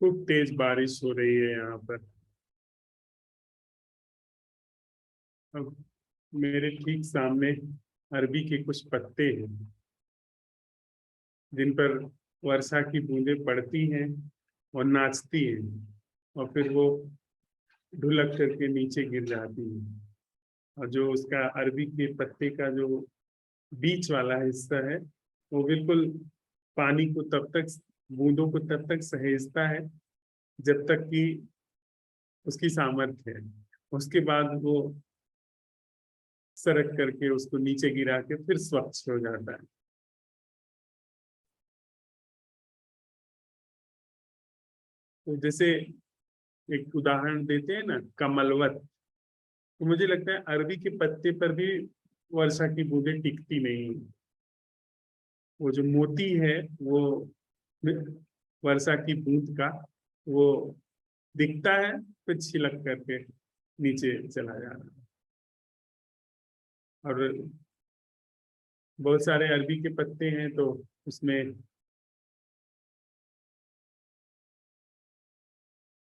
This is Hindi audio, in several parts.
खूब तेज बारिश हो रही है यहाँ पर। अब मेरे ठीक सामने अरबी के कुछ पत्ते हैं जिन पर वर्षा की बूंदें पड़ती हैं और नाचती हैं, और फिर वो ढुलक करके नीचे गिर जाती हैं। और जो उसका अरबी के पत्ते का जो बीच वाला हिस्सा है, वो बिल्कुल पानी को तब तक, बूंदों को तब तक सहेजता है जब तक कि उसकी सामर्थ्य है। उसके बाद वो सरक करके उसको नीचे गिरा के फिर स्वच्छ हो जाता है। तो जैसे एक उदाहरण देते हैं ना, कमलवत, तो मुझे लगता है अरबी के पत्ते पर भी वर्षा की बूंदें टिकती नहीं। वो जो मोती है वो वर्षा की बूंद का, वो दिखता है, फिर छिलक करके नीचे चला जा रहा है। और बहुत सारे अरबी के पत्ते हैं तो उसमें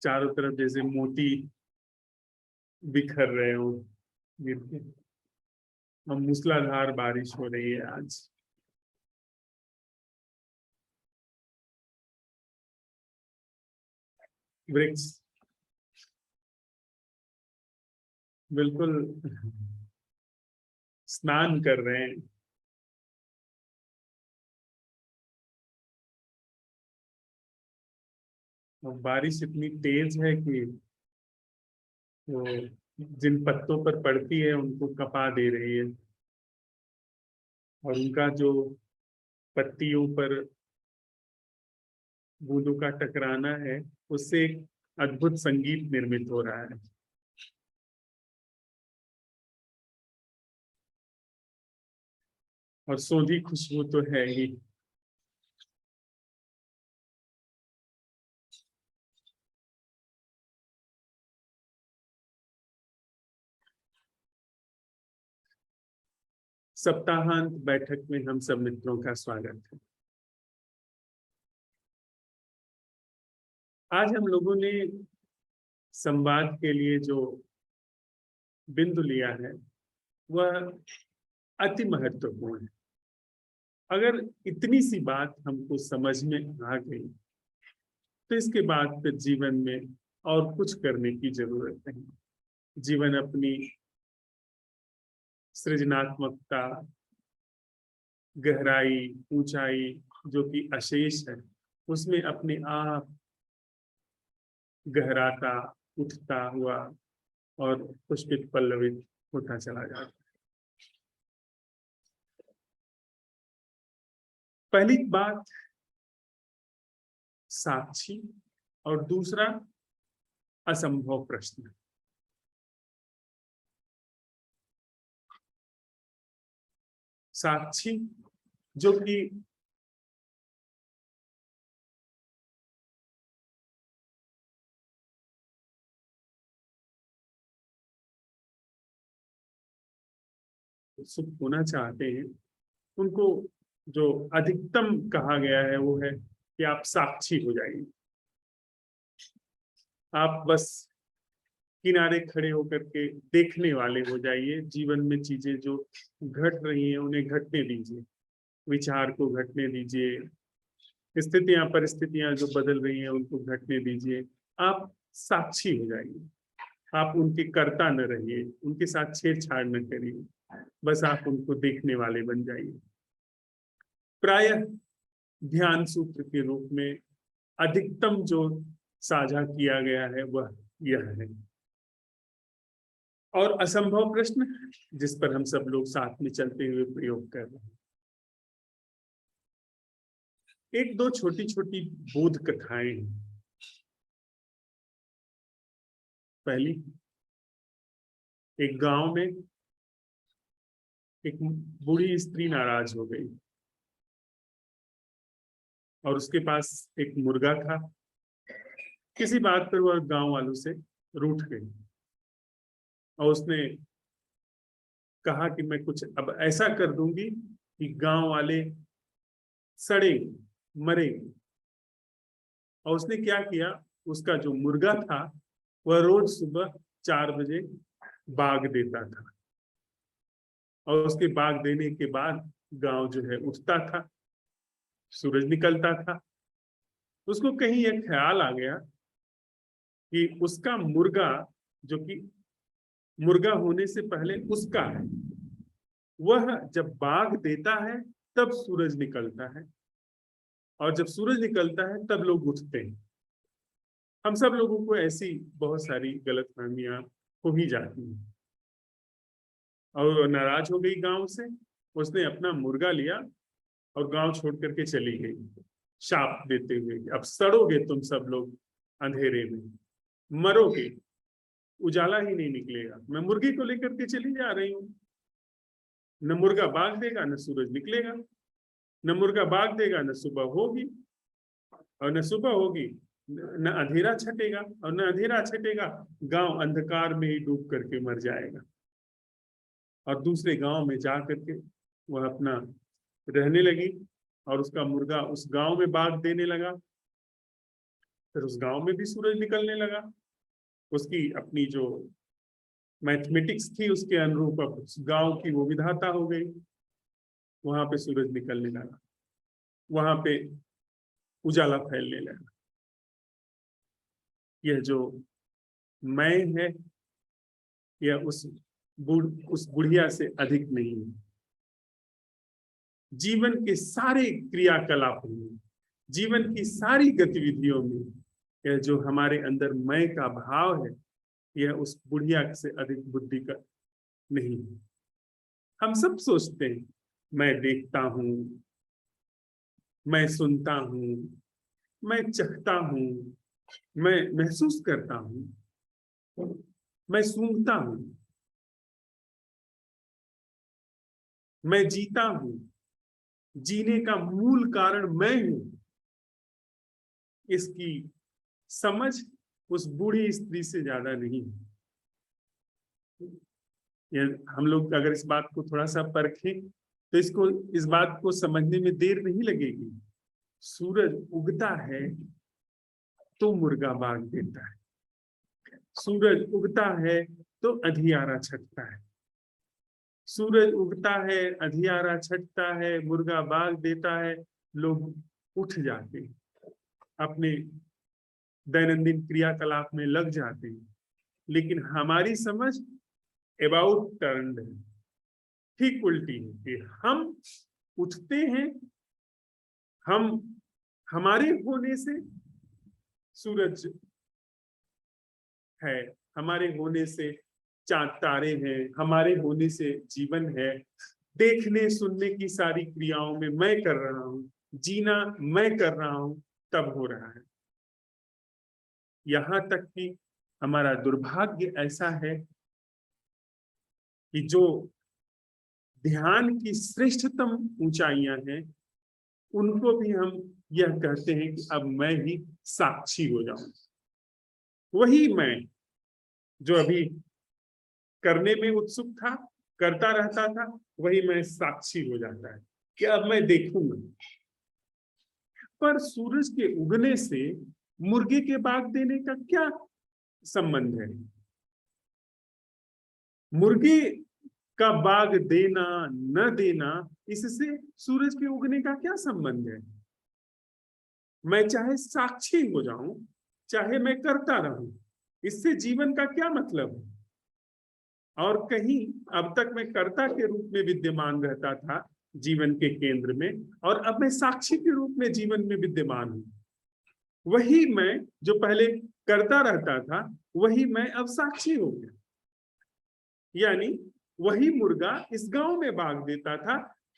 चारों तरफ जैसे मोती बिखर रहे हो गिर के। और मूसलाधार बारिश हो रही है आज। वृक्ष बिल्कुल स्नान कर रहे हैं। और बारिश इतनी तेज है कि वो जिन पत्तों पर पड़ती है उनको कपा दे रही है, और उनका जो पत्तियों पर बूंदों का टकराना है, उससे एक अद्भुत संगीत निर्मित हो रहा है। और सोंधी खुशबू तो है ही। सप्ताहांत बैठक में हम सब मित्रों का स्वागत है। आज हम लोगों ने संवाद के लिए जो बिंदु लिया है वह अति महत्वपूर्ण है। अगर इतनी सी बात हमको समझ में आ गई तो इसके बाद फिर जीवन में और कुछ करने की जरूरत नहीं। जीवन अपनी सृजनात्मकता, गहराई, ऊंचाई जो कि अशेष है, उसमें अपने आप गहराता, उठता हुआ और पुष्पित पल्लवित होता चला जाता है। पहली बात साक्षी, और दूसरा असंभव प्रश्न। साक्षी जो कि सुख होना चाहते हैं, उनको जो अधिकतम कहा गया है वो है कि आप साक्षी हो जाइए। आप बस किनारे खड़े होकर के देखने वाले हो जाइए। जीवन में चीजें जो घट रही हैं उन्हें घटने दीजिए, विचार को घटने दीजिए, स्थितियां परिस्थितियां जो बदल रही हैं उनको घटने दीजिए। आप साक्षी हो जाइए। आप उनके कर्ता न रहिए, उनके साथ छेड़छाड़ न करिए, बस आप उनको देखने वाले बन जाइए। प्रायः ध्यान सूत्र के रूप में अधिकतम जो साझा किया गया है वह यह है। और असंभव प्रश्न जिस पर हम सब लोग साथ में चलते हुए प्रयोग कर रहे हैं, एक दो छोटी छोटी बोध कथाएं हैं। पहली, एक गांव में एक बूढ़ी स्त्री नाराज हो गई और उसके पास एक मुर्गा था। किसी बात पर वह गांव वालों से रूठ गई और उसने कहा कि मैं कुछ अब ऐसा कर दूंगी कि गांव वाले सड़े मरे और उसने क्या किया, उसका जो मुर्गा था वह रोज सुबह 4 बजे बाग देता था, और उसके बाग देने के बाद गांव जो है उठता था, सूरज निकलता था। उसको कहीं एक ख्याल आ गया कि उसका मुर्गा, जो कि मुर्गा होने से पहले उसका है, वह जब बाग देता है तब सूरज निकलता है, और जब सूरज निकलता है तब लोग उठते हैं। हम सब लोगों को ऐसी बहुत सारी गलतफहमियां हो ही जाती हैं। और नाराज हो गई गांव से, उसने अपना मुर्गा लिया और गांव छोड़ करके चली गई, शाप देते हुए, अब सड़ोगे तुम सब लोग अंधेरे में, मरोगे, उजाला ही नहीं निकलेगा। मैं मुर्गी को लेकर के चली जा रही हूँ, न मुर्गा बाग देगा न सूरज निकलेगा, न मुर्गा बाग देगा न सुबह होगी, और न सुबह होगी न अंधेरा छटेगा, और न अंधेरा छटेगा गांव अंधकार में ही डूब करके मर जाएगा। और दूसरे गांव में जा करके वह अपना रहने लगी, और उसका मुर्गा उस गांव में बाग देने लगा। फिर उस गांव में भी सूरज निकलने लगा, उसकी अपनी जो मैथमेटिक्स थी उसके अनुरूप अब गांव की वो विधाता हो गई, वहां पे सूरज निकलने लगा, वहां पे उजाला फैलने लगा। यह जो मैं है, यह उस बुढ़िया से अधिक नहीं है। जीवन के सारे क्रियाकलापों में, जीवन की सारी गतिविधियों में, यह जो हमारे अंदर मैं का भाव है, यह उस बुढ़िया से अधिक बुद्धि का नहीं है। हम सब सोचते हैं मैं देखता हूं, मैं सुनता हूं, मैं चखता हूं, मैं महसूस करता हूं, मैं सूंघता हूं, मैं जीता हूं, जीने का मूल कारण मैं हूं। इसकी समझ उस बूढ़ी स्त्री से ज्यादा नहीं है। हम लोग अगर इस बात को थोड़ा सा परखें तो इस बात को समझने में देर नहीं लगेगी। सूरज उगता है तो मुर्गा बाग देता है, सूरज उगता है तो अंधियारा छटता है, सूरज उगता है, अंधियारा छटता है, मुर्गा बाग देता है, लोग उठ जाते हैं, अपने दैनंदिन क्रियाकलाप में लग जाते हैं। लेकिन हमारी समझ अबाउट टर्न्ड है, ठीक उल्टी है कि हम उठते हैं, हम हमारे होने से सूरज है, हमारे होने से चांद तारे हैं, हमारे होने से जीवन है। देखने सुनने की सारी क्रियाओं में मैं कर रहा हूं, जीना मैं कर रहा हूं, तब हो रहा है। यहां तक कि हमारा दुर्भाग्य ऐसा है कि जो ध्यान की श्रेष्ठतम ऊंचाइयां हैं, उनको भी हम यह कहते हैं कि अब मैं ही साक्षी हो जाऊं। वही मैं जो अभी करने में उत्सुक था, करता रहता था, वही मैं साक्षी हो जाता है कि अब मैं देखूंगा। पर सूरज के उगने से मुर्गे के बाग देने का क्या संबंध है? मुर्गे का बाग देना न देना, इससे सूरज के उगने का क्या संबंध है? मैं चाहे साक्षी हो जाऊं, चाहे मैं करता रहूं, इससे जीवन का क्या मतलब है? और कहीं अब तक मैं कर्ता के रूप में विद्यमान रहता था जीवन के केंद्र में, और अब मैं साक्षी के रूप में जीवन में विद्यमान हूं। वही मैं जो पहले करता रहता था, वही मैं अब साक्षी हो गया। यानी वही मुर्गा इस गांव में बाग देता था,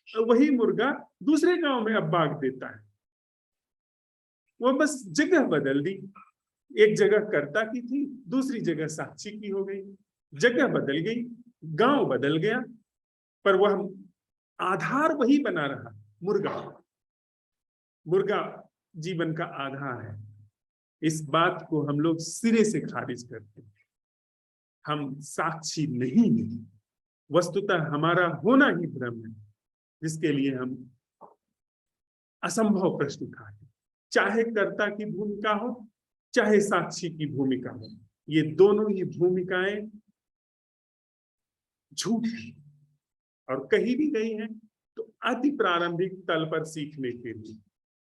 वही मुर्गा दूसरे गांव में अब बाग देता है। वो बस जगह बदल दी, एक जगह कर्ता की थी, दूसरी जगह साक्षी की हो गई। जगह बदल गई, गांव बदल गया, पर वह आधार वही बना रहा, मुर्गा। मुर्गा जीवन का आधार है। इस बात को हम लोग सिरे से खारिज करते हैं। हम साक्षी नहीं हैं, वस्तुतः हमारा होना ही भ्रम है, जिसके लिए हम असंभव प्रश्न उठाते हैं। चाहे कर्ता की भूमिका हो चाहे साक्षी की भूमिका हो, ये दोनों ही भूमिकाएं झूठ है और कहीं भी गई हैं तो अति प्रारंभिक तल पर सीखने के लिए।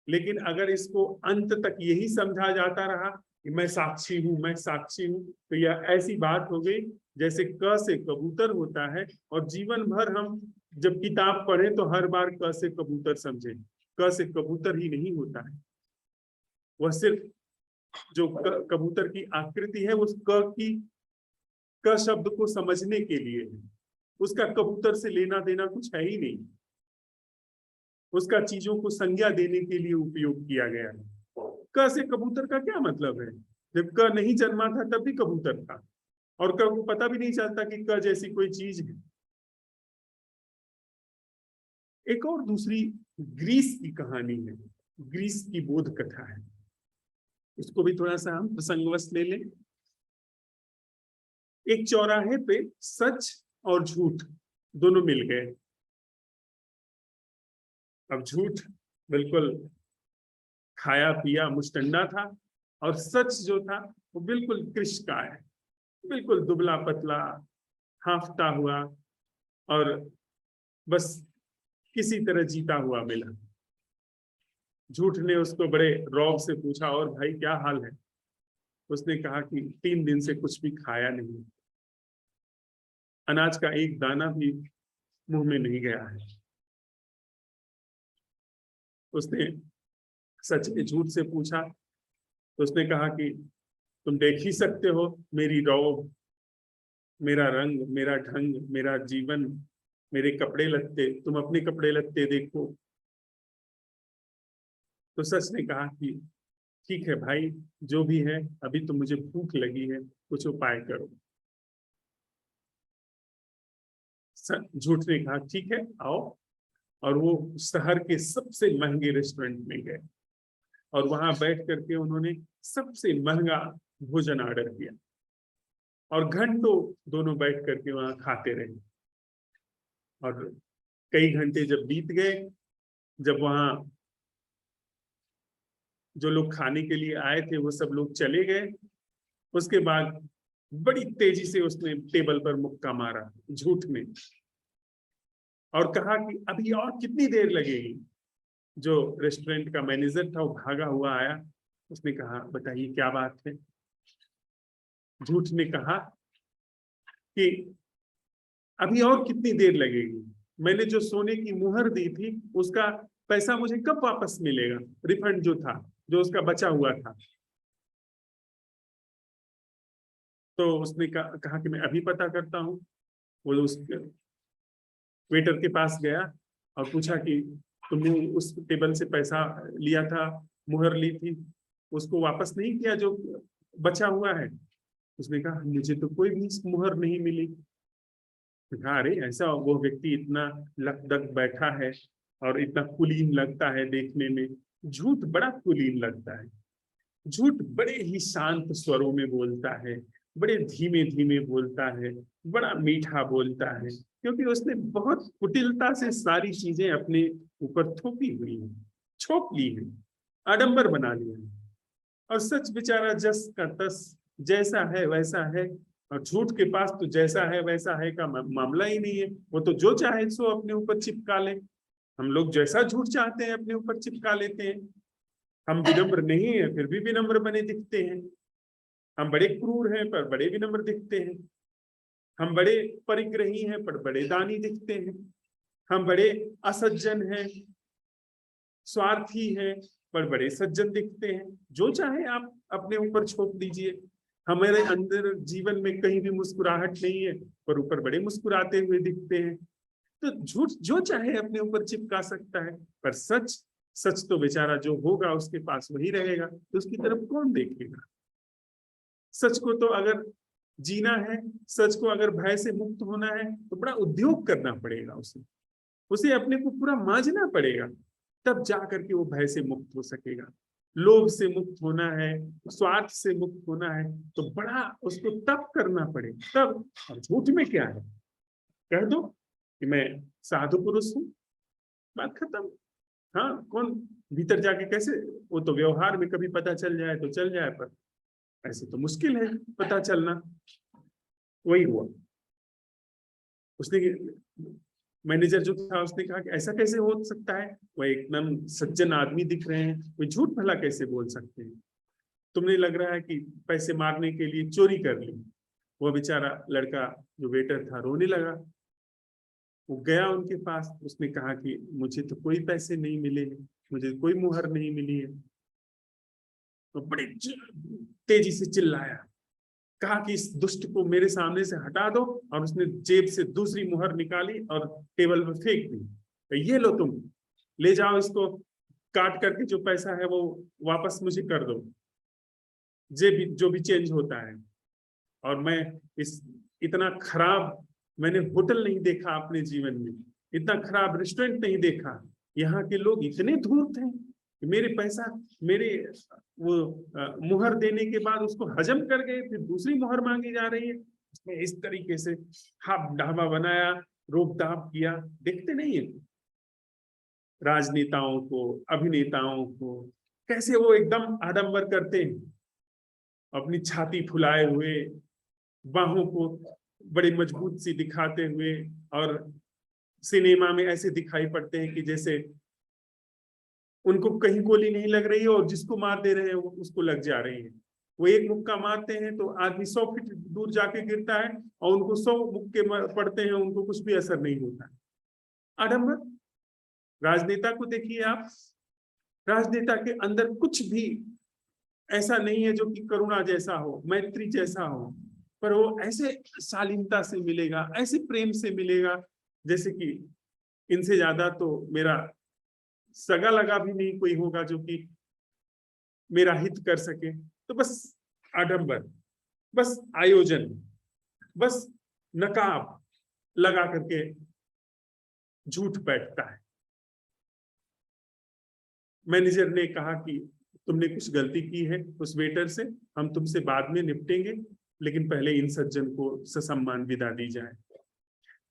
लेकिन अगर इसको अंत तक यही समझा जाता रहा कि मैं साक्षी हूं, मैं साक्षी हूं, तो यह ऐसी बात हो गई जैसे क से कबूतर होता है और जीवन भर हम जब किताब पढ़े तो हर बार क से कबूतर समझे। क से कबूतर ही नहीं होता है, वह सिर्फ जो कबूतर की आकृति है उस क शब्द को समझने के लिए है। उसका कबूतर से लेना देना कुछ है ही नहीं, उसका चीजों को संज्ञा देने के लिए उपयोग किया गया है। क से कबूतर का क्या मतलब है? जब क नहीं जन्मा था तब भी कबूतर था और क को पता भी नहीं चलता कि क जैसी कोई चीज है। एक और दूसरी ग्रीस की कहानी है, ग्रीस की बोध कथा है, उसको भी थोड़ा सा हम प्रसंगवश ले लें। एक चौराहे पे सच और झूठ दोनों मिल गए। अब झूठ बिल्कुल खाया पिया मुस्टंडा था और सच जो था वो बिल्कुल कृशकाय, बिल्कुल दुबला पतला, हांफता हुआ और बस किसी तरह जीता हुआ मिला। झूठ ने उसको बड़े रौब से पूछा, और भाई क्या हाल है? उसने कहा कि 3 दिन से कुछ भी खाया नहीं, अनाज का एक दाना भी मुंह में नहीं गया है। उसने सच ने झूठ से पूछा तो उसने कहा कि तुम देख ही सकते हो मेरी रौब, मेरा रंग, मेरा ढंग, मेरा जीवन, मेरे कपड़े लत्ते, तुम अपने कपड़े लत्ते देखो। तो सच ने कहा कि ठीक है भाई, जो भी है, अभी तो मुझे भूख लगी है, कुछ उपाय करो। झूठ ने कहा ठीक है आओ, और वो शहर के सबसे महंगे रेस्टोरेंट में गए और वहां बैठ करके उन्होंने सबसे महंगा भोजन ऑर्डर किया और घंटों दोनों बैठ करके वहां खाते रहे। और कई घंटे जब बीत गए, जब वहां जो लोग खाने के लिए आए थे वो सब लोग चले गए, उसके बाद बड़ी तेजी से उसने टेबल पर मुक्का मारा झूठ ने और कहा कि अभी और कितनी देर लगेगी। जो रेस्टोरेंट का मैनेजर था वो भागा हुआ आया, उसने कहा बताइए क्या बात है। झूठ ने कहा कि अभी और कितनी देर लगेगी, मैंने जो सोने की मुहर दी थी उसका पैसा मुझे कब वापस मिलेगा, रिफंड जो था, जो उसका बचा हुआ था। तो उसने कहा कि मैं अभी पता करता हूँ। वो उस वेटर के पास गया और पूछा कि तुमने उस टेबल से पैसा लिया था, मुहर ली थी, उसको वापस नहीं किया जो बचा हुआ है? उसने कहा मुझे तो कोई भी मुहर नहीं मिली। कहा अरे ऐसा, वो व्यक्ति इतना लकदक बैठा है और इतना कुलीन लगता है देखने में। झूठ बड़ा कुलीन लगता है, झूठ बड़े ही शांत स्वरों में बोलता है, बड़े धीमे धीमे बोलता है, बड़ा मीठा बोलता है, क्योंकि उसने बहुत कुटिलता से सारी चीजें अपने ऊपर थोपी हुई है, छोप ली है, आडंबर बना लिया है। और सच बेचारा जस का तस, जैसा है वैसा है। और झूठ के पास तो जैसा है वैसा है का मामला ही नहीं है, वो तो जो चाहे सो अपने ऊपर चिपका ले। हम लोग जैसा झूठ चाहते हैं अपने ऊपर चिपका लेते हैं। हम विनम्र नहीं है फिर भी विनम्र बने दिखते हैं, हम बड़े क्रूर हैं पर बड़े विनम्र दिखते हैं, हम बड़े परिग्रही हैं पर बड़े दानी दिखते हैं, हम बड़े असज्जन हैं, स्वार्थी हैं पर बड़े सज्जन दिखते हैं। जो चाहे आप अपने ऊपर छोप दीजिए, हमारे अंदर जीवन में कहीं भी मुस्कुराहट नहीं है पर ऊपर बड़े मुस्कुराते हुए दिखते हैं। तो झूठ जो चाहे अपने ऊपर चिपका सकता है, पर सच, सच तो बेचारा जो होगा उसके पास वही रहेगा, तो उसकी तरफ कौन देखेगा? सच को तो अगर जीना है, सच को अगर भय से मुक्त होना है तो बड़ा उद्योग करना पड़ेगा, उसे उसे अपने को पूरा मांझना पड़ेगा, तब जा करके वो भय से मुक्त हो सकेगा। लोभ से मुक्त होना है, स्वार्थ से मुक्त होना है तो बड़ा उसको तप करना पड़ेगा तब। और झूठ में क्या है, कह दो कि मैं साधु पुरुष हूं, बात खत्म। हाँ, कौन भीतर जाके कैसे, वो तो व्यवहार में कभी पता चल जाए तो चल जाए, पर ऐसे तो मुश्किल है पता चलना। वही हुआ। उसने, मैनेजर जो था उसने कहा कि ऐसा कैसे हो सकता है, वो एकदम सज्जन आदमी दिख रहे हैं, वो झूठ भला कैसे बोल सकते हैं, तुमने लग रहा है कि पैसे मारने के लिए चोरी कर ली। वो बेचारा लड़का जो वेटर था रोने लगा। वो गया उनके पास, उसने कहा कि मुझे तो कोई पैसे नहीं मिले हैं, मुझे कोई मुहर नहीं मिली है। तो बड़ी तेजी से चिल्लाया, कहा कि इस दुष्ट को मेरे सामने से हटा दो, और उसने जेब से दूसरी मुहर निकाली और टेबल पर फेंक दी। तो ये लो, तुम ले जाओ इसको, काट करके जो पैसा है वो वापस मुझे कर दो, जो भी चेंज होता है। और मैं इस इतना खराब मैंने होटल नहीं देखा अपने जीवन में, इतना खराब रेस्टोरेंट नहीं देखा। यहाँ के लोग इतने धूर्त हैं कि मेरे पैसा, मेरे वो मुहर देने के बाद उसको हजम कर गए, फिर दूसरी मुहर मांगी जा रही है। इसमें इस तरीके से हाथ ढाबा बनाया, रोक दाब किया। देखते नहीं है राजनेताओं को, अभिनेताओं को, कैसे वो एकदम आडंबर करते हैं, अपनी छाती फुलाए हुए, बाहों को बड़ी मजबूत सी दिखाते हुए, और सिनेमा में ऐसे दिखाई पड़ते हैं कि जैसे उनको कहीं गोली नहीं लग रही है, और जिसको मार दे रहे हैं वो उसको लग जा रही है। वो एक मुक्का मारते हैं तो आदमी 100 फीट दूर जाके गिरता है, और उनको 100 मुक्के पड़ते हैं, उनको कुछ भी असर नहीं होता। आडंबर। राजनेता को देखिए आप, राजनेता के अंदर कुछ भी ऐसा नहीं है जो कि करुणा जैसा हो, मैत्री जैसा हो, पर वो ऐसे शालीनता से मिलेगा, ऐसे प्रेम से मिलेगा, जैसे कि इनसे ज्यादा तो मेरा सगा लगा भी नहीं कोई होगा जो कि मेरा हित कर सके। तो बस आडंबर, बस आयोजन, बस नकाब लगा करके झूठ बैठता है। मैनेजर ने कहा कि तुमने कुछ गलती की है उस वेटर से, हम तुमसे बाद में निपटेंगे, लेकिन पहले इन सज्जन को ससम्मान विदा दी जाए।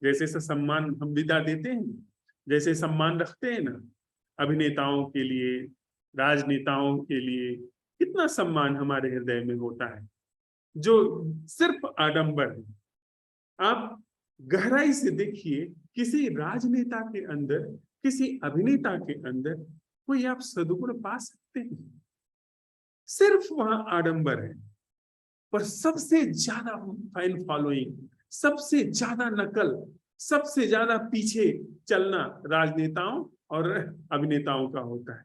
जैसे ससम्मान हम विदा देते हैं, जैसे सम्मान रखते हैं ना अभिनेताओं के लिए, राजनेताओं के लिए, कितना सम्मान हमारे हृदय में होता है, जो सिर्फ आडंबर है। आप गहराई से देखिए, किसी राजनेता के अंदर, किसी अभिनेता के अंदर कोई आप सदगुण पा सकते हैं? सिर्फ वहां आडंबर है, पर सबसे ज्यादा फैन फॉलोइंग, सबसे ज्यादा नकल, सबसे ज्यादा पीछे चलना राजनेताओं और अभिनेताओं का होता है,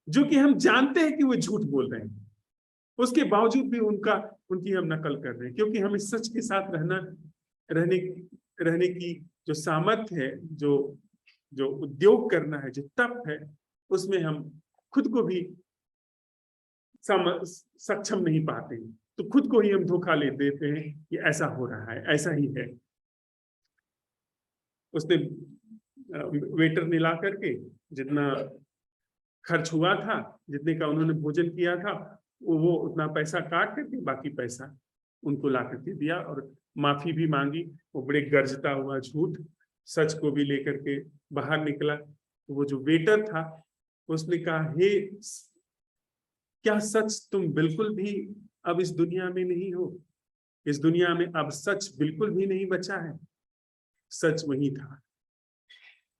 जो कि हम जानते हैं कि वो झूठ बोल रहे हैं, उसके बावजूद भी उनकी हम नकल कर रहे हैं, क्योंकि हमें सच के साथ रहने रहने की जो सामर्थ्य है, जो जो उद्योग करना है, जो तप है, उसमें हम खुद को भी सक्षम नहीं पाते, तो खुद को ही हम धोखा ले देते हैं कि ऐसा हो रहा है, ऐसा ही है। उसने वेटर ने ला करके जितना खर्च हुआ था, जितने का उन्होंने भोजन किया था, वो उतना पैसा काट करके बाकी पैसा उनको ला करके दिया, और माफी भी मांगी। वो बड़े गर्जता हुआ झूठ सच को भी लेकर के बाहर निकला। तो वो जो वेटर था उसने कहा, हे, क्या सच तुम बिल्कुल भी अब इस दुनिया में नहीं हो? इस दुनिया में अब सच बिल्कुल भी नहीं बचा है? सच वही था।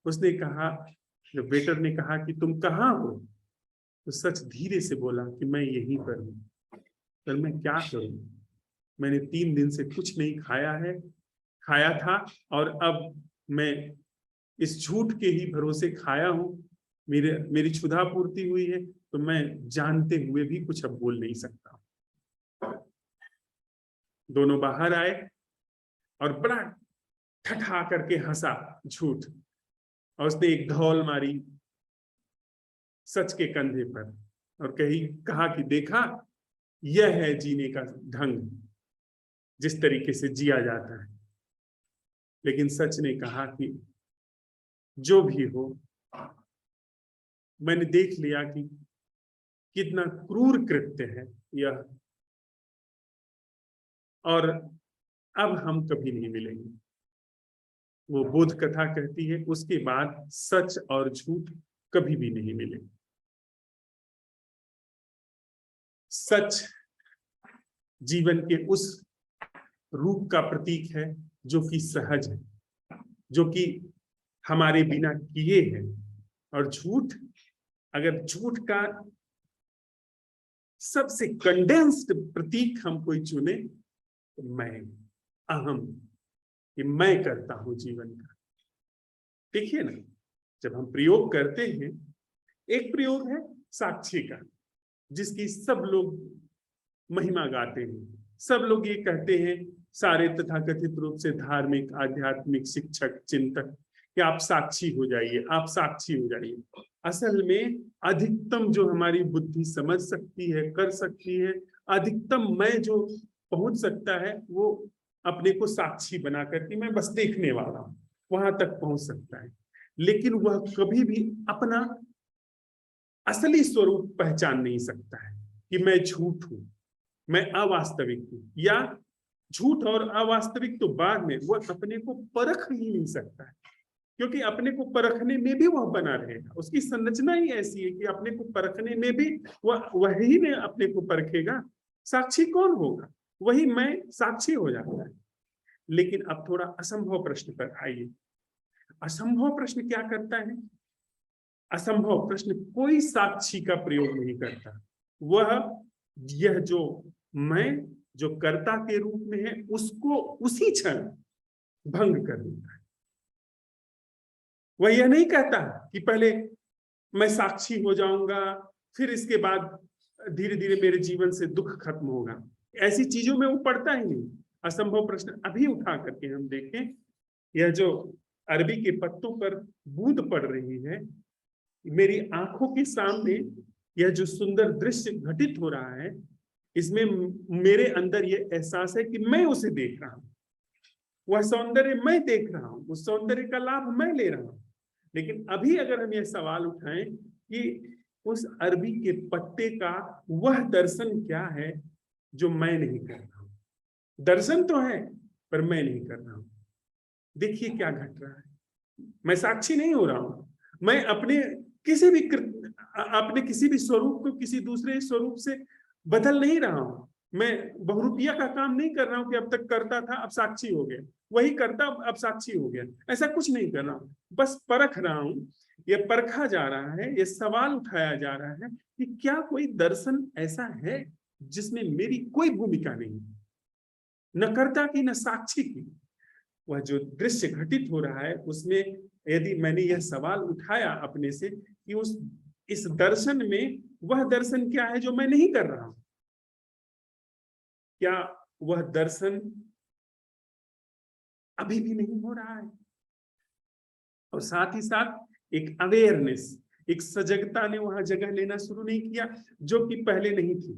उसने कहा, जब वेटर ने कहा कि तुम कहाँ हो, तो सच धीरे से बोला कि मैं यहीं पर हूँ। पर मैं क्या करूं, मैंने 3 दिन से कुछ नहीं खाया था, और अब मैं इस झूठ के ही भरोसे खाया हूं। मेरी क्षुधा पूर्ति हुई है, तो मैं जानते हुए भी कुछ अब बोल नहीं सकता। दोनों बाहर आए और बड़ा ठठा करके हंसा झूठ, और उसने एक धौल मारी सच के कंधे पर, और कहा कि देखा, यह है जीने का ढंग, जिस तरीके से जिया जाता है। लेकिन सच ने कहा कि जो भी हो, मैंने देख लिया कि कितना क्रूर कृत्य है यह, और अब हम कभी नहीं मिलेंगे। वो बोध कथा कहती है, उसके बाद सच और झूठ कभी भी नहीं मिले। सच जीवन के उस रूप का प्रतीक है जो कि सहज है, जो कि हमारे बिना किए है। और झूठ, अगर झूठ का सबसे कंडेंस्ड प्रतीक हम कोई चुने तो मैं, अहम, कि मैं करता हूं जीवन का। देखिए ना, जब हम प्रयोग करते हैं, एक प्रयोग है साक्षी का, जिसकी सब लोग महिमा गाते हैं, सब लोग ये कहते हैं, सारे तथाकथित रूप से धार्मिक आध्यात्मिक शिक्षक चिंतक, कि आप साक्षी हो जाइए, आप साक्षी हो जाइए। असल में अधिकतम जो हमारी बुद्धि समझ सकती है, कर सकती है, अधिकतम मैं जो पहुंच सकता है, वो अपने को साक्षी बना करके मैं बस देखने वाला हूं, वहां तक पहुंच सकता है। लेकिन वह कभी भी अपना असली स्वरूप पहचान नहीं सकता है कि मैं झूठ हूं, मैं अवास्तविक हूं, या झूठ और अवास्तविक तो बाद में, वह अपने को परख ही नहीं सकता है, क्योंकि अपने को परखने में भी वह बना रहेगा। उसकी संरचना ही ऐसी है कि अपने को परखने में भी वही ने अपने को परखेगा। साक्षी कौन होगा? वही मैं साक्षी हो जाता है। लेकिन अब थोड़ा असंभव प्रश्न पर आइए। असंभव प्रश्न क्या करता है? असंभव प्रश्न कोई साक्षी का प्रयोग नहीं करता। वह यह जो मैं जो कर्ता के रूप में है, उसको उसी क्षण भंग कर देता है। वह यह नहीं कहता कि पहले मैं साक्षी हो जाऊंगा, फिर इसके बाद धीरे धीरे मेरे जीवन से दुख खत्म होगा। ऐसी चीजों में वो पड़ता ही नहीं। असंभव प्रश्न अभी उठा करके हम देखें, यह जो अरबी के पत्तों पर बूंद पड़ रही है, मेरी आंखों के सामने यह जो सुंदर दृश्य घटित हो रहा है, इसमें मेरे अंदर यह एहसास है कि मैं उसे देख रहा हूं, वह सौंदर्य मैं देख रहा हूं, उस सौंदर्य का लाभ मैं ले रहा हूं। लेकिन अभी अगर हम यह सवाल उठाएं कि उस अरबी के पत्ते का वह दर्शन क्या है जो मैं नहीं कर रहा हूं। दर्शन तो है, पर मैं नहीं कर रहा हूं। देखिए क्या घट रहा है। मैं साक्षी नहीं हो रहा हूं। मैं अपने किसी भी स्वरूप को किसी दूसरे स्वरूप से बदल नहीं रहा हूं। मैं बहुरूपिया का काम नहीं कर रहा हूं कि अब तक करता था, अब साक्षी हो गया, वही करता अब साक्षी हो गया। ऐसा कुछ नहीं कर रहा हूं, बस परख रहा हूं। यह परखा जा रहा है, यह सवाल उठाया जा रहा है कि क्या कोई दर्शन ऐसा है जिसमें मेरी कोई भूमिका नहीं, न कर्ता की न साक्षी की। वह जो दृश्य घटित हो रहा है, उसमें यदि मैंने यह सवाल उठाया अपने से कि इस दर्शन में वह दर्शन क्या है जो मैं नहीं कर रहा हूं, क्या वह दर्शन अभी भी नहीं हो रहा है? और साथ ही साथ एक अवेयरनेस, एक सजगता ने वहां जगह लेना शुरू नहीं किया, जो कि पहले नहीं थी।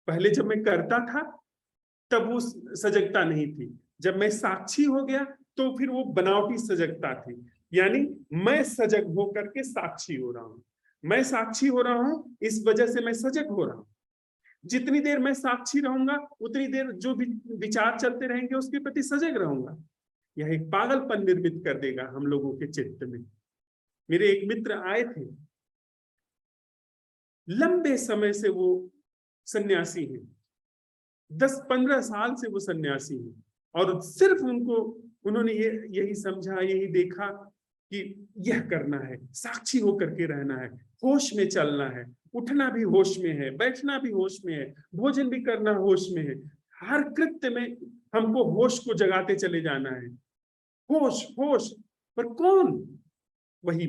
पहले जब मैं करता था तब वो सजगता नहीं थी। जब मैं साक्षी हो गया तो फिर वो बनावटी सजगता थी। यानी मैं सजग होकर के साक्षी हो रहा हूं, मैं साक्षी हो रहा हूं, इस वजह से मैं सजग हो रहा हूं। जितनी देर मैं साक्षी रहूंगा, उतनी देर जो भी विचार चलते रहेंगे उसके प्रति सजग रहूंगा। यह एक पागलपन निर्मित कर देगा हम लोगों के चित्त में। मेरे एक मित्र आए थे, लंबे समय से वो सन्यासी हैं, 10-15 साल से वो सन्यासी हैं, और सिर्फ उन्होंने यही समझा, यही देखा कि यह करना है, साक्षी होकर के रहना है, होश में चलना है, उठना भी होश में है, बैठना भी होश में है, भोजन भी करना होश में है। हर कृत्य में हमको होश को जगाते चले जाना है। होश होश, पर कौन? वही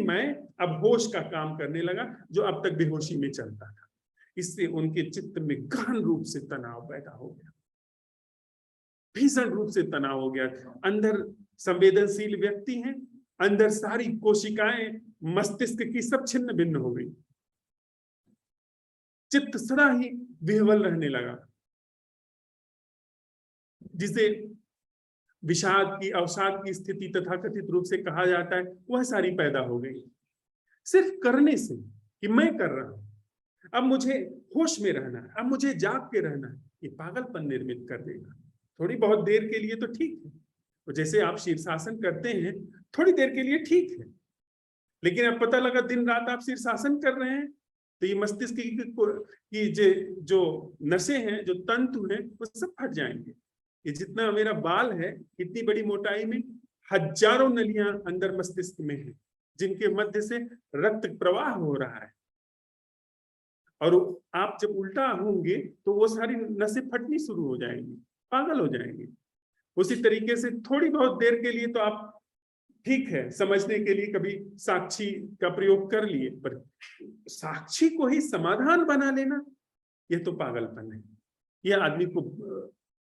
मैं अब होश का काम करने लगा, जो अब तक बेहोशी में चलता था। इससे उनके चित्त में गहन रूप से तनाव पैदा हो गया, भीषण रूप से तनाव हो गया। अंदर संवेदनशील व्यक्ति हैं, अंदर सारी कोशिकाएं मस्तिष्क की सब छिन्न भिन्न हो गई, चित्त सदा ही विह्वल रहने लगा, जिसे विषाद की अवसाद की स्थिति तथाकथित रूप से कहा जाता है, वह सारी पैदा हो गई। सिर्फ करने से कि मैं कर रहा हूं, अब मुझे होश में रहना है, अब मुझे जाग के रहना है, ये पागलपन निर्मित कर देगा। थोड़ी बहुत देर के लिए तो ठीक है, तो जैसे आप शीर्षासन करते हैं, थोड़ी देर के लिए ठीक है, लेकिन अब पता लगा दिन रात आप शीर्षासन कर रहे हैं, तो ये मस्तिष्क की जो नसें हैं, जो तंतु हैं, वो सब फट जाएंगे। ये जितना मेरा बाल है, इतनी बड़ी मोटाई में हजारों नलियां अंदर मस्तिष्क में है, जिनके मध्य से रक्त प्रवाह हो रहा है। और आप जब उल्टा होंगे तो वो सारी नसें फटनी शुरू हो जाएंगी, पागल हो जाएंगे। उसी तरीके से थोड़ी बहुत देर के लिए तो आप ठीक है, समझने के लिए कभी साक्षी का प्रयोग कर लिए, पर साक्षी को ही समाधान बना लेना, यह तो पागलपन है। यह आदमी को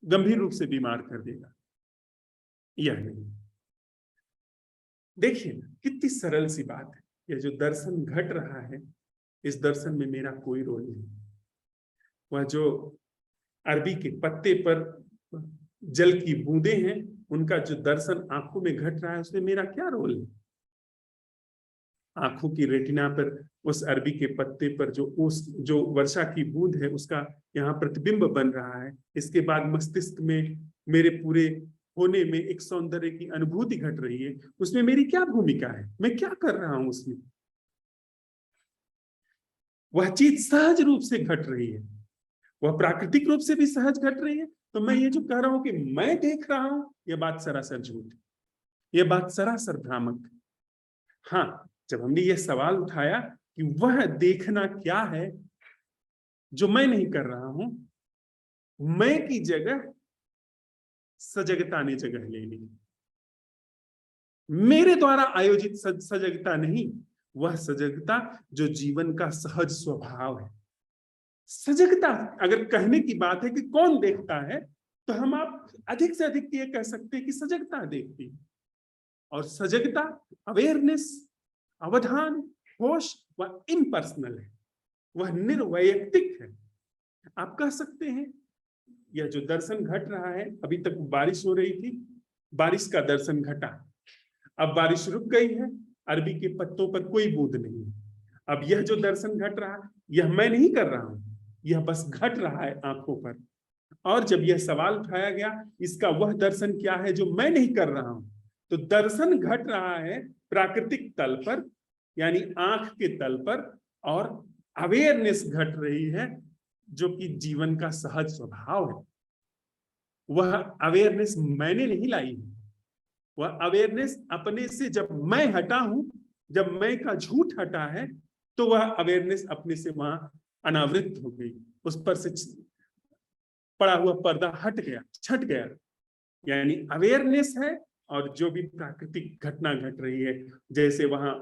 गंभीर रूप से बीमार कर देगा। यह नहीं। देखिए कितनी सरल सी बात है। यह जो दर्शन घट रहा है, इस दर्शन में मेरा कोई रोल नहीं। वह जो अरबी के पत्ते पर जल की बूंदे हैं, उनका जो दर्शन आंखों में घट रहा है, उसमें मेरा क्या रोल है? आंखों की रेटिना पर उस अरबी के पत्ते पर जो वर्षा की बूंद है, उसका यहाँ प्रतिबिंब बन रहा है। इसके बाद मस्तिष्क में मेरे पूरे होने में एक सौंदर्य की अनुभूति घट रही है। उसमें मेरी क्या भूमिका है? मैं क्या कर रहा हूं उसमें? वह चीज सहज रूप से घट रही है, वह प्राकृतिक रूप से भी सहज घट रही है। तो मैं ये जो कह रहा हूं कि मैं देख रहा हूं, यह बात सरासर झूठ है, यह बात सरासर भ्रामक। हाँ, जब हमने यह सवाल उठाया कि वह देखना क्या है जो मैं नहीं कर रहा हूं, मैं की जगह सजगता ने जगह ले ली। मेरे द्वारा आयोजित सजगता नहीं, वह सजगता जो जीवन का सहज स्वभाव है। सजगता अगर कहने की बात है कि कौन देखता है, तो हम आप अधिक से अधिक ये कह सकते हैं कि सजगता देखती है। और सजगता, अवेयरनेस, अवधान, होश, वह इम्पर्सनल है, वह निर्वैयक्तिक है। आप कह सकते हैं यह जो दर्शन घट रहा है, अभी तक बारिश हो रही थी, बारिश का दर्शन घटा, अब बारिश रुक गई है, अरबी के पत्तों पर कोई बूंद नहीं। अब यह जो दर्शन घट रहा है, यह मैं नहीं कर रहा हूं, यह बस घट रहा है आंखों पर। और जब यह सवाल उठाया गया, इसका वह दर्शन क्या है जो मैं नहीं कर रहा हूं, तो दर्शन घट रहा है प्राकृतिक तल पर, यानी आंख के तल पर, और अवेयरनेस घट रही है जो कि जीवन का सहज स्वभाव है। वह अवेयरनेस मैंने नहीं लाई है, वह अवेयरनेस अपने से जब मैं हटा हूं, जब मैं का झूठ हटा है, तो वह अवेयरनेस अपने से वहां अनावृत हो गई, उस पर से पड़ा हुआ पर्दा हट गया, छट गया। यानी अवेयरनेस है, और जो भी प्राकृतिक घटना घट रही है, जैसे वहां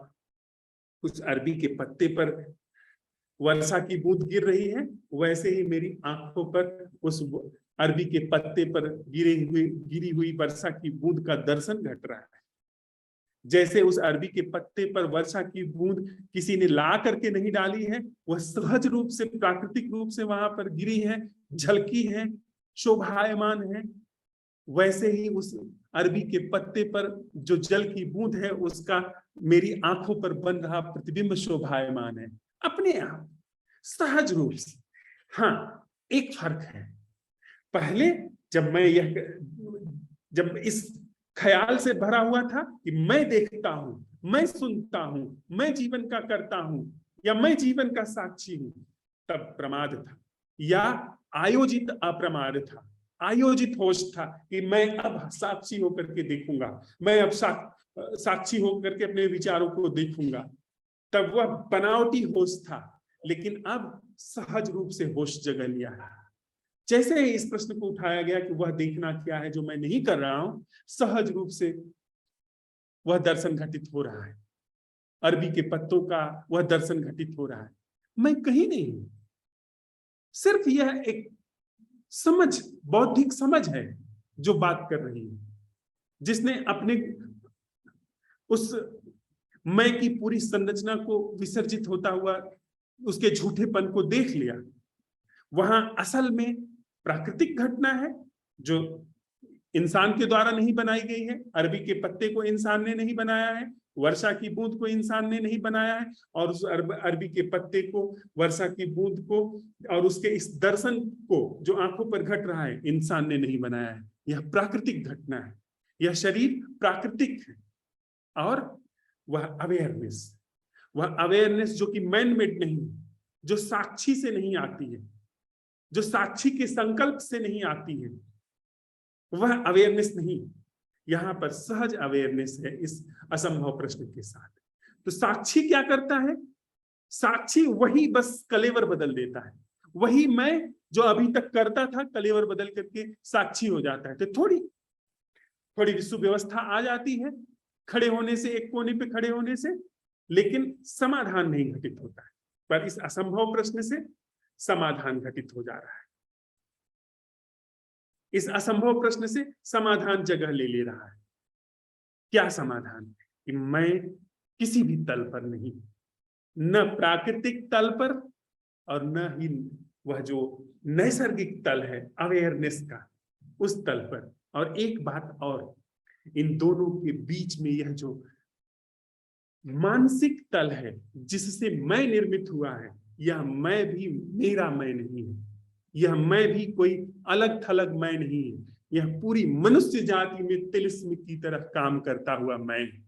कुछ अरबी के पत्ते पर वर्षा की बूंद गिर रही है, वैसे ही मेरी आंखों पर उस अरबी के पत्ते पर गिरी हुई वर्षा की बूंद का दर्शन घट रहा है। जैसे उस अरबी के पत्ते पर वर्षा की बूंद किसी ने ला करके नहीं डाली है, वह सहज रूप से, प्राकृतिक रूप से वहां पर गिरी है, झलकी है, शोभायमान है। वैसे ही उस अरबी के पत्ते पर जो जल की बूंद है, उसका मेरी आंखों पर बन रहा प्रतिबिंब शोभायमान है, अपने आप सहज रूप से। हाँ, एक फर्क है। पहले जब इस ख्याल से भरा हुआ था कि मैं देखता हूं, मैं सुनता हूं, मैं जीवन का करता हूं, या मैं जीवन का साक्षी हूं, तब प्रमाद था, या आयोजित अप्रमाद था, आयोजित होश था कि मैं अब साक्षी होकर के देखूंगा, मैं अब साक्षी होकर के अपने विचारों को देखूंगा। तब वह बनावटी होश था, लेकिन अब सहज रूप से होश जगह लिया है। जैसे ही इस प्रश्न को उठाया गया कि वह देखना क्या है जो मैं नहीं कर रहा हूं, सहज रूप से वह दर्शन घटित हो रहा है। अरबी के पत्तों का वह दर्शन घटित हो रहा है। मैं कहीं नहीं हूं, सिर्फ यह एक समझ, बौद्धिक समझ है जो बात कर रही है, जिसने अपने उस मैं की पूरी संरचना को विसर्जित होता हुआ उसके झूठेपन को देख लिया। वहां असल में प्राकृतिक घटना है जो इंसान के द्वारा नहीं बनाई गई है। अरबी के पत्ते को इंसान ने नहीं बनाया है, वर्षा की बूंद को इंसान ने नहीं बनाया है, और उस अरबी के पत्ते को, वर्षा की बूंद को, और उसके इस दर्शन को जो आंखों पर घट रहा है, इंसान ने नहीं बनाया है। यह प्राकृतिक घटना है, यह शरीर प्राकृतिक है। और वह अवेयरनेस जो कि मैन मेड नहीं, जो साक्षी से नहीं आती है, जो साक्षी के संकल्प से नहीं आती है, वह अवेयरनेस नहीं। यहां पर सहज अवेयरनेस है इस असंभव प्रश्न के साथ। तो साक्षी क्या करता है? साक्षी वही बस कलेवर बदल देता है। वही मैं जो अभी तक करता था कलेवर बदल करके साक्षी हो जाता है। तो थोड़ी थोड़ी सुव्यवस्था आ जाती है खड़े होने से, एक कोने पे खड़े होने से, लेकिन समाधान नहीं घटित होता है। पर इस असंभव प्रश्न से समाधान घटित हो जा रहा है। इस असंभव प्रश्न से समाधान जगह ले ले रहा है। क्या समाधान? कि मैं किसी भी तल पर नहीं, न प्राकृतिक तल पर और न ही वह जो नैसर्गिक तल है अवेयरनेस का, उस तल पर। और एक बात और, इन दोनों के बीच में यह जो मानसिक तल है जिससे मैं निर्मित हुआ है, यह मैं भी मेरा मैं नहीं है। यह मैं भी कोई अलग थलग मैं नहीं है। यह पूरी मनुष्य जाति में तिलिस्म की तरह काम करता हुआ मैं है।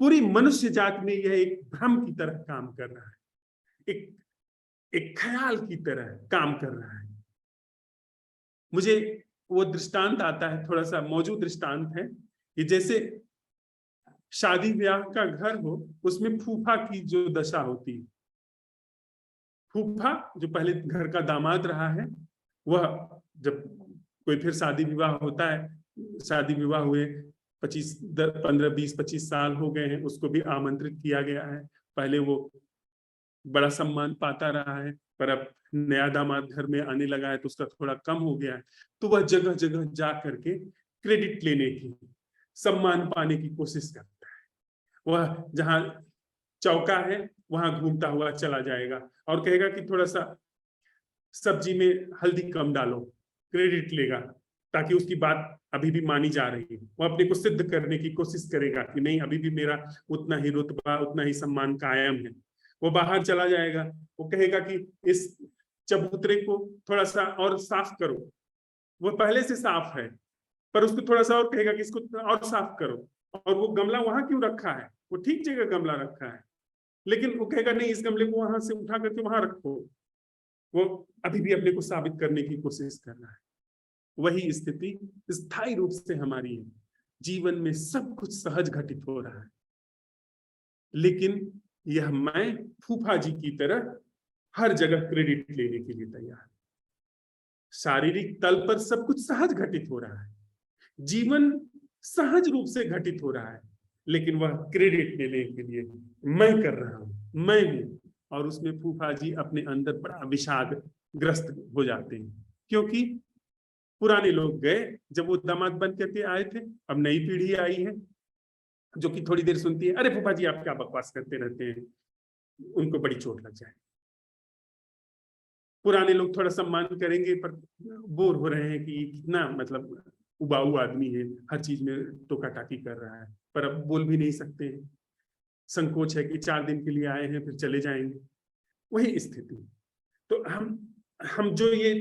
पूरी मनुष्य जाति में यह एक भ्रम की तरह काम कर रहा है, एक ख्याल की तरह काम कर रहा है। मुझे वो दृष्टांत आता है, थोड़ा सा मौजूद दृष्टांत है, कि जैसे शादी ब्याह का घर हो, उसमें फूफा की जो दशा होती है। फूफा जो पहले घर का दामाद रहा है, वह जब कोई फिर शादी विवाह होता है, शादी विवाह हुए 15-20-25 साल हो गए हैं, उसको भी आमंत्रित किया गया है। पहले वो बड़ा सम्मान पाता रहा है, पर अब नया दामाद घर में आने लगा है तो उसका थोड़ा कम हो गया है। तो वह जगह जगह जा करके क्रेडिट लेने की, सम्मान पाने की कोशिश करता है। वह जहां चौका है वहां घूमता हुआ चला जाएगा और कहेगा कि थोड़ा सा सब्जी में हल्दी कम डालो, क्रेडिट लेगा, ताकि उसकी बात अभी भी मानी जा रही है। वो अपने को सिद्ध करने की कोशिश करेगा कि नहीं, अभी भी मेरा उतना ही रुतबा, उतना ही सम्मान कायम है। वो बाहर चला जाएगा, वो कहेगा कि इस चबूतरे को थोड़ा सा और साफ करो। वो पहले से साफ है, पर उसको थोड़ा सा और कहेगा कि इसको और साफ करो। और वो गमला वहां क्यों रखा है? वो ठीक जगह गमला रखा है, लेकिन वो कहेगा नहीं, इस गमले को वहां से उठा करके वहां रखो। वो अभी भी अपने को साबित करने की कोशिश कर रहा है। वही स्थिति स्थायी रूप से हमारी है। जीवन में सब कुछ सहज घटित हो रहा है, लेकिन यह मैं फूफा जी की तरह हर जगह क्रेडिट लेने के लिए तैयार। शारीरिक तल पर सब कुछ सहज घटित हो रहा है, जीवन सहज रूप से घटित हो रहा है, लेकिन वह क्रेडिट लेने के लिए मैं कर रहा हूं, मैं हूं। और उसमें फूफा जी अपने अंदर बड़ा विषाद ग्रस्त हो जाते हैं, क्योंकि पुराने लोग गए जब वो दामाद बन करके आए थे। अब नई पीढ़ी आई है जो कि थोड़ी देर सुनती है, अरे फूफा जी आप क्या बकवास करते रहते हैं, उनको बड़ी चोट लग जाए। पुराने लोग थोड़ा सम्मान करेंगे, पर बोर हो रहे हैं कि कितना मतलब उबाऊ आदमी है, हर चीज में टोका टाकी कर रहा है, पर अब बोल भी नहीं सकते हैं। संकोच है कि 4 दिन के लिए आए हैं फिर चले जाएंगे, वही स्थिति। तो हम जो ये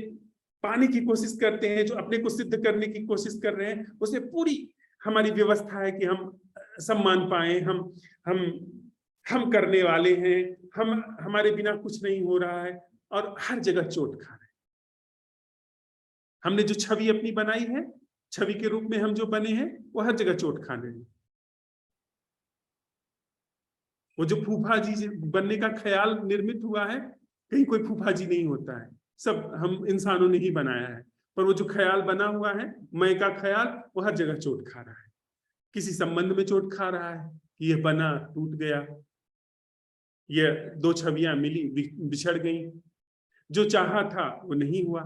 पाने की कोशिश करते हैं, जो अपने को सिद्ध करने की कोशिश कर रहे हैं, उसमें पूरी हमारी व्यवस्था है कि हम सम्मान पाए, हम करने वाले हैं, हमारे बिना कुछ नहीं हो रहा है, और हर जगह चोट खा रहे हैं। हमने जो छवि अपनी बनाई है, छवि के रूप में हम जो बने हैं, वो हर जगह चोट खा रहे हैं। वो जो फूफा जी बनने का ख्याल निर्मित हुआ है, कहीं कोई फूफा जी नहीं होता है, सब हम इंसानों ने ही बनाया है। पर वो जो ख्याल बना हुआ है, मैं का ख्याल, वो हर जगह चोट खा रहा है। किसी संबंध में चोट खा रहा है कि यह बना टूट गया, ये 2 छवियां मिली बिछड़ गई, जो चाहा था वो नहीं हुआ।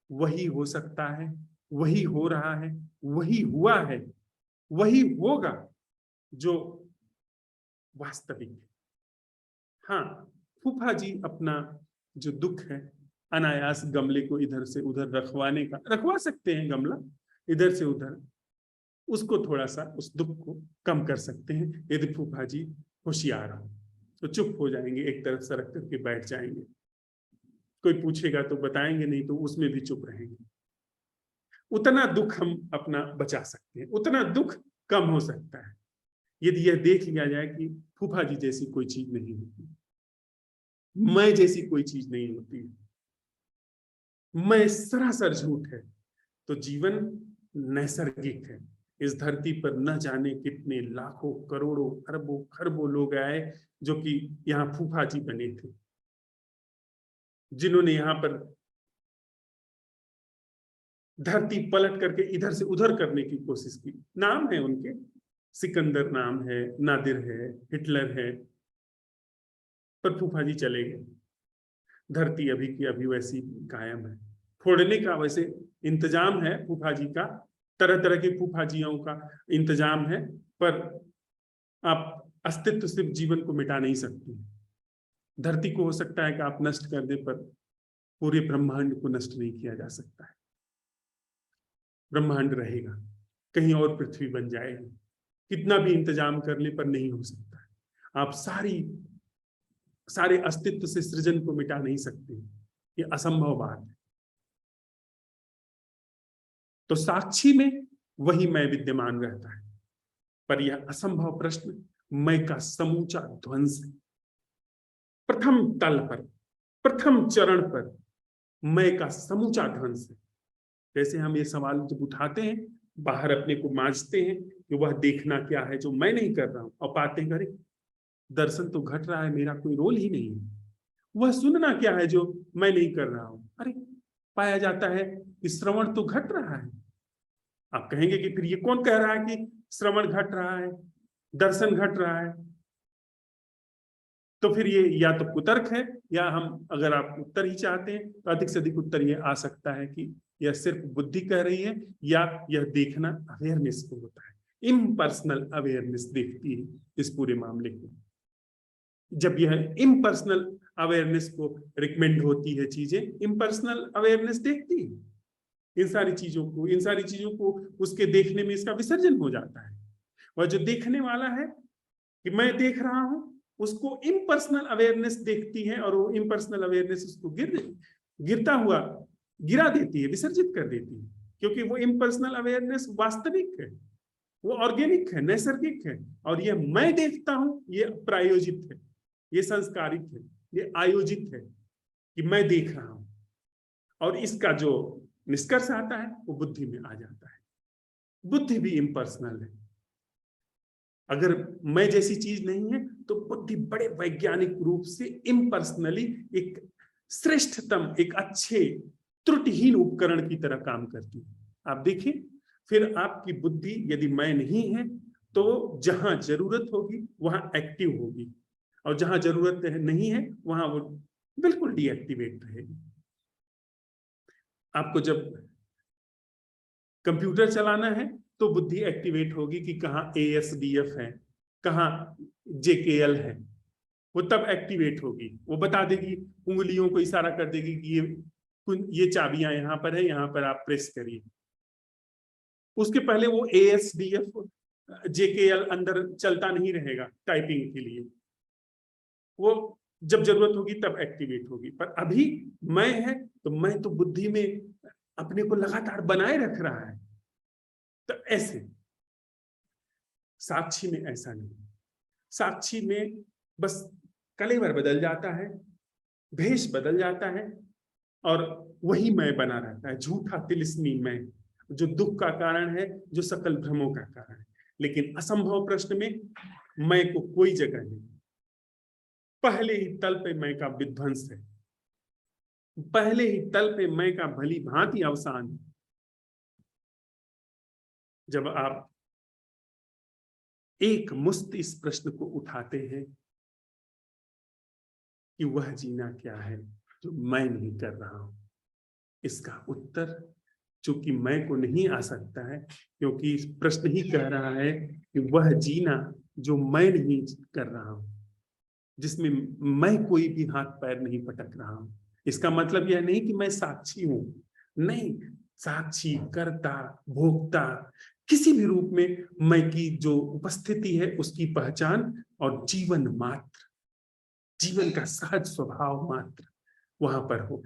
वही हो सकता है, वही हो रहा है, वही हुआ है, वही होगा जो वास्तविक है। हाँ, फूफा जी अपना जो दुख है, अनायास गमले को इधर से उधर रखवा सकते हैं, गमला इधर से उधर, उसको थोड़ा सा उस दुख को कम कर सकते हैं। यदि फूफा जी होशियार हो तो चुप हो जाएंगे, एक तरफ सरक करके बैठ जाएंगे। कोई पूछेगा तो बताएंगे, नहीं तो उसमें भी चुप रहेंगे। उतना दुख हम अपना बचा सकते हैं, उतना दुख कम हो सकता है, यदि यह देख लिया जाए कि फूफा जी जैसी कोई चीज नहीं होती। मैं जैसी कोई चीज नहीं होती, मैं सरासर झूठ है। तो जीवन नैसर्गिक है। इस धरती पर न जाने कितने लाखों करोड़ों अरबों खरबों लोग आए जो कि यहाँ फूफा जी बने थे, जिन्होंने यहाँ पर धरती पलट करके इधर से उधर करने की कोशिश की। नाम है उनके, सिकंदर नाम है, नादिर है, हिटलर है, पर फूफा जी चले गए। धरती अभी की अभी वैसी कायम है। फोड़ने का वैसे इंतजाम है फूफा जी का, तरह तरह के फूफा जियों का इंतजाम है, पर आप अस्तित्व सिर्फ जीवन को मिटा नहीं सकते। धरती को हो सकता है कि आप नष्ट कर दे, पर पूरे ब्रह्मांड को नष्ट नहीं किया जा सकता है। ब्रह्मांड रहेगा, कहीं और पृथ्वी बन जाएगी, कितना भी इंतजाम कर ले पर नहीं हो सकता है। आप सारे अस्तित्व से सृजन को मिटा नहीं सकते, ये असंभव बात है। तो साक्षी में वही मैं विद्यमान रहता है, पर यह असंभव प्रश्न मैं का समूचा ध्वंस है। प्रथम तल पर, प्रथम चरण पर मैं का समूचा ध्वंस है। जैसे हम ये सवाल जब उठाते हैं, बाहर अपने को मांझते हैं कि वह देखना क्या है जो मैं नहीं कर रहा हूं, और पाते हैं अरे दर्शन तो घट रहा है, मेरा कोई रोल ही नहीं है। वह सुनना क्या है जो मैं नहीं कर रहा हूं, अरे पाया जाता है कि श्रवण तो घट रहा है। आप कहेंगे कि फिर ये कौन कह रहा है कि श्रवण घट रहा है, दर्शन घट रहा है? तो फिर ये या तो कुतर्क है, या हम अगर आप उत्तर ही चाहते हैं तो अधिक से अधिक उत्तर ये आ सकता है कि यह सिर्फ बुद्धि कह रही है, या यह देखना अवेयरनेस को होता है। इम्पर्सनल अवेयरनेस देखती है इस पूरे मामले को। जब यह इम्पर्सनल अवेयरनेस को रिकमेंड होती है, चीजें इम्पर्सनल अवेयरनेस देखती है इन सारी चीजों को उसके देखने में इसका विसर्जन हो जाता है। वह जो देखने वाला है कि मैं देख रहा हूं, उसको इम्पर्सनल अवेयरनेस देखती है, और वो इम्पर्सनल अवेयरनेस उसको गिरता हुआ गिरा देती है, विसर्जित कर देती है, क्योंकि वो इम्पर्सनल अवेयरनेस वास्तविक है, वो ऑर्गेनिक है, नैसर्गिक है। और ये मैं देखता हूं, ये प्रायोजित है, ये संस्कारित है, ये आयोजित है कि मैं देख रहा हूं। और इसका जो निष्कर्ष आता है वो बुद्धि में आ जाता है। बुद्धि भी इम्पर्सनल है। अगर मैं जैसी चीज नहीं है तो बुद्धि बड़े वैज्ञानिक रूप से इम्पर्सनली एक श्रेष्ठतम, एक अच्छे त्रुटिहीन उपकरण की तरह काम करती है। आप देखिए, फिर आपकी बुद्धि यदि मैं नहीं है तो जहां जरूरत होगी वहां एक्टिव होगी, और जहां जरूरत नहीं है वहां वो बिल्कुल डीएक्टिवेट रहेगी। आपको जब कंप्यूटर चलाना है तो बुद्धि एक्टिवेट होगी कि कहाँ ASDF है, कहाँ JKL है, वो तब एक्टिवेट होगी। वो बता देगी, उंगलियों को इशारा कर देगी कि ये चाबियां यहाँ पर है, यहाँ पर आप प्रेस करिए। उसके पहले वो ASDF JKL अंदर चलता नहीं रहेगा टाइपिंग के लिए, वो जब जरूरत होगी तब एक्टिवेट होगी। पर अभी मैं है तो मैं तो बुद्धि में अपने को लगातार बनाए रख रहा है। तो ऐसे साक्षी में ऐसा नहीं। साक्षी में बस कलेवर बदल जाता है, भेष बदल जाता है, और वही मैं बना रहता है, झूठा तिलिस्मी मैं, जो दुख का कारण है, जो सकल भ्रमों का कारण है। लेकिन असंभव प्रश्न में मैं को कोई जगह नहीं। पहले ही तल पे मैं का विध्वंस है, पहले ही तल पे मैं का भली भांति अवसान है। जब आप एक मुस्त इस प्रश्न को उठाते हैं कि वह जीना क्या है जो मैं नहीं कर रहा हूं, इसका उत्तर चूंकि मैं को नहीं आ सकता है, क्योंकि इस प्रश्न ही कह रहा है कि वह जीना जो मैं नहीं कर रहा हूं, जिसमें मैं कोई भी हाथ पैर नहीं पटक रहा हूं। इसका मतलब यह नहीं कि मैं साक्षी हूं, नहीं, साक्षी, कर्ता, भोक्ता, किसी भी रूप में मैं की जो उपस्थिति है उसकी पहचान, और जीवन मात्र, जीवन का सहज स्वभाव मात्र वहां पर हो।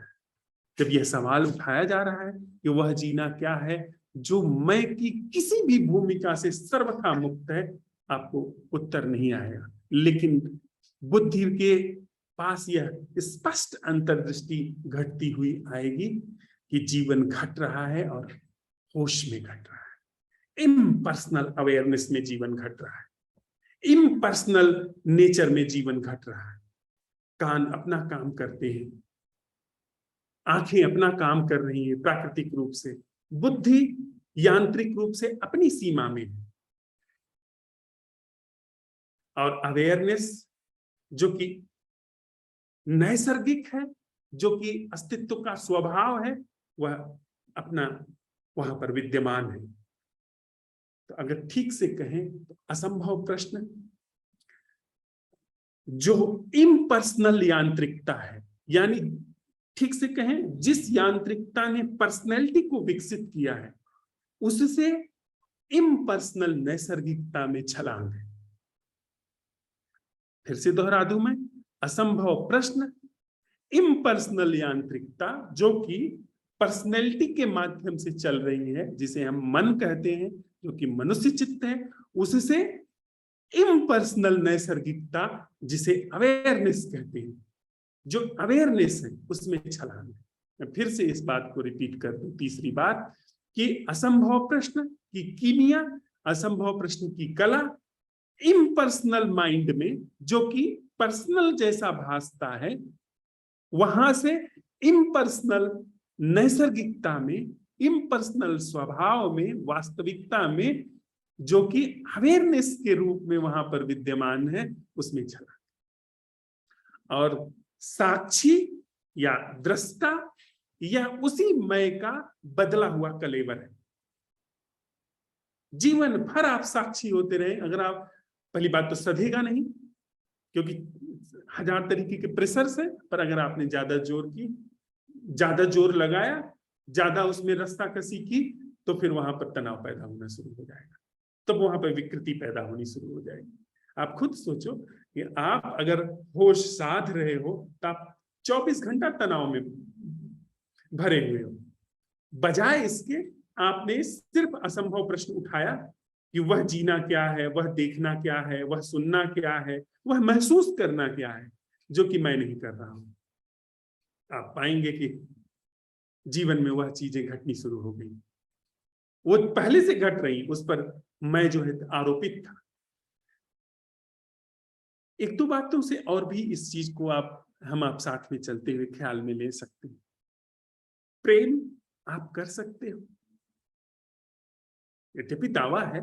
जब यह सवाल उठाया जा रहा है कि वह जीना क्या है जो मैं की किसी भी भूमिका से सर्वथा मुक्त है, आपको उत्तर नहीं आएगा। लेकिन बुद्धि के पास यह स्पष्ट अंतर्दृष्टि घटती हुई आएगी कि जीवन घट रहा है और होश में घट रहा है, इम्पर्सनल अवेयरनेस में जीवन घट रहा है, इम्पर्सनल नेचर में जीवन घट रहा है। कान अपना काम करते हैं, आंखें अपना काम कर रही हैं प्राकृतिक रूप से, बुद्धि यांत्रिक रूप से अपनी सीमा में है, और अवेयरनेस जो कि नैसर्गिक है, जो कि अस्तित्व का स्वभाव है, वह अपना वहां पर विद्यमान है। तो अगर ठीक से कहें तो असंभव प्रश्न जो इम्पर्सनल यांत्रिकता है, यानी ठीक से कहें जिस यांत्रिकता ने पर्सनैलिटी को विकसित किया है, उससे इम्पर्सनल नैसर्गिकता में छलांग है। फिर से दोहरा दूं मैं, असंभव प्रश्न इम्पर्सनल यांत्रिकता जो कि पर्सनैलिटी के माध्यम से चल रही है, जिसे हम मन कहते हैं, जो कि मनुष्य चित्त है, उससे इम्पर्सनल नैसर्गिकता जिसे अवेयरनेस कहते हैं, जो अवेयरनेस है उसमें छलांग है। मैं फिर से इस बात को रिपीट कर दूं, तीसरी बात, कि असंभव प्रश्न की कीमिया, असंभव प्रश्न की कला इम्पर्सनल माइंड में जो कि पर्सनल जैसा भासता है, वहां से इम्पर्सनल नैसर्गिकता में, इम्पर्सनल स्वभाव में, वास्तविकता में जो कि अवेयरनेस के रूप में वहां पर विद्यमान है, उसमें छला। और साक्षी या दृष्टा या उसी मय का बदला हुआ कलेवर है। जीवन भर आप साक्षी होते रहे, अगर आप, पहली बात तो सधेगा नहीं, क्योंकि 1000 तरीके के प्रेशर्स है, पर अगर आपने ज्यादा जोर की, ज्यादा जोर लगाया, ज्यादा उसमें रास्ता कसी की, तो फिर वहां पर तनाव पैदा होना शुरू हो जाएगा, तब वहां पर विकृति पैदा होनी शुरू हो जाएगी। आप खुद सोचो कि आप अगर होश साध रहे हो तो आप 24 घंटा तनाव में भरे हुए हो, बजाय इसके आपने सिर्फ असंभव प्रश्न उठाया कि वह जीना क्या है, वह देखना क्या है, वह सुनना क्या है, वह महसूस करना क्या है, जो कि मैं नहीं कर रहा हूं। आप पाएंगे कि जीवन में वह चीजें घटनी शुरू हो गई, वो पहले से घट रही, उस पर मैं जो है आरोपित था। एक दो बातों से और भी इस चीज को हम आप साथ में चलते हुए ख्याल में ले सकते हैं। प्रेम आप कर सकते हो, यद्यपि दावा है,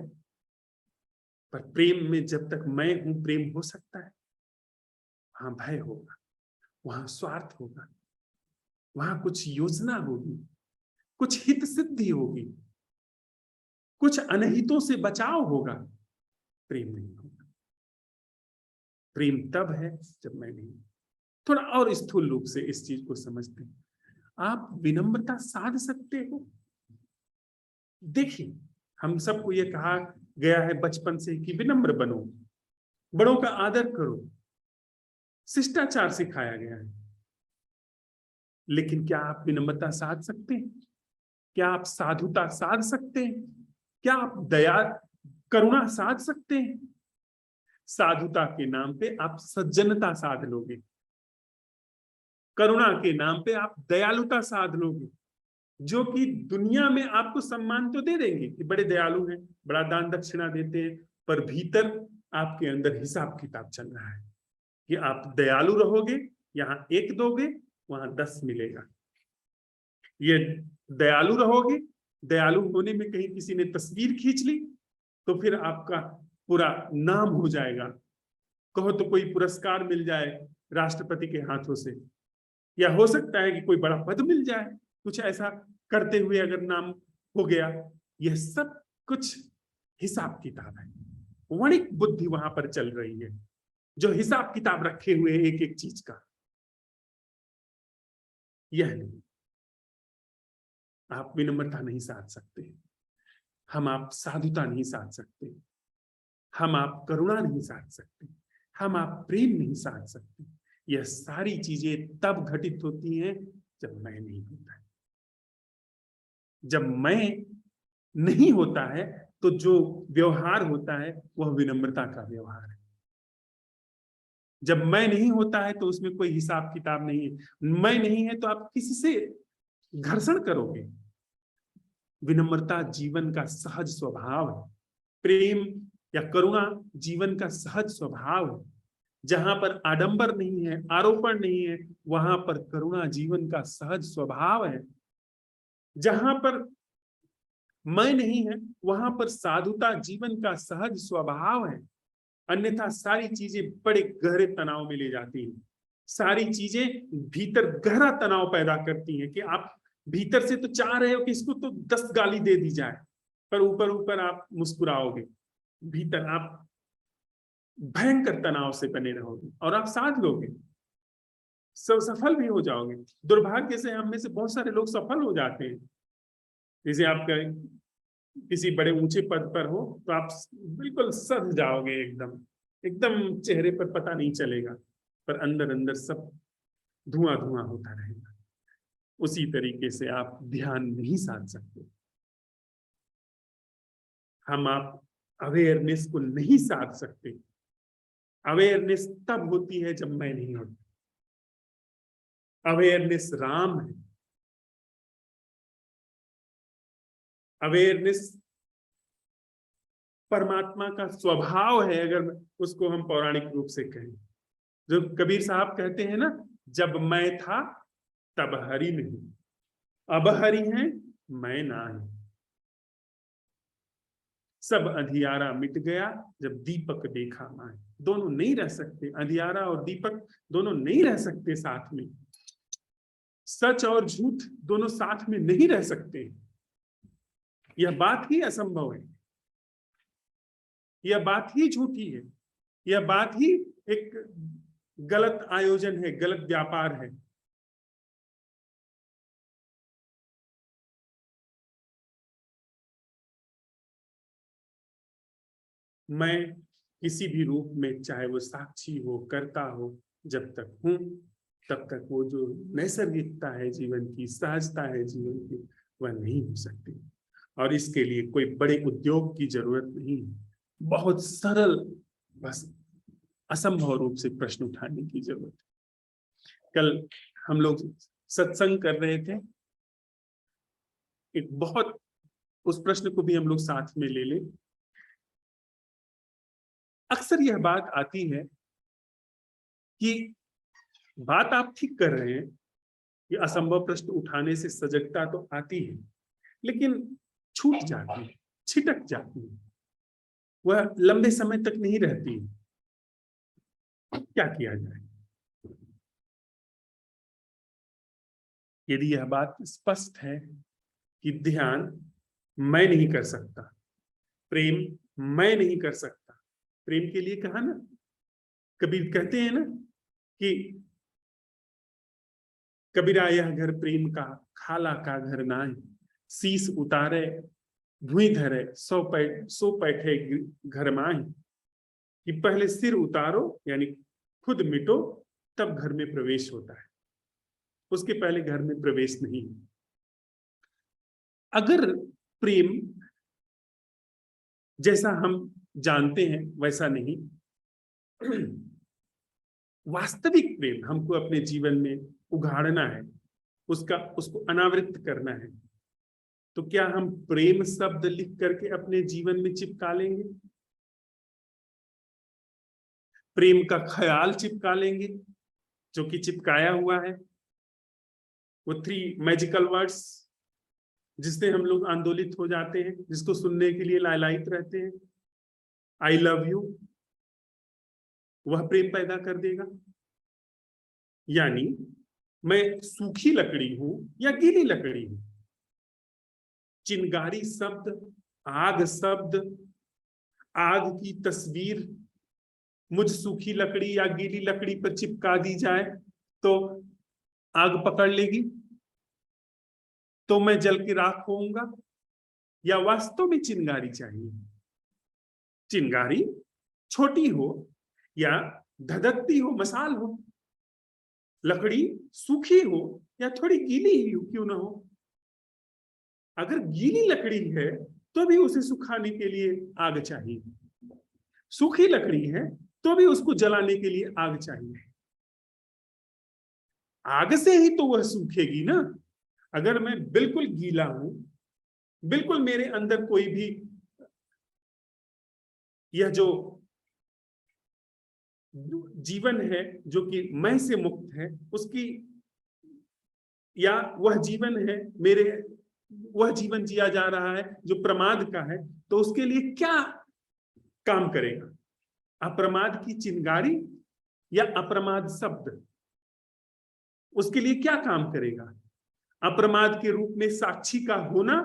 पर प्रेम में जब तक मैं हूं प्रेम हो सकता है। वहां भय होगा, वहां स्वार्थ होगा, वहां कुछ योजना होगी, कुछ हित सिद्धि होगी, कुछ अनहितों से बचाव होगा। प्रेम नहीं होगा। प्रेम तब है जब मैं नहीं। थोड़ा और स्थूल रूप से इस चीज को समझते हैं। आप विनम्रता साध सकते हो। देखिए, हम सबको ये कहा गया है बचपन से कि विनम्र बनो, बड़ों का आदर करो, शिष्टाचार सिखाया गया है। लेकिन क्या आप विनम्रता साध सकते हैं? क्या आप साधुता साध सकते हैं? क्या आप दया, करुणा साध सकते हैं? साधुता के नाम पे आप सज्जनता साध लोगे, करुणा के नाम पे आप दयालुता साध लोगे, जो कि दुनिया में आपको सम्मान तो दे देंगे कि बड़े दयालु हैं, बड़ा दान दक्षिणा देते हैं, पर भीतर आपके अंदर हिसाब किताब चल रहा है कि आप दयालु रहोगे, यहां 1 दोगे, वहां 10 मिलेगा। ये दयालु रहोगे, दयालु होने में कहीं किसी ने तस्वीर खींच ली तो फिर आपका पूरा नाम हो जाएगा। कहो तो कोई पुरस्कार मिल जाए राष्ट्रपति के हाथों से, या हो सकता है कि कोई बड़ा पद मिल जाए, कुछ ऐसा करते हुए अगर नाम हो गया। यह सब कुछ हिसाब किताब है, वणिक बुद्धि वहां पर चल रही है, जो हिसाब किताब रखे हुए एक एक चीज का। यह नहीं, आप विनम्रता नहीं साध सकते, हम आप साधुता नहीं साध सकते, हम आप करुणा नहीं साध सकते, हम आप प्रेम नहीं साध सकते। यह सारी चीजें तब घटित होती हैं जब मैं नहीं होता है। जब मैं नहीं होता है तो जो व्यवहार होता है वह विनम्रता का व्यवहार है। जब मैं नहीं होता है तो उसमें कोई हिसाब किताब नहीं है। मैं नहीं है तो आप किसी से घर्षण करोगे। विनम्रता जीवन का सहज स्वभाव है। प्रेम या करुणा जीवन का सहज स्वभाव है। जहां पर आडंबर नहीं है, आरोपण नहीं है, वहां पर करुणा जीवन का सहज स्वभाव है। जहां पर मैं नहीं है, वहां पर साधुता जीवन का सहज स्वभाव है। अन्यथा सारी चीजें बड़े गहरे तनाव में ले जाती हैं। सारी चीजें भीतर गहरा तनाव पैदा करती हैं कि आप भीतर से तो चाह रहे हो कि इसको तो 10 गाली दे दी जाए, पर ऊपर ऊपर आप मुस्कुराओगे, भीतर आप भयंकर तनाव से बने रहोगे और आप साथ लोगे, सब सफल भी हो जाओगे। दुर्भाग्य से हम में से बहुत सारे लोग सफल हो जाते हैं। जैसे आप किसी बड़े ऊंचे पद पर हो तो आप बिल्कुल सध जाओगे, एकदम एकदम चेहरे पर पता नहीं चलेगा, पर अंदर अंदर सब धुआं धुआं होता रहेगा। उसी तरीके से आप ध्यान नहीं साध सकते। आप अवेयरनेस को नहीं साध सकते। अवेयरनेस तब होती है जब मैं नहीं होता। अवेयरनेस राम है। अवेयरनेस परमात्मा का स्वभाव है, अगर उसको हम पौराणिक रूप से कहें। जो कबीर साहब कहते हैं ना, जब मैं था तब हरि नहीं, अब हरि है मैं ना है। सब अंधियारा मिट गया जब दीपक देखा माए। दोनों नहीं रह सकते, अंधियारा और दीपक दोनों नहीं रह सकते साथ में। सच और झूठ दोनों साथ में नहीं रह सकते। यह बात ही असंभव है। यह बात ही झूठी है। यह बात ही एक गलत आयोजन है, गलत व्यापार है। मैं किसी भी रूप में, चाहे वो साक्षी हो, कर्ता हो, जब तक हूं तब तक वो जो नैसर्गिकता है जीवन की, सहजता है जीवन की, वह नहीं हो सकती। और इसके लिए कोई बड़े उद्योग की जरूरत नहीं है। बहुत सरल, बस असंभव रूप से प्रश्न उठाने की जरूरत है। कल हम लोग सत्संग कर रहे थे, एक बहुत, उस प्रश्न को भी हम लोग साथ में ले ले। अक्सर यह बात आती है कि बात आप ठीक कर रहे हैं कि असंभव प्रश्न उठाने से सजगता तो आती है, लेकिन छूट जाती है, छिटक जाती है, वह लंबे समय तक नहीं रहती है। क्या किया जाए? यदि यह बात स्पष्ट है कि ध्यान मैं नहीं कर सकता, प्रेम मैं नहीं कर सकता। प्रेम के लिए कहा ना, कबीर कहते हैं ना कि कबीरा यह घर प्रेम का, खाला का घर नाय। शीश उतारे भुई धरे, सो पैठे घर माही। कि पहले सिर उतारो, यानी खुद मिटो, तब घर में प्रवेश होता है। उसके पहले घर में प्रवेश नहीं। अगर प्रेम जैसा हम जानते हैं वैसा नहीं, वास्तविक प्रेम हमको अपने जीवन में उघाड़ना है, उसको अनावृत करना है, तो क्या हम प्रेम शब्द लिख करके अपने जीवन में चिपका लेंगे? प्रेम का ख्याल चिपका लेंगे, जो कि चिपकाया हुआ है, वो 3 मैजिकल वर्ड्स जिससे हम लोग आंदोलित हो जाते हैं, जिसको सुनने के लिए लालायित रहते हैं। आई लव यू, वह प्रेम पैदा कर देगा। यानी मैं सूखी लकड़ी हूं या गीली लकड़ी हूं। चिंगारी शब्द, आग शब्द, आग की तस्वीर मुझ सूखी लकड़ी या गीली लकड़ी पर चिपका दी जाए तो आग पकड़ लेगी, तो मैं जल के राख होऊंगा। या वास्तव में चिंगारी चाहिए? चिंगारी छोटी हो या धधकती हो, मसाल हो, लकड़ी सूखी हो या थोड़ी गीली ही क्यों ना हो। अगर गीली लकड़ी है तो भी उसे सुखाने के लिए आग चाहिए। सूखी लकड़ी है तो भी उसको जलाने के लिए आग चाहिए। आग से ही तो वह सूखेगी ना। अगर मैं बिल्कुल गीला हूं, बिल्कुल मेरे अंदर कोई भी यह जो जीवन है जो कि मैं से मुक्त है, उसकी, या वह जीवन है मेरे, वह जीवन जिया जा रहा है जो प्रमाद का है, तो उसके लिए क्या काम करेगा? अप्रमाद की चिंगारी या अप्रमाद शब्द उसके लिए क्या काम करेगा? अप्रमाद के रूप में साक्षी का होना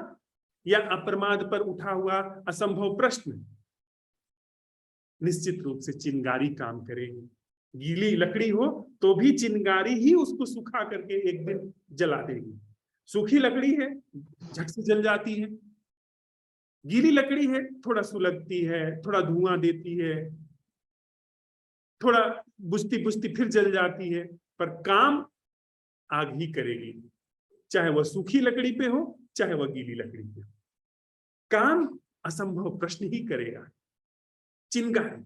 या अप्रमाद पर उठा हुआ असंभव प्रश्न? निश्चित रूप से चिंगारी काम करेगी। गीली लकड़ी हो तो भी चिंगारी ही उसको सुखा करके एक दिन जला देगी। सूखी लकड़ी है, झट से जल जाती है। गीली लकड़ी है, थोड़ा सुलगती है, थोड़ा धुआं देती है, थोड़ा बुझती बुझती फिर जल जाती है, पर काम आग ही करेगी, चाहे वह सूखी लकड़ी पे हो, चाहे वह गीली लकड़ी पे हो। काम असंभव प्रश्न ही करेगा। चिंगारी,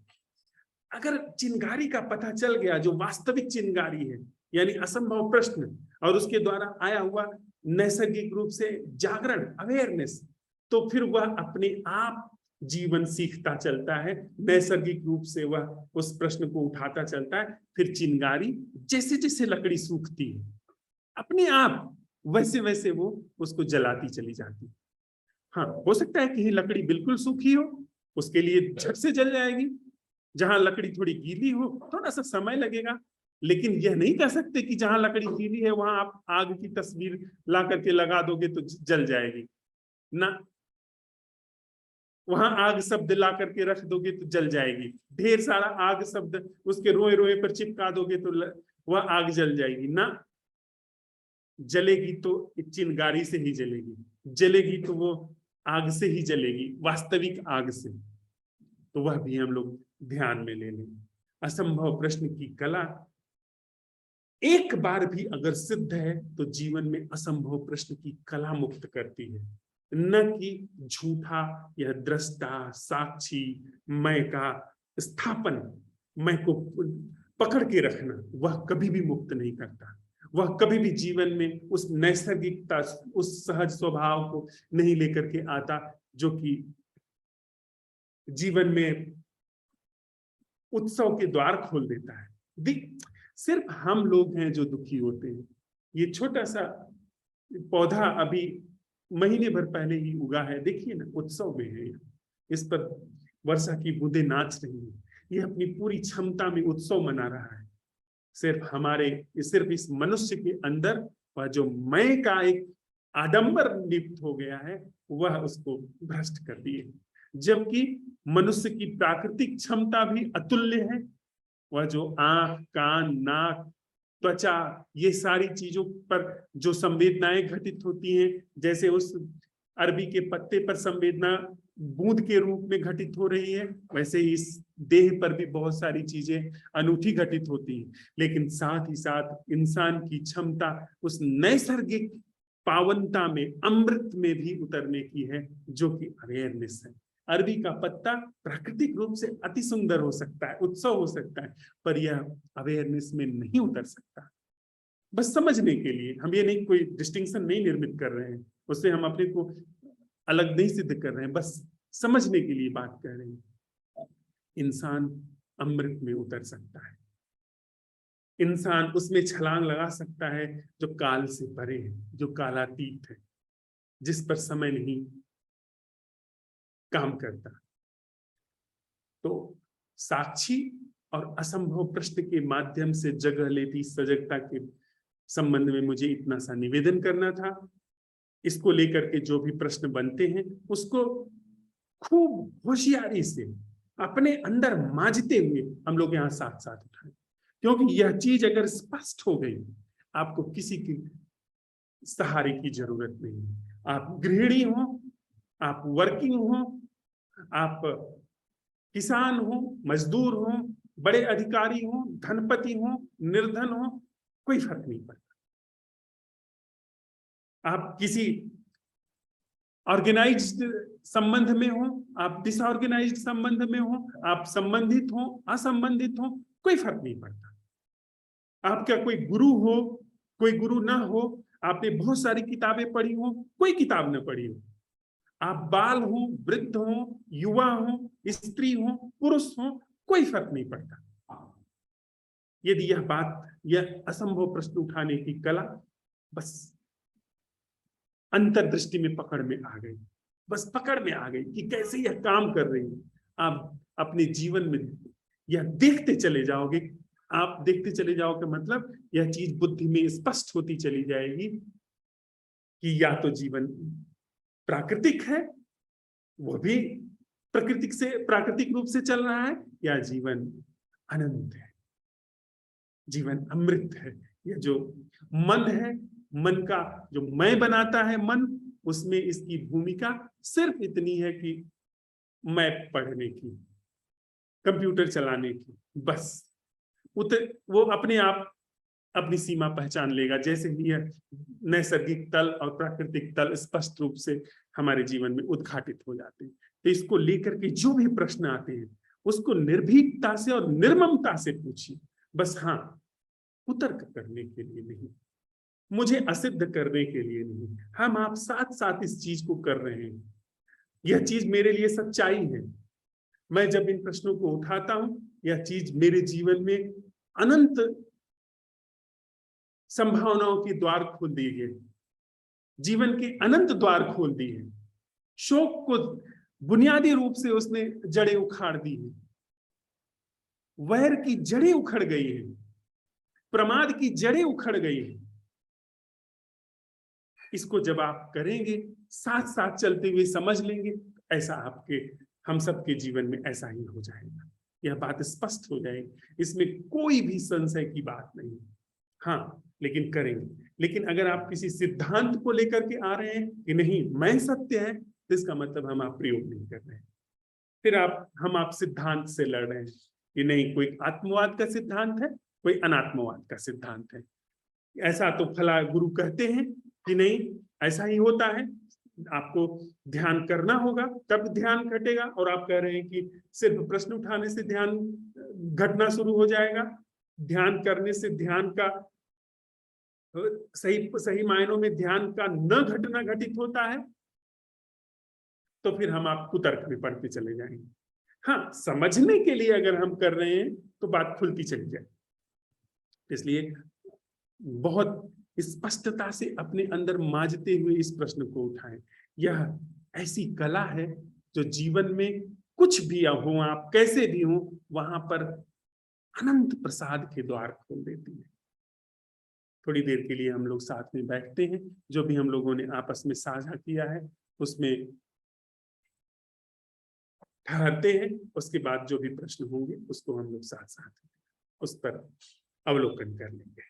अगर चिंगारी का पता चल गया, जो वास्तविक चिंगारी है, यानी असंभव प्रश्न और उसके द्वारा आया हुआ नैसर्गिक रूप से जागरण, अवेयरनेस, तो फिर वह अपने आप जीवन सीखता चलता है, नैसर्गिक रूप से वह उस प्रश्न को उठाता चलता है। फिर चिंगारी जैसे जैसे लकड़ी सूखती है, अपने आप वैसे वैसे वो उसको जलाती चली जाती है। हाँ, हो सकता है कि लकड़ी बिल्कुल सूखी हो, उसके लिए झट से जल जाएगी। जहां लकड़ी थोड़ी गीली हो, थोड़ा सा समय लगेगा। लेकिन यह नहीं कह सकते कि जहां लकड़ी गीली है वहां आप आग की तस्वीर ला करके लगा दोगे तो जल जाएगी ना। वहां आग शब्द ला करके रख दोगे तो जल जाएगी। ढेर सारा आग शब्द उसके रोए रोए पर चिपका दोगे तो वह आग जल जाएगी ना। जलेगी तो चिंगारी से ही जलेगी, जलेगी तो वो आग से ही जलेगी, वास्तविक आग से। तो वह भी हम लोग ध्यान में ले लें। असंभव प्रश्न की कला एक बार भी अगर सिद्ध है तो जीवन में असंभव प्रश्न की कला मुक्त करती है, न कि झूठा यह दृष्टा साक्षी मैं का स्थापन, मैं को पकड़ के रखना, वह कभी भी मुक्त नहीं करता। वह कभी भी जीवन में उस नैसर्गिकता, उस सहज स्वभाव को नहीं लेकर के आता जो कि जीवन में उत्सव के द्वार खोल देता है। सिर्फ हम लोग हैं जो दुखी होते हैं। ये छोटा सा पौधा अभी महीने भर पहले ही उगा है, देखिए ना, उत्सव में है। इस पर वर्षा की बूंदें नाच रही है। ये अपनी पूरी क्षमता में उत्सव मना रहा है। सिर्फ इस मनुष्य के अंदर वह जो मैं का एक आडंबर लिप्त हो गया है, वह उसको भ्रष्ट कर दिए। जबकि मनुष्य की प्राकृतिक क्षमता भी अतुल्य है। वह जो आंख, कान, नाक, त्वचा, ये सारी चीजों पर जो संवेदनाएं घटित होती हैं, जैसे उस अरबी के पत्ते पर संवेदना बूंद के रूप में घटित हो रही है, वैसे ही इस देह पर भी बहुत सारी चीजें अनूठी घटित होती हैं। लेकिन साथ ही साथ इंसान की क्षमता उस नैसर्गिक पावनता में, अमृत में भी उतरने की है, जो कि अवेयरनेस है। अरबी का पत्ता प्राकृतिक रूप से अति सुंदर हो सकता है, उत्सव हो सकता है, पर यह अवेयरनेस में नहीं उतर सकता। बस समझने के लिए हम ये नहीं, कोई डिस्टिंक्शन नहीं निर्मित कर रहे हैं, उससे हम अपने को अलग नहीं सिद्ध कर रहे हैं, बस समझने के लिए बात कर रहे हैं। इंसान अमृत में उतर सकता है, इंसान उसमें छलांग लगा सकता है जो काल से परे है, जो कालातीत है, जिस पर समय नहीं काम करता। तो साक्षी और असंभव प्रश्न के माध्यम से जगह लेती सजगता के संबंध में मुझे इतना सा निवेदन करना था। इसको लेकर के जो भी प्रश्न बनते हैं उसको खूब होशियारी से अपने अंदर मांझते हुए हम लोग यहाँ साथ साथ उठाएं, क्योंकि यह चीज अगर स्पष्ट हो गई, आपको किसी की सहारे की जरूरत नहीं। आप गृहिणी हो, आप वर्किंग हो, आप किसान हो, मजदूर हो, बड़े अधिकारी हो, धनपति हो, निर्धन हो, कोई फर्क नहीं पड़ता। आप किसी ऑर्गेनाइज्ड संबंध में हो, आप डिसऑर्गेनाइज्ड संबंध में हो, आप संबंधित हो, असंबंधित हो, कोई फर्क नहीं पड़ता। आपका कोई गुरु हो, कोई गुरु ना हो, आपने बहुत सारी किताबें पढ़ी हो, कोई किताब न पढ़ी हो, आप बाल हो, वृद्ध हो, युवा हो, स्त्री हो, पुरुष हो, कोई फर्क नहीं पड़ता। यदि यह असंभव प्रश्न उठाने की कला बस अंतर्दृष्टि में पकड़ में आ गई, बस पकड़ में आ गई कि कैसे यह काम कर रही है, आप अपने जीवन में यह देखते चले जाओगे। आप देखते चले जाओगे मतलब यह चीज बुद्धि में स्पष्ट होती चली जाएगी कि या तो जीवन प्राकृतिक है, वो भी प्राकृतिक रूप से चल रहा है, या जीवन अनंत है, जीवन अमृत है। यह जो मन है, मन का जो मैं बनाता है मन, उसमें इसकी भूमिका सिर्फ इतनी है कि मैं पढ़ने की, कंप्यूटर चलाने की, बस वो अपने आप अपनी सीमा पहचान लेगा। जैसे ही यह नैसर्गिक तल और प्राकृतिक तल स्पष्ट रूप से हमारे जीवन में उद्घाटित हो जाते हैं, तो इसको लेकर के जो भी प्रश्न आते हैं उसको निर्भीकता से और निर्ममता से पूछिए। बस हाँ, कुतर्क करने के लिए नहीं, मुझे असिद्ध करने के लिए नहीं, हम आप साथ साथ इस चीज को कर रहे हैं, यह चीज मेरे लिए सच्चाई है। मैं जब इन प्रश्नों को उठाता हूं, यह चीज मेरे जीवन में अनंत संभावनाओं के द्वार खोल दिए गए, जीवन के अनंत द्वार खोल दिए हैं। शोक को बुनियादी रूप से उसने जड़ें उखाड़ दी हैं, वैर की जड़ें उखड़ गई हैं, प्रमाद की जड़ें उखड़ गई हैं। इसको जब आप करेंगे, साथ साथ चलते हुए समझ लेंगे, ऐसा आपके हम सबके जीवन में ऐसा ही हो जाएगा। यह बात स्पष्ट हो जाएगी, इसमें कोई भी संशय की बात नहीं। हाँ, लेकिन करेंगे। लेकिन अगर आप किसी सिद्धांत को लेकर के आ रहे हैं कि नहीं मैं सत्य है, तो इसका मतलब हम आप प्रयोग नहीं कर रहे हैं। फिर हम आप सिद्धांत से लड़ रहे हैं कि नहीं, कोई आत्मवाद का सिद्धांत है, कोई अनात्मवाद का सिद्धांत है। ऐसा तो फला गुरु कहते हैं कि नहीं, ऐसा ही होता है, आपको ध्यान करना होगा तब ध्यान घटेगा, और आप कह रहे हैं कि सिर्फ प्रश्न उठाने से ध्यान घटना शुरू हो जाएगा। ध्यान करने से ध्यान का सही सही मायनों में ध्यान का न घटना घटित होता है, तो फिर हम आप कुतर्क में पढ़ते चले जाएंगे। हाँ, समझने के लिए अगर हम कर रहे हैं तो बात खुलती चली जाए। इसलिए बहुत स्पष्टता से अपने अंदर मांझते हुए इस प्रश्न को उठाएं। यह ऐसी कला है जो जीवन में कुछ भी हो, आप कैसे भी हो, वहां पर अनंत प्रसाद के द्वार खोल देती है। थोड़ी देर के लिए हम लोग साथ में बैठते हैं, जो भी हम लोगों ने आपस में साझा किया है उसमें ठहरते हैं। उसके बाद जो भी प्रश्न होंगे उसको हम लोग साथ साथ उस पर अवलोकन कर लेंगे।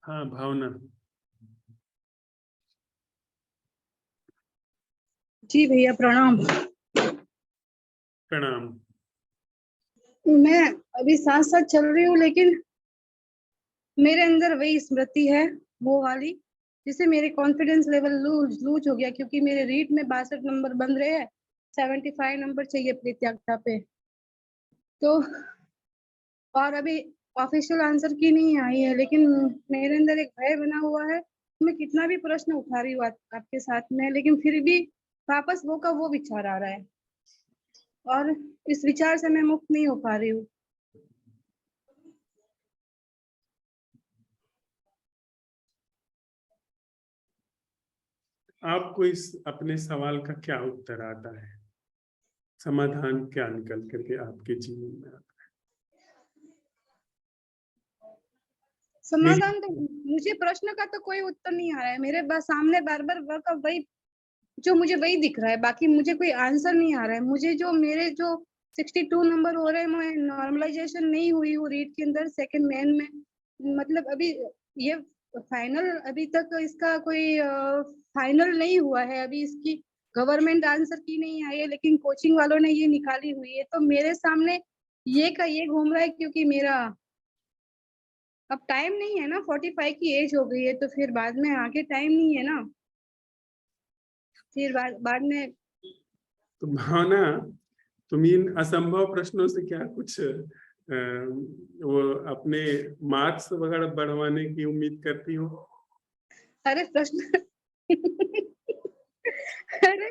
हाँ भावना। जी भैया प्रणाम। प्रणाम। मैं अभी साथ साथ चल रही हूँ, लेकिन मेरे अंदर वही स्मृति है, वो वाली, जिससे मेरे कॉन्फिडेंस लेवल लूज लूज हो गया, क्योंकि मेरे रीट में 62 नंबर बन रहे हैं। 75 नंबर चाहिए प्रत्याक्षा पे। तो और अभी ऑफिशियल आंसर की नहीं आई है, लेकिन मेरे अंदर एक भय बना हुआ है। मैं कितना भी प्रश्न उठा रही हूँ आपके साथ में, लेकिन फिर भी वापस वो का वो विचार आ रहा है, और इस विचार से मैं मुक्त नहीं हो पा रही हूँ। आपको इस अपने सवाल का क्या उत्तर आता है? समाधान क्या निकल करके आपके जीवन में आता है? मेरी समाधान तो मुझे प्रश्न का तो कोई उत्तर नहीं आ रहा है मेरे बस सामने, बार बार वर्क वही, जो मुझे वही दिख रहा है, बाकी मुझे कोई आंसर नहीं आ रहा है। मुझे जो मेरे जो 62 नंबर हो रहे हैं, मैं नॉर्मलाइजेशन नहीं हुई हूँ रीड के अंदर सेकंड मैन में। मतलब अभी ये फाइनल, अभी तक इसका कोई फाइनल नहीं हुआ है, अभी इसकी गवर्नमेंट आंसर की नहीं आई है, लेकिन कोचिंग वालों ने ये निकाली हुई है। तो मेरे सामने ये का ये घूम रहा है, क्योंकि मेरा अब टाइम नहीं है ना, 45 की एज हो गई है, तो फिर बाद में आगे टाइम नहीं है ना, फिर बाद में। तो भावना, तुम इन असंभव प्रश्नों से क्या कुछ वो अपने मार्क्स वगैरह बढ़वाने की उम्मीद करती हो? अरे प्रश्न अरे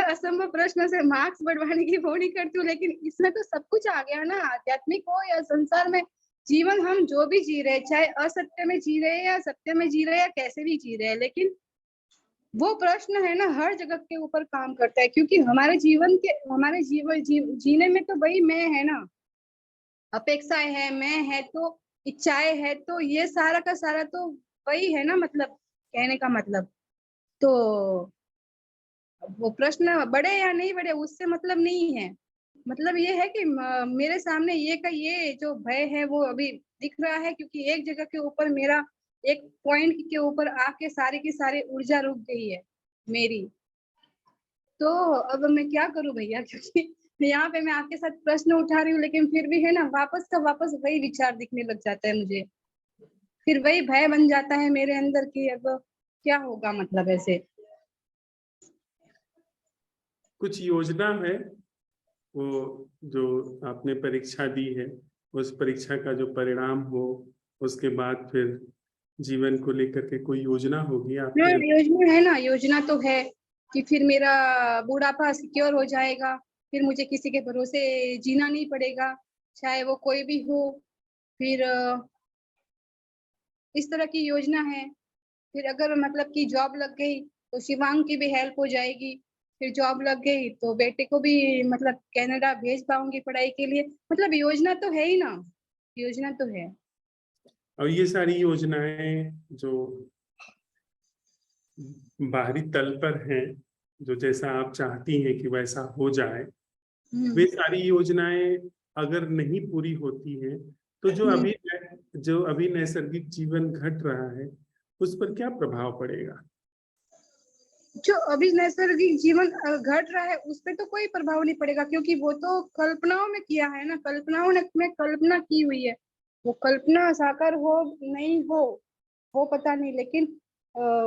असंभव प्रश्न से मार्क्स बढ़वाने की वो नहीं करती हूँ, लेकिन इसमें तो सब कुछ आ गया ना, आध्यात्मिक हो या संसार में। जीवन हम जो भी जी रहे हैं, चाहे असत्य में जी रहे हैं या सत्य में जी रहे हैं या कैसे भी जी रहे हैं, लेकिन वो प्रश्न है ना, हर जगह के ऊपर काम करता है, क्योंकि हमारे जीने में तो वही मैं है ना, अपेक्षाएं है, मैं है तो इच्छाएं है, तो ये सारा का सारा तो वही है ना, मतलब कहने का मतलब। तो वो प्रश्न बड़े या नहीं बड़े उससे मतलब नहीं है। मतलब ये है कि मेरे सामने ये का ये जो भय है वो अभी दिख रहा है, क्योंकि एक जगह के ऊपर मेरा एक पॉइंट के ऊपर आके सारी की सारी ऊर्जा रुक गई है मेरी। तो अब मैं क्या करूं भैया, क्योंकि यहाँ पे मैं आपके साथ प्रश्न उठा रही हूँ, लेकिन फिर भी है ना, वापस का वापस वही विचार दिखने लग जाता है मुझे, फिर वही भय बन जाता है मेरे अंदर कि अब क्या होगा, मतलब ऐसे। कुछ योजना है वो जो आपने परीक्षा दी है, उस परीक्षा का जो परिणाम हो, उसके बाद फिर जीवन को लेकर के कोई योजना होगी हाँ आपके? योजना है ना, योजना तो है कि फिर मेरा बुढ़ापा सिक्योर हो जाएगा, फिर मुझे किसी के भरोसे जीना नहीं पड़ेगा, चाहे वो कोई भी हो। फिर इस तरह की योजना है। फिर अगर मतलब कि जॉब लग गई तो शिवांग की भी हेल्प हो जाएगी। फिर जॉब लग गई तो बेटे को भी मतलब कनाडा भेज पाऊंगी पढ़ाई के लिए। मतलब योजना तो है ही ना, योजना तो है। और ये सारी योजनाएं जो बाहरी तल पर हैं, जो जैसा आप चाहती हैं कि वैसा हो जाए, वे हम्म। सारी योजनाएं अगर नहीं पूरी होती हैं, तो हम्म। जो अभी नैसर्गिक जीवन घट रहा है, उस पर क्या प्रभाव पड़ेगा? जो अभी नैसर्गिक जीवन घट रहा है उस पर तो कोई प्रभाव नहीं पड़ेगा, क्योंकि वो तो कल्पनाओं में किया है ना, कल्पनाओं ने में कल्पना की हुई है। वो कल्पना साकार हो नहीं हो वो पता नहीं, लेकिन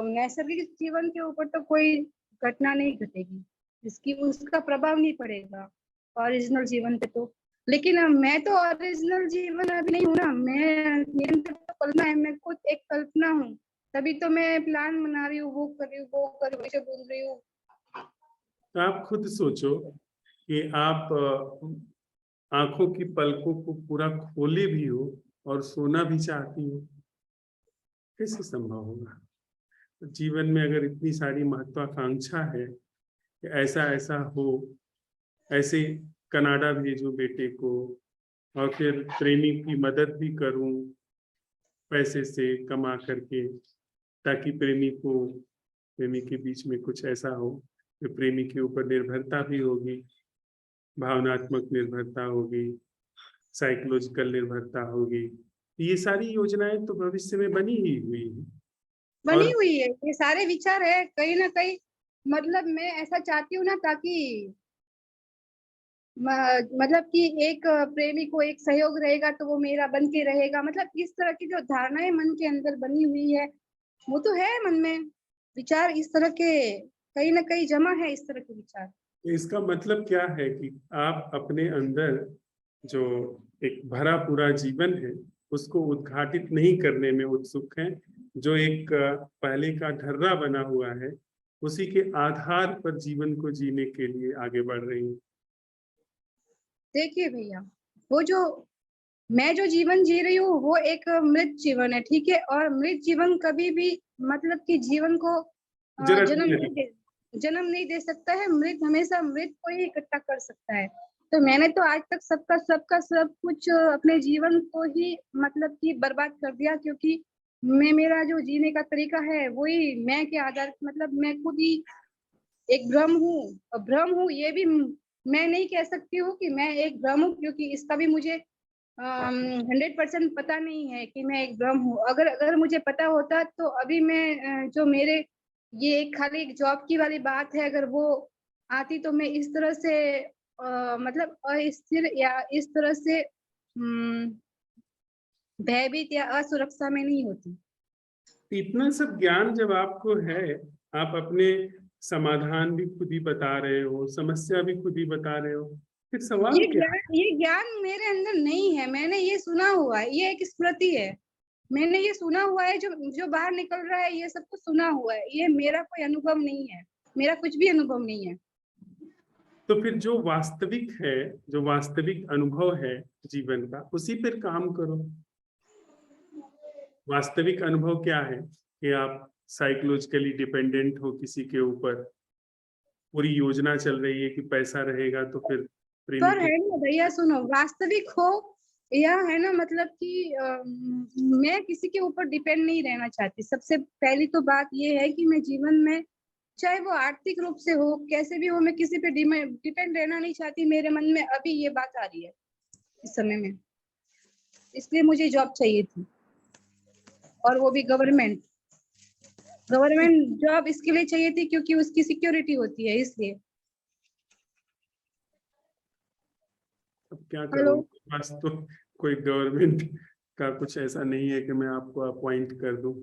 नैसर्गिक जीवन के ऊपर तो कोई घटना नहीं घटेगी, इसकी उसका प्रभाव नहीं पड़ेगा ओरिजिनल जीवन पे तो। लेकिन मैं तो ओरिजिनल जीवन अभी नहीं हूँ ना, मैं मेरे अंदर तो कल्पना है, मैं खुद एक कल्पना हूँ, तभी तो मैं प्लान बना रही हूँ, वो कर रही हूँ, वो कर रही हूँ, ऐसे बोल रही हूँ। तो आप खुद सोचो कि आप आंखों की पलकों को पूरा खोले भी हो और सोना भी चाहती हो, कैसे संभव होगा? तो जीवन में अगर इतनी सारी महत्वाकांक्षा है कि ऐसा ऐसा हो, ऐसे कनाडा भेजूं बेटे को, और फिर प्रेमी की मदद भी करूं पैसे से कमा करके, ताकि प्रेमी के बीच में कुछ ऐसा हो कि प्रेमी के ऊपर निर्भरता भी होगी, भावनात्मक निर्भरता होगी, साइकोलॉजिकल निर्भरता होगी, ये सारी योजनाएं तो भविष्य में बनी ही हुई है। बनी और हुई है, ये सारे विचार है कहीं ना कहीं। मतलब मैं ऐसा चाहती हूँ ना, ताकि मतलब कि एक प्रेमी को एक सहयोग रहेगा तो वो मेरा बन के रहेगा, मतलब इस तरह की जो धारणाएं मन के अंदर बनी हुई है, वो तो है मन में। विचार इस तरह के कहीं ना कहीं जमा है, इस तरह के विचार। इसका मतलब क्या है कि आप अपने अंदर जो एक भरा पूरा जीवन है उसको उद्घाटित नहीं करने में उत्सुक हैं। जो एक पहले का ढर्रा बना हुआ है उसी के आधार पर जीवन को जीने के लिए आगे बढ़ रही हैं। देखिए भैया, वो जो मैं जो जीवन जी रही हूँ वो एक मृत जीवन है, ठीक है। और मृत जीवन कभी भी मतलब कि जीवन को जरा जन्म नहीं दे सकता है। मृत हमेशा मृत को ही इकट्ठा कर सकता है। तो मैंने तो आज तक सबका सब कुछ अपने जीवन को ही मतलब कि बर्बाद कर दिया, क्योंकि मेरा जो जीने का तरीका है वही मैं के आधार, मतलब मैं खुद ही एक भ्रम हूँ। भ्रम हूँ ये भी मैं नहीं कह सकती हूँ कि मैं एक भ्रम हूँ, क्योंकि इसका भी मुझे 100% पता नहीं है कि मैं एक भ्रम हूँ। अगर अगर मुझे पता होता तो अभी मैं जो मेरे ये एक खाली एक जॉब की वाली बात है, अगर वो आती तो मैं इस तरह से मतलब अस्थिर या इस तरह से भयभीत या असुरक्षा में नहीं होती। इतना सब ज्ञान जब आपको है, आप अपने समाधान भी खुद ही बता रहे हो, समस्या भी खुद ही बता रहे हो, फिर सवाल क्या है? ये ज्ञान मेरे अंदर नहीं है, मैंने ये सुना हुआ है, ये एक स्मृति है। मैंने ये सुना हुआ है, जो जो बाहर निकल रहा है ये सब कुछ सुना हुआ है, ये मेरा कोई अनुभव नहीं है, मेरा कुछ भी अनुभव नहीं है। तो फिर जो वास्तविक है, जो वास्तविक अनुभव है जीवन का, उसी पर काम करो। वास्तविक अनुभव क्या है कि आप साइकोलॉजिकली डिपेंडेंट हो किसी के ऊपर, पूरी योजना चल रही है कि पैसा रहेगा तो फिर प्रेमी पर को। है ना भैया, सुनो, वास्तविक हो या है ना, मतलब कि मैं किसी के ऊपर डिपेंड नहीं रहना चाहती। सबसे पहली तो बात ये है कि मैं जीवन में, चाहे वो आर्थिक रूप से हो, कैसे भी हो, मैं किसी पे डिपेंड रहना नहीं चाहती। मेरे मन में अभी ये बात आ रही है इस समय में, इसलिए मुझे जॉब चाहिए थी, और वो भी गवर्नमेंट जॉब इसके लिए चाहिए थी क्योंकि उसकी सिक्योरिटी होती है, इसलिए। अब क्या हेलो। करूं, बस तो कोई गवर्नमेंट का कुछ ऐसा नहीं है कि मैं आपको अपॉइंट कर दूं।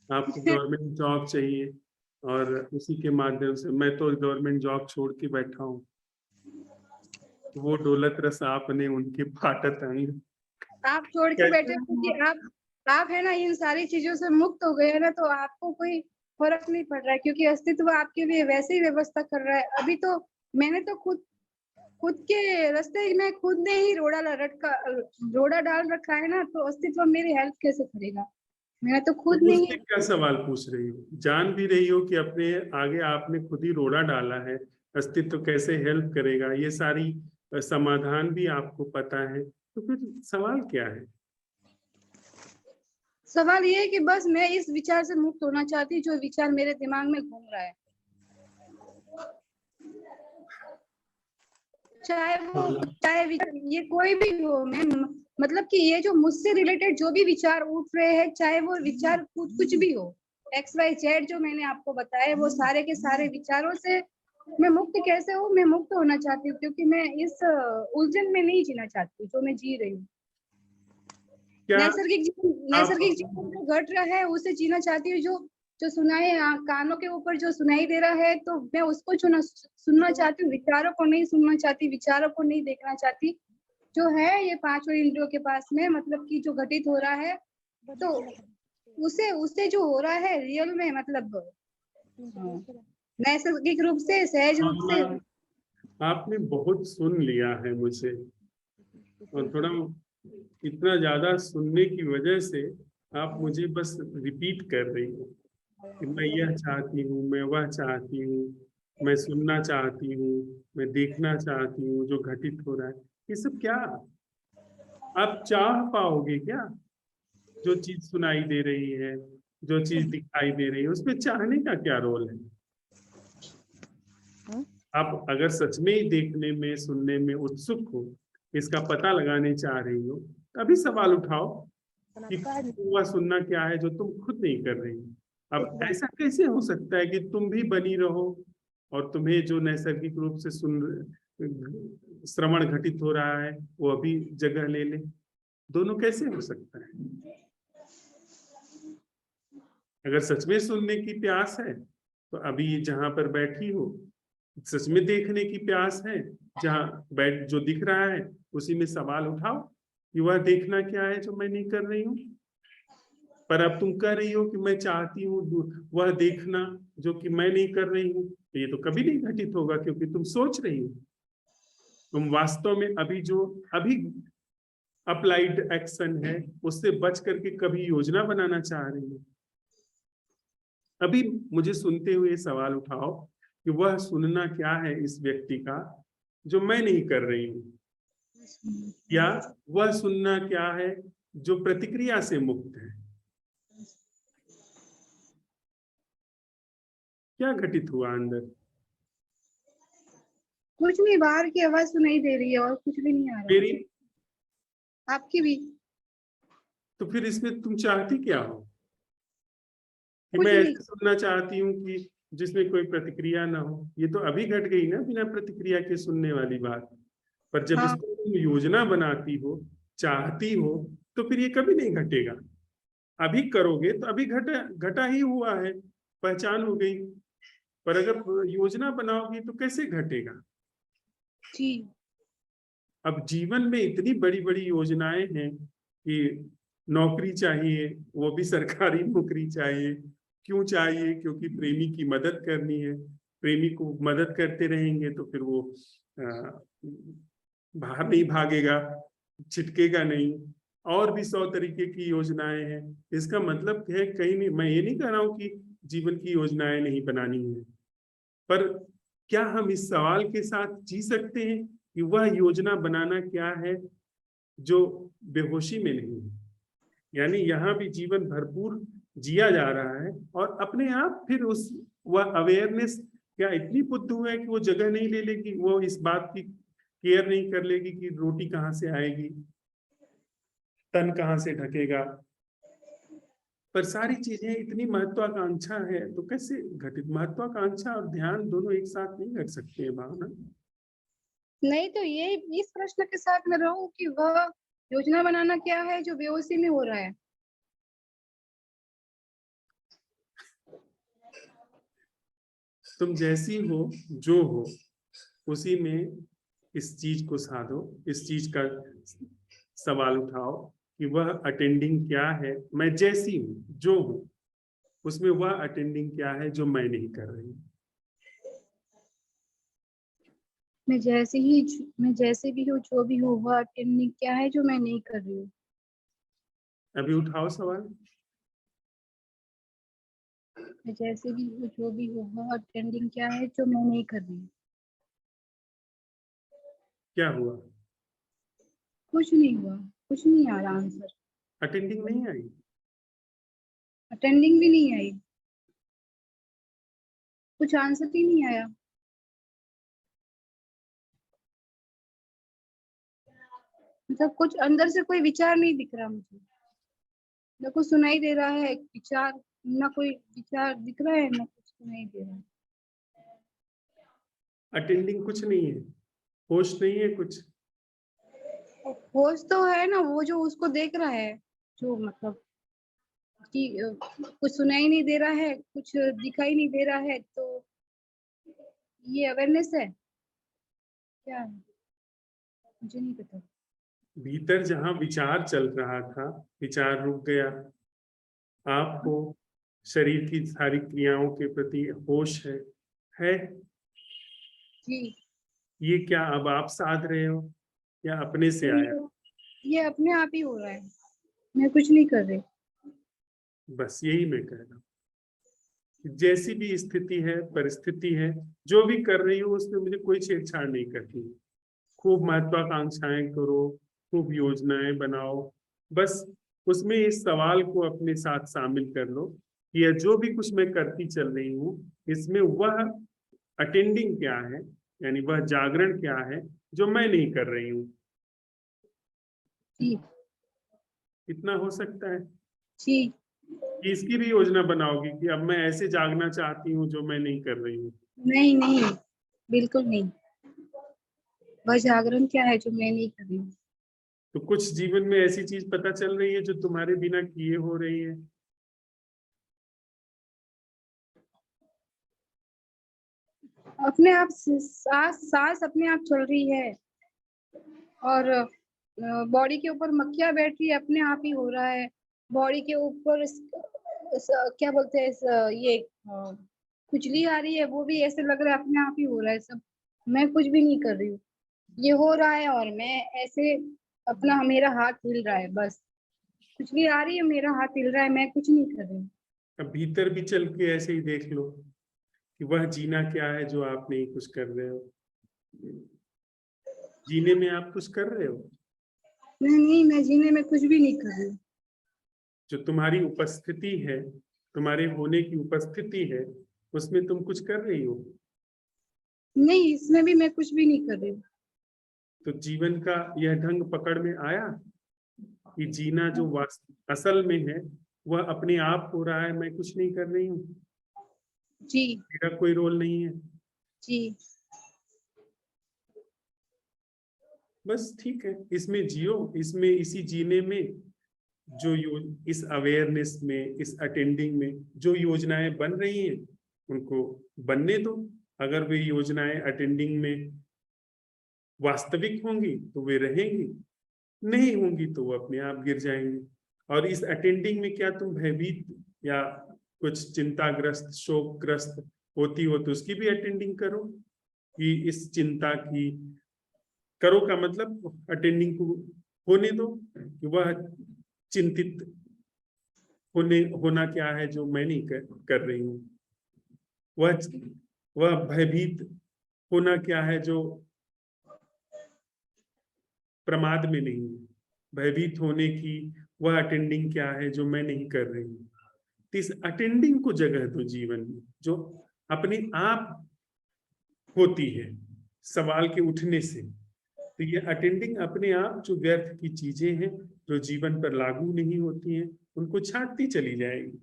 आपको गवर्नमेंट जॉब चाहिए और उसी के माध्यम से, मैं तो गवर्नमेंट जॉब छोड़ के बैठा हूँ। वो दौलत रस आपने उनके फाटत अंग। आप छोड़ के बैठे कैसे क्योंकि आप है ना इन सारी चीजों से मुक्त हो गए हैं ना, तो आपको कोई फर्क नहीं पड़ रहा है, क्योंकि अस्तित्व आपके लिए वैसे ही व्यवस्था कर रहा है। अभी तो मैंने तो खुद के रास्ते में खुद ने ही रोड़ा डाल रखा है ना, तो अस्तित्व मेरी हेल्प कैसे करेगा? मैंने तो तो खुद ने मुझसे ही। क्या सवाल पूछ रही हो? जान भी रही हो कि अपने आगे आपने खुद ही रोड़ा डाला है, अस्तित्व कैसे हेल्प करेगा, ये सारी समाधान भी आपको पता है, तो फिर सवाल क्या है? सवाल ये है कि बस मैं इस विचार से मुक्त होना चाहती, जो विचार मेरे दिमाग में घूम रहा है, हाँ, ये कोई भी हो। मैं मतलब कि ये जो मुझसे रिलेटेड जो भी विचार उठ रहे हैं, चाहे वो विचार कुछ भी हो, XYZ जो मैंने आपको बताया, वो सारे के सारे विचारों से मैं मुक्त कैसे हूँ? मैं मुक्त होना चाहती हूँ, क्योंकि मैं इस उलझन में नहीं जीना चाहती जो मैं जी रही हूँ। क्या आप नैसर्गिक जीवन जो घट रहा है उसे जीना चाहती हूँ। जो जो सुनाई कानों के ऊपर जो सुनाई दे रहा है, तो मैं उसको सुनना चाहती हूँ, विचारों को नहीं सुनना चाहती, विचारों को नहीं देखना चाहती। जो है ये पांचों इंद्रियों के पास में, मतलब कि जो घटित हो रहा है, तो उसे उसे जो हो रहा है रियल में, मतलब नैसर्गिक रूप से, सहज रूप से। आपने बहुत सुन लिया है मुझे, और थोड़ा इतना ज्यादा सुनने की वजह से आप मुझे बस रिपीट कर रही हो कि मैं यह चाहती हूँ, मैं वह चाहती हूँ, मैं सुनना चाहती हूँ, मैं देखना चाहती हूँ जो घटित हो रहा है। ये सब क्या आप चाह पाओगे क्या? जो चीज सुनाई दे रही है, जो चीज दिखाई दे रही है, उसमें चाहने का क्या रोल है? आप अगर सच में ही देखने में, सुनने में उत्सुक हो, इसका पता लगाने चाह रही हो, अभी सवाल उठाओ कि वह सुनना क्या है जो तुम खुद नहीं कर रही हो। अब ऐसा कैसे हो सकता है कि तुम भी बनी रहो और तुम्हें जो नैसर्गिक रूप से श्रवण घटित हो रहा है वो अभी जगह ले ले? दोनों कैसे हो सकता है? अगर सच में सुनने की प्यास है तो अभी जहां पर बैठी हो सच में देखने की प्यास है, जहां बैठ जो दिख रहा है उसी में सवाल उठाओ कि वह देखना क्या है जो मैं नहीं कर रही हूँ। पर अब तुम कह रही हो कि मैं चाहती हूँ वह देखना जो कि मैं नहीं कर रही हूँ, तो ये तो कभी नहीं घटित होगा क्योंकि तुम सोच रही हो। तुम वास्तव में अभी अप्लाइड एक्शन है उससे बच करके कभी योजना बनाना चाह रही हो। अभी मुझे सुनते हुए सवाल उठाओ कि वह सुनना क्या है इस व्यक्ति का जो मैं नहीं कर रही हूँ, या वह सुनना क्या है जो प्रतिक्रिया से मुक्त है। क्या घटित हुआ अंदर? कुछ नहीं, बाहर की आवाज सुनाई दे रही है और कुछ भी नहीं आ रहा। मेरी? आपकी भी। तो फिर इसमें तुम चाहती क्या हो? कि कुछ मैं नहीं। ऐसे सुनना चाहती हूँ कि जिसमें कोई प्रतिक्रिया ना हो? ये तो अभी घट गई ना बिना प्रतिक्रिया के सुनने वाली बात। पर जब हाँ, इसको तुम योजना बनाती हो, चाहती हो, तो फिर ये कभी नहीं घटेगा। अभी करोगे तो अभी घटा घटा ही हुआ है, पहचान हो गई। पर अगर योजना बनाओगी तो कैसे घटेगा? जी। अब जीवन में इतनी बड़ी बड़ी योजनाएं हैं कि नौकरी चाहिए, वो भी सरकारी नौकरी चाहिए। क्यों चाहिए? क्योंकि प्रेमी की मदद करनी है। प्रेमी को मदद करते रहेंगे तो फिर वो बाहर नहीं भागेगा, छिटकेगा नहीं। और भी 100 तरीके की योजनाएं हैं। इसका मतलब है कहीं नहीं, मैं ये नहीं कह रहा हूं कि जीवन की योजनाएं नहीं बनानी है, पर क्या हम इस सवाल के साथ जी सकते हैं कि वह योजना बनाना क्या है जो बेहोशी में नहीं है? यानी यहाँ भी जीवन भरपूर जिया जा रहा है और अपने आप फिर उस वह अवेयरनेस क्या इतनी बुद्धू है कि वो जगह नहीं ले लेगी, वो इस बात की केयर नहीं कर लेगी कि रोटी कहाँ से आएगी, तन कहाँ से ढकेगा। पर सारी चीजें इतनी महत्वाकांक्षा है तो कैसे घटित? महत्वाकांक्षा और ध्यान दोनों एक साथ नहीं घट सकते हैं भावना। नहीं तो ये इस प्रश्न के साथ मैं रहूं कि वह योजना बनाना क्या है जो बेहोशी में हो रहा है। तुम जैसी हो जो हो उसी में इस चीज को साधो, इस चीज का सवाल उठाओ कि वह अटेंडिंग क्या है। मैं जैसी हूँ जो हूँ उसमें वह अटेंडिंग क्या है जो मैं नहीं कर रही हूँ। मैं जैसे भी हूँ जो भी हूँ वह अटेंडिंग क्या है जो मैं नहीं कर रही हूँ। अभी उठाओ सवाल। मैं जैसे भी हूँ जो भी हूँ वह अटेंडिंग क्या है जो मैं नहीं कर रही हूँ। क्या हुआ? कुछ नहीं हुआ, कुछ नहीं आ रहा आंसर। अटेंडिंग नहीं आई? अटेंडिंग भी नहीं आई, कुछ आंसर ही नहीं आया। मतलब कुछ अंदर से कोई विचार नहीं दिख रहा मुझे। न कुछ सुनाई दे रहा है विचार, न कोई विचार दिख रहा है, न कुछ सुनाई दे रहा है। अटेंडिंग कुछ नहीं है, होश नहीं है कुछ। होश तो है ना, वो जो उसको देख रहा है, जो मतलब कि कुछ सुनाई नहीं दे रहा है, कुछ दिखाई नहीं दे रहा है, तो ये अवेयरनेस है क्या है? मुझे नहीं पता। भीतर जहां विचार चल रहा था विचार रुक गया। आपको शरीर की सारी क्रियाओं के प्रति होश है? जी। ये क्या अब आप साध रहे हो या अपने से आया? ये अपने आप ही हो रहा है, मैं कुछ नहीं कर रही। बस यही मैं कह रहा हूँ कि जैसी भी स्थिति है, परिस्थिति है, जो भी कर रही हो उसमें मुझे कोई छेड़छाड़ नहीं करती। खूब महत्वाकांक्षाएं करो, खूब योजनाएं बनाओ, बस उसमें इस सवाल को अपने साथ शामिल कर लो कि यह जो भी कुछ मैं करती चल रही हूँ इसमें वह अटेंडिंग क्या है, यानी वह जागरण क्या है जो मैं नहीं कर रही हूँ। जी। इतना हो सकता है जी कि इसकी भी योजना बनाओगी कि अब मैं ऐसे जागना चाहती हूँ जो मैं नहीं कर रही हूँ। नहीं नहीं, बिल्कुल नहीं। वह जागरण क्या है जो मैं नहीं कर रही हूँ? तो कुछ जीवन में ऐसी चीज पता चल रही है जो तुम्हारे बिना किए हो रही है। अपने आप सांस सांस अपने आप चल रही है, और बॉडी के ऊपर मक्खियां बैठ रही है, अपने आप ही हो रहा है। बॉडी के ऊपर क्या बोलते हैं ये खुजली आ रही है, वो भी ऐसे लग रहा है अपने आप ही हो रहा है सब। मैं कुछ भी नहीं कर रही हूँ, ये हो रहा है और मैं ऐसे अपना मेरा हाथ हिल रहा है बस। खुजली आ रही है, मेरा हाथ हिल रहा है, मैं कुछ नहीं कर रही हूँ। अब भीतर भी चल के ऐसे ही देख लो कि वह जीना क्या है जो आप नहीं कुछ कर रहे हो। जीने में आप कुछ कर रहे हो? नहीं नहीं, मैं जीने में कुछ भी नहीं कर रही हूँ। जो तुम्हारी उपस्थिति है, तुम्हारे होने की उपस्थिति है, उसमें तुम कुछ कर रही हो? नहीं, इसमें भी मैं कुछ भी नहीं कर रही हूँ। तो जीवन का यह ढंग पकड़ में आया कि जीना जो असल में है वह अपने आप हो रहा है, मैं कुछ नहीं कर रही हूँ, जी मेरा कोई रोल नहीं है। जी बस ठीक है, इसमें जियो, इसमें इसी जीने में इस अवेयरनेस में, इस अटेंडिंग में जो योजनाएं बन रही हैं उनको बनने दो। अगर वे योजनाएं अटेंडिंग में वास्तविक होंगी तो वे रहेंगी, नहीं होंगी तो वो अपने आप गिर जाएंगी। और इस अटेंडिंग में क्या तुम भयभीत या कुछ चिंताग्रस्त शोकग्रस्त होती हो तो उसकी भी अटेंडिंग करो, कि इस चिंता की करो का मतलब अटेंडिंग को होने दो कि वह चिंतित होना क्या है जो मैं नहीं कर रही हूँ, वह वह भयभीत होना क्या है जो प्रमाद में नहीं है, भयभीत होने की वह अटेंडिंग क्या है जो मैं नहीं कर रही हूँ। तो इस अटेंडिंग को जगह दो जीवन में, जो अपने आप होती है सवाल के उठने से। तो ये अटेंडिंग अपने आप जो व्यर्थ की चीजें हैं जो जीवन पर लागू नहीं होती हैं उनको छांटती चली जाएगी।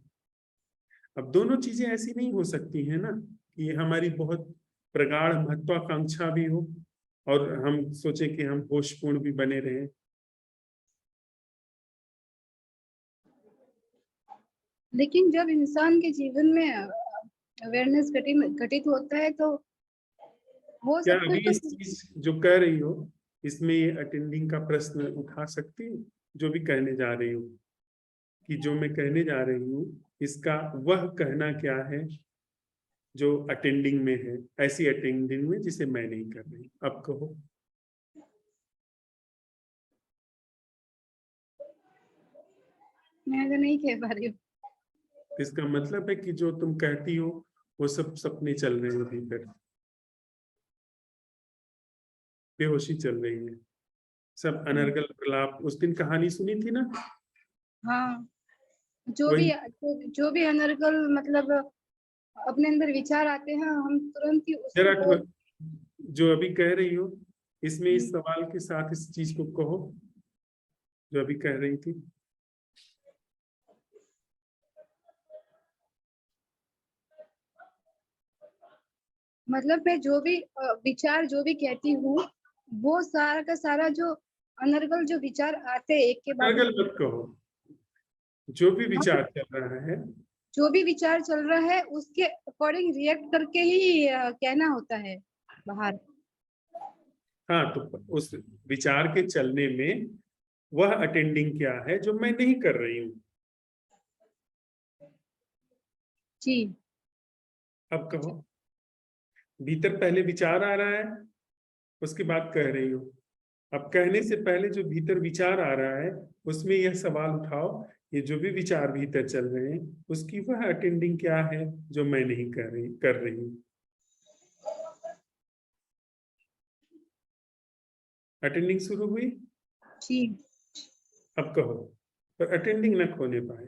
अब दोनों चीजें ऐसी नहीं हो सकती है ना कि हमारी बहुत प्रगाढ़ महत्वाकांक्षा भी हो और हम सोचे कि हम होशपूर्ण भी बने रहें। लेकिन जब इंसान के जीवन में अवेयरनेस घटित होता है तो वो क्या सब कुछ अभी तो इस चीज जो कह रही हो इसमें ये अटेंडिंग का प्रश्न उठा सकती हो? जो भी कहने जा रही हो कि जो मैं कहने जा रही हूँ इसका वह कहना क्या है जो अटेंडिंग में है, ऐसी अटेंडिंग में जिसे मैं नहीं कर रही। अब कहो। मैं तो नहीं कह पा रही हूँ। इसका मतलब है कि जो तुम कहती हो वो सब सपने चल रहे हैं भीतर, बेहोशी चल रही है, सब अनर्गल प्रलाप। उस दिन कहानी सुनी थी ना, हाँ, वही। जो भी अनर्गल मतलब अपने अंदर विचार आते हैं, हम तुरंत ही उसको जरा बोल। जो अभी कह रही हो इसमें इस सवाल के साथ इस चीज को कहो जो अभी कह रही थी। मतलब मैं जो भी विचार जो भी कहती हूँ, वो सारा का सारा जो अनर्गल जो विचार आते हैं एक के बाद अनर्गल एक। मत कहो, जो भी हाँ, विचार चल रहा है। जो भी विचार चल रहा है उसके अकॉर्डिंग रिएक्ट करके ही कहना होता है बाहर। हाँ, तो उस विचार के चलने में वह अटेंडिंग क्या है जो मैं नहीं कर रही हूँ। जी अब कहो। भीतर पहले विचार आ रहा है, उसके बाद कह रही हो। अब कहने से पहले जो भीतर विचार आ रहा है उसमें यह सवाल उठाओ, ये जो भी विचार भीतर चल रहे हैं उसकी वह अटेंडिंग क्या है जो मैं नहीं कर रही हूँ। अटेंडिंग शुरू हुई। जी। अब कहो, पर अटेंडिंग न खोने पाए।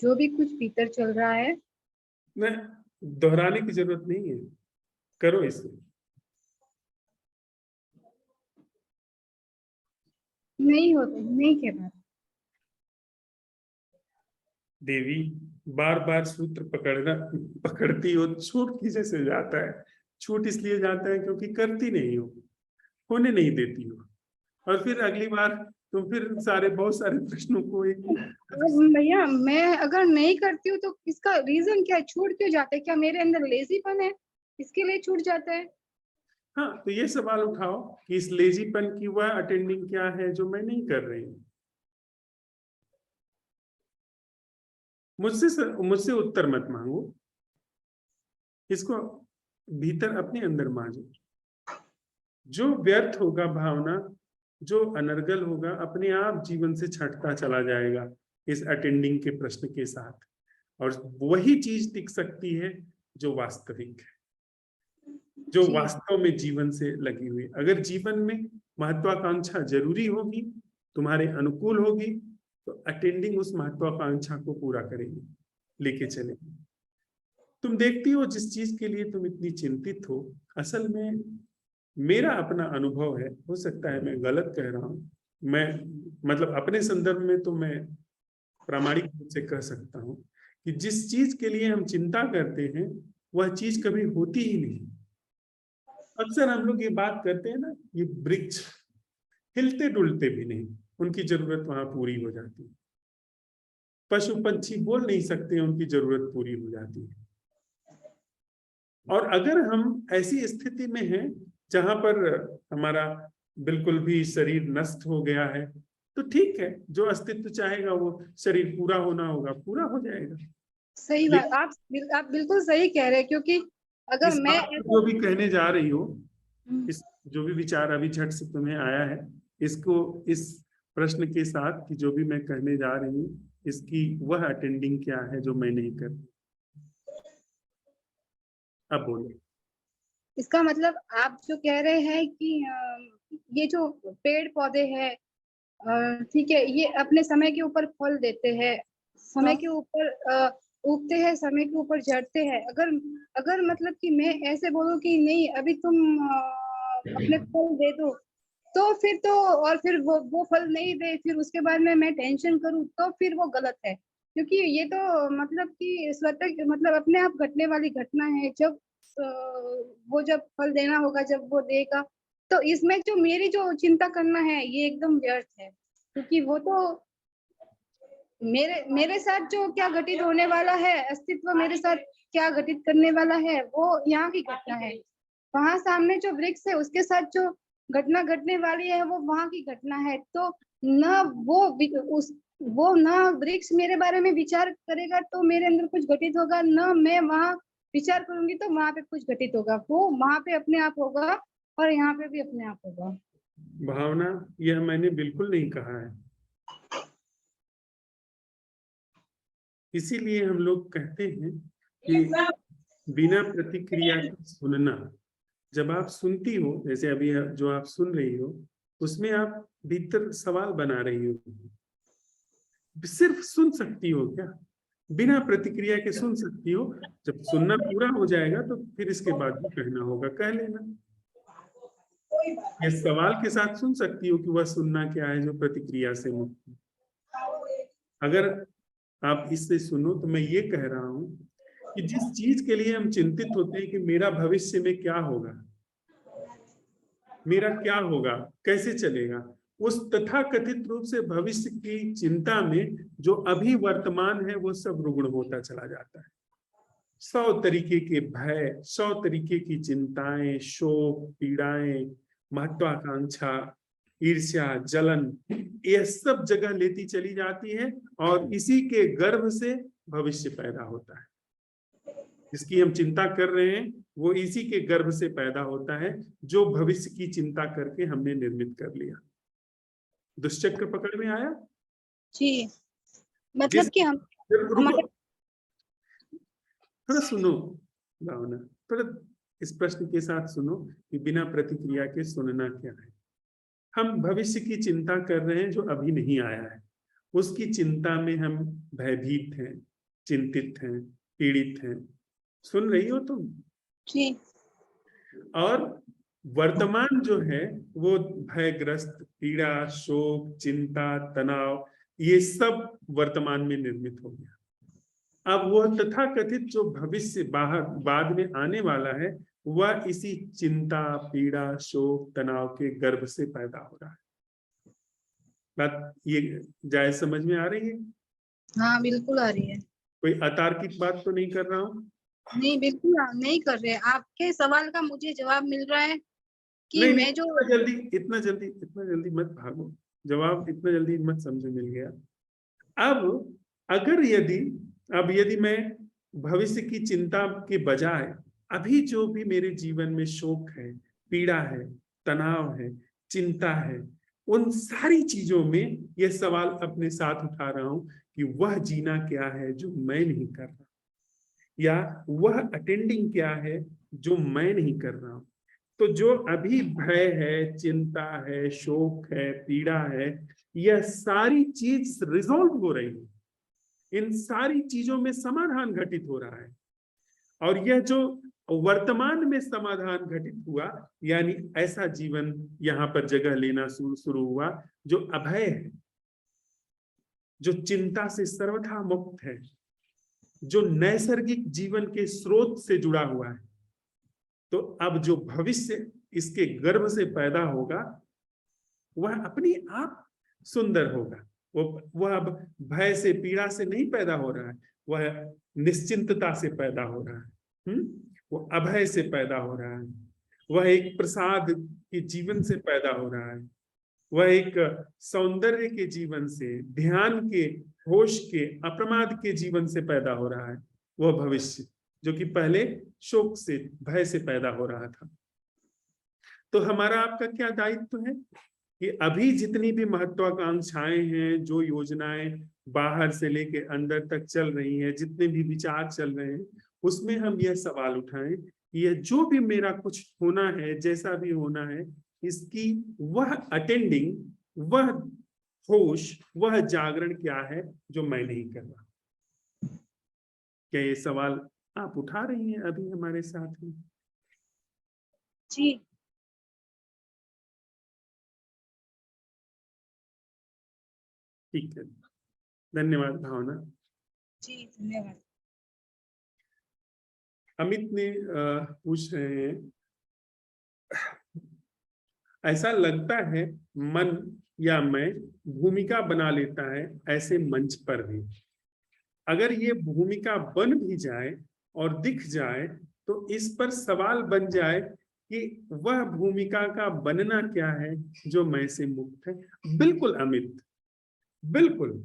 जो भी कुछ भीतर चल रहा है, न दोहराने की जरूरत नहीं है, करो इसे। नहीं होता, नहीं कह पाते। देवी बार बार सूत्र पकड़ती हो, छूट किस से जाता है? छूट इसलिए जाता है क्योंकि करती नहीं हो, होने नहीं देती हो, और फिर अगली बार तुम फिर बहुत सारे प्रश्नों को एक अब भैया मैं अगर नहीं करती हूँ तो इसका रीजन क्या है, छूट क्यों जाता है? क्या मेरे अंदर लेजीपन है, इसके लिए छूट जाता है? हाँ, तो ये सवाल उठाओ कि इस लेजीपन की वह अटेंडिंग क्या है जो मैं नहीं कर रही हूँ। मुझसे उत्तर मत मांगो, इसको भीतर अपने अंदर मांगो। जो व्यर्थ होगा भावना, जो अनर्गल होगा, अपने आप जीवन से छटता चला जाएगा इस अटेंडिंग के प्रश्न के साथ, और वही चीज टिक सकती है जो वास्तविक है, जो जी वास्तव में जीवन से लगी हुई। अगर जीवन में महत्वाकांक्षा जरूरी होगी, तुम्हारे अनुकूल होगी, तो अटेंडिंग उस महत्वाकांक्षा को पूरा करेगी, लेके चलेगी। तुम देखती हो जिस चीज के लिए तुम इतनी चिंतित हो, असल में मेरा अपना अनुभव है, हो सकता है मैं गलत कह रहा हूं, मैं मतलब अपने संदर्भ में तो मैं प्रामाणिक रूप से कह सकता हूं कि जिस चीज के लिए हम चिंता करते हैं वह चीज कभी होती ही नहीं। अक्सर हम लोग ये बात करते हैं ना, ये वृक्ष हिलते डुलते भी नहीं, उनकी जरूरत वहां पूरी हो जाती है। पशु पंछी बोल नहीं सकते, उनकी जरूरत पूरी हो जाती है। और अगर हम ऐसी स्थिति में हैं जहां पर हमारा बिल्कुल भी शरीर नष्ट हो गया है, तो ठीक है, जो अस्तित्व चाहेगा वो शरीर पूरा होना होगा, पूरा हो जाएगा। सही बात, लेकिन आप बिल्कुल सही कह रहे हैं, क्योंकि अगर इस मैं बात को जो भी कहने जा रही हो, हम्म, इस जो भी विचार अभी झट से तुम्हें आया है, इसको इस प्रश्न के साथ कि जो भी मैं कहने जा रही हूँ, इसकी वह अटेंडिंग क्या है जो मैं नहीं कर। अब बोलो। इसका मतलब आप जो कह रहे हैं कि ये जो पेड़ पौधे हैं, ठीक है, ये अपने समय के ऊपर फल देते हैं, समय के ऊपर उगते हैं, समय के ऊपर झड़ते हैं। अगर अगर मतलब कि मैं ऐसे बोलूं कि नहीं अभी तुम अपने फल दे दो, तो फिर तो, और फिर वो फल नहीं दे, फिर उसके बाद में मैं टेंशन करूं, तो फिर वो गलत है। क्योंकि ये तो मतलब कि स्वतः मतलब अपने आप घटने वाली घटना है। जब अ, वो जब फल देना होगा, जब वो देगा, तो इसमें जो मेरी जो चिंता करना है ये एकदम व्यर्थ है। क्योंकि वो तो मेरे मेरे साथ जो क्या घटित होने वाला है, अस्तित्व मेरे साथ क्या घटित करने वाला है, वो यहाँ की घटना है। वहां सामने जो वृक्ष है उसके साथ जो घटना घटने वाली है वो वहां की घटना है। तो न उस वो न वृक्ष मेरे बारे में विचार करेगा तो मेरे अंदर कुछ घटित होगा, न मैं वहां विचार करूंगी तो वहां पे कुछ घटित होगा। वो वहां पे अपने आप होगा और यहाँ पे भी अपने आप होगा। भावना, यह मैंने बिल्कुल नहीं कहा है। इसीलिए हम लोग कहते हैं कि बिना प्रतिक्रिया के सुनना। जब आप सुनती हो, जैसे अभी जो आप सुन रही हो, उसमें आप भीतर सवाल बना रही हो। सिर्फ सुन सकती हो क्या? बिना प्रतिक्रिया के सुन सकती हो। जब सुनना पूरा हो जाएगा तो फिर इसके बाद जो कहना होगा कह लेना। ये सवाल के साथ सुन सकती हो कि वह सुनना क्या है जो प्रतिक्रिया से मुक्त है। अगर आप इससे सुनो तो मैं ये कह रहा हूं कि जिस चीज के लिए हम चिंतित होते हैं कि मेरा भविष्य में क्या होगा, मेरा क्या होगा, कैसे चलेगा, उस तथाकथित रूप से भविष्य की चिंता में जो अभी वर्तमान है वो सब रुग्ण होता चला जाता है। 100 तरीके के भय, 100 तरीके की चिंताएं, शोक, पीड़ाएं, महत्वाकांक्षा, ईर्ष्या, जलन, ये सब जगह लेती चली जाती है, और इसी के गर्भ से भविष्य पैदा होता है। जिसकी हम चिंता कर रहे हैं वो इसी के गर्भ से पैदा होता है, जो भविष्य की चिंता करके हमने निर्मित कर लिया। दुष्चक्र पकड़ में आया? जी, जिस मतलब कि हम रुको, हमारे थोड़ा सुनो भावना, थोड़ा इस प्रश्न के साथ सुनो कि बिना प्रतिक्रिया के सुनना क्या है। हम भविष्य की चिंता कर रहे हैं जो अभी नहीं आया है, उसकी चिंता में हम भयभीत हैं, चिंतित हैं, पीड़ित हैं। सुन रही हो तुम? जी और वर्तमान जो है वो भयग्रस्त, पीड़ा, शोक, चिंता, तनाव, ये सब वर्तमान में निर्मित हो गया। अब वो तथाकथित जो भविष्य बाहर बाद में आने वाला है, वह इसी चिंता, पीड़ा, शोक, तनाव के गर्भ से पैदा हो रहा है। बात ये जायज समझ में आ रही है? हाँ बिल्कुल आ रही है। कोई अतार्किक बात तो नहीं कर रहा हूँ? नहीं बिल्कुल नहीं कर रहे। आपके सवाल का मुझे जवाब मिल रहा है कि नहीं नहीं, मैं जो इतना जल्दी मत भागो। जवाब इतना जल्दी मत समझो, मिल गया। अब अगर यदि मैं भविष्य की चिंता के बजाय अभी जो भी मेरे जीवन में शोक है, पीड़ा है, तनाव है, चिंता है, उन सारी चीजों में यह सवाल अपने साथ उठा रहा हूं कि वह जीना क्या है जो मैं नहीं कर रहा, या वह अटेंडिंग क्या है जो मैं नहीं कर रहा हूं। तो जो अभी भय है, चिंता है, शोक है, पीड़ा है, यह सारी चीज रिजॉल्व हो रही है। इन सारी चीजों में समाधान घटित हो रहा है। और यह जो वर्तमान में समाधान घटित हुआ, यानी ऐसा जीवन यहाँ पर जगह लेना शुरू हुआ जो अभय है, जो चिंता से सर्वथा मुक्त है, जो नैसर्गिक जीवन के स्रोत से जुड़ा हुआ है। तो अब जो भविष्य इसके गर्भ से पैदा होगा, वह अपने आप सुंदर होगा। वह अब भय से, पीड़ा से नहीं पैदा हो रहा है, वह निश्चिंतता से पैदा हो रहा है। वो अभय से पैदा हो रहा है, वह एक प्रसाद के जीवन से पैदा हो रहा है, वह एक सौंदर्य के जीवन से, ध्यान के, होश के, अप्रमाद के जीवन से पैदा हो रहा है। वह भविष्य जो कि पहले शोक से, भय से पैदा हो रहा था। तो हमारा आपका क्या दायित्व है कि अभी जितनी भी महत्वाकांक्षाएं हैं, जो योजनाएं बाहर से लेके अंदर तक चल रही हैं, जितने भी विचार चल रहे हैं, उसमें हम यह सवाल उठाएं कि यह जो भी मेरा कुछ होना है, जैसा भी होना है, इसकी वह अटेंडिंग, वह होश, वह जागरण क्या है जो मैं नहीं कर रहा। क्या ये सवाल आप उठा रही हैं अभी हमारे साथ में? जी ठीक है, धन्यवाद भावना। जी धन्यवाद। अमित ने पूछ रहे हैं, ऐसा लगता है मन या मैं भूमिका बना लेता है ऐसे मंच पर भी। अगर ये भूमिका बन भी जाए और दिख जाए तो इस पर सवाल बन जाए कि वह भूमिका का बनना क्या है जो मैं से मुक्त है। बिल्कुल अमित, बिल्कुल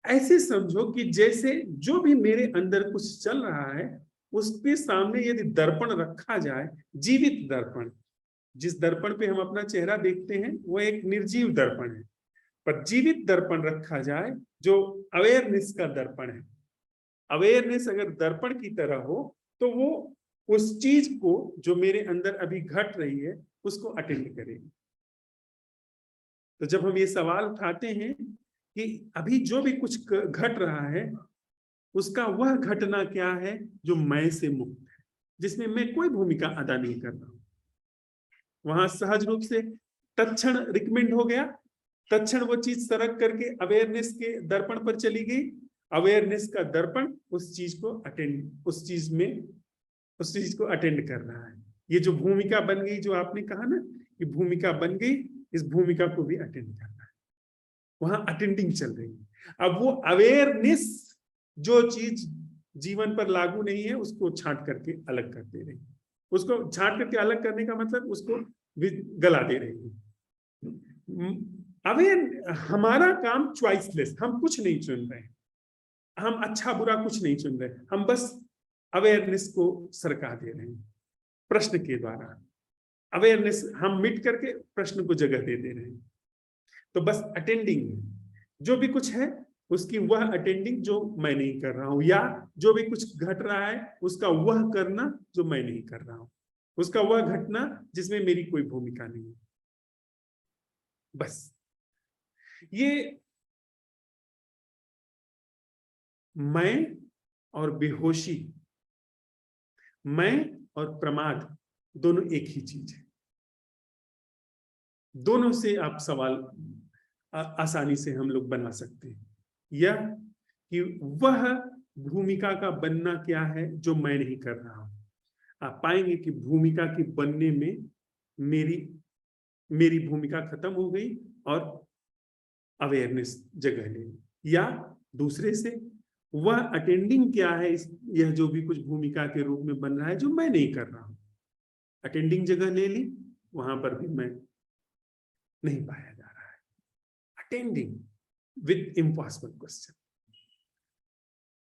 ऐसे समझो कि जैसे जो भी मेरे अंदर कुछ चल रहा है, उसके सामने यदि दर्पण रखा जाए, जीवित दर्पण, जिस दर्पण पे हम अपना चेहरा देखते हैं वो एक निर्जीव दर्पण है, पर जीवित दर्पण रखा जाए जो अवेयरनेस का दर्पण है। अवेयरनेस अगर दर्पण की तरह हो तो वो उस चीज को जो मेरे अंदर अभी घट रही है उसको अटेंड करेगी। तो जब हम ये सवाल उठाते हैं कि अभी जो भी कुछ घट रहा है, उसका वह घटना क्या है जो मैं से मुक्त है, जिसमें मैं कोई भूमिका अदा नहीं कर रहा हूं, वहां सहज रूप से तत्क्षण रिकमेंड हो गया, तत्क्षण वो चीज सरक करके अवेयरनेस के दर्पण पर चली गई। अवेयरनेस का दर्पण उस चीज को अटेंड कर रहा है। ये जो भूमिका बन गई, जो आपने कहा ना कि भूमिका बन गई, इस भूमिका को भी अटेंड करना है, वहां अटेंडिंग चल रही है। अब वो अवेयरनेस जो चीज जीवन पर लागू नहीं है उसको छांट करके अलग कर दे रही है। उसको छांट करके अलग करने का मतलब उसको गला दे रही है। अवेयर हमारा काम चॉइसलेस, हम कुछ नहीं चुन रहे, हम अच्छा बुरा कुछ नहीं चुन रहे, हम बस अवेयरनेस को सरका दे रहे हैं प्रश्न के द्वारा। अवेयरनेस हम मिट करके प्रश्न को जगह दे रहे हैं। तो बस अटेंडिंग जो भी कुछ है उसकी वह अटेंडिंग जो मैं नहीं कर रहा हूं, या जो भी कुछ घट रहा है उसका वह करना जो मैं नहीं कर रहा हूं, उसका वह घटना जिसमें मेरी कोई भूमिका नहीं है। बस ये मैं और बेहोशी, मैं और प्रमाद, दोनों एक ही चीज है। दोनों से आप सवाल आसानी से हम लोग बना सकते हैं। या कि वह भूमिका का बनना क्या है जो मैं नहीं कर रहा हूं। आप पाएंगे कि भूमिका के बनने में मेरी भूमिका खत्म हो गई और अवेयरनेस जगह ले ली। या दूसरे से वह अटेंडिंग क्या है, यह जो भी कुछ भूमिका के रूप में बन रहा है जो मैं नहीं कर रहा हूं, अटेंडिंग जगह ले ली, वहां पर भी मैं नहीं पाया जा रहा है। Attending with impossible question.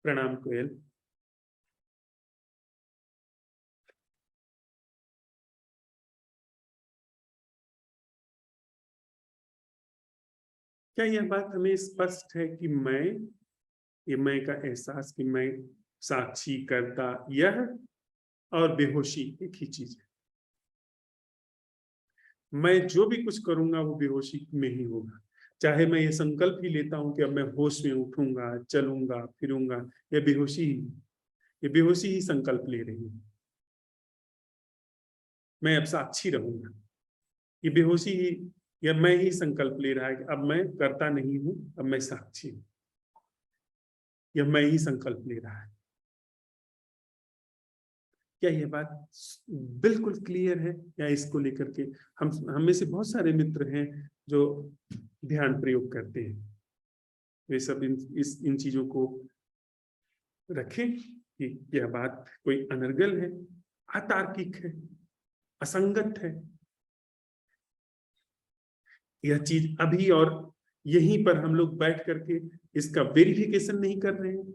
प्रणाम कोयल। क्या यह बात हमें स्पष्ट है कि ये मैं का एहसास कि मैं साक्षी करता, यह और बेहोशी एक ही चीज है। मैं जो भी कुछ करूंगा वो बेहोशी में ही होगा। चाहे मैं ये संकल्प ही लेता हूं कि अब मैं होश में उठूंगा, चलूंगा, फिरूंगा, ये बेहोशी ही संकल्प ले रही है। मैं अब साक्षी रहूंगा, ये बेहोशी ही या मैं ही संकल्प ले रहा है कि अब मैं करता नहीं हूं, अब मैं साक्षी हूं। यह मैं ही संकल्प ले रहा है। क्या यह बात बिल्कुल क्लियर है? या इसको लेकर के हम में से बहुत सारे मित्र हैं जो ध्यान प्रयोग करते हैं, वे सब इन चीजों को रखें कि यह बात कोई अनर्गल है, अतार्किक है, असंगत है। यह चीज अभी और यहीं पर हम लोग बैठ करके इसका वेरिफिकेशन नहीं कर रहे हैं।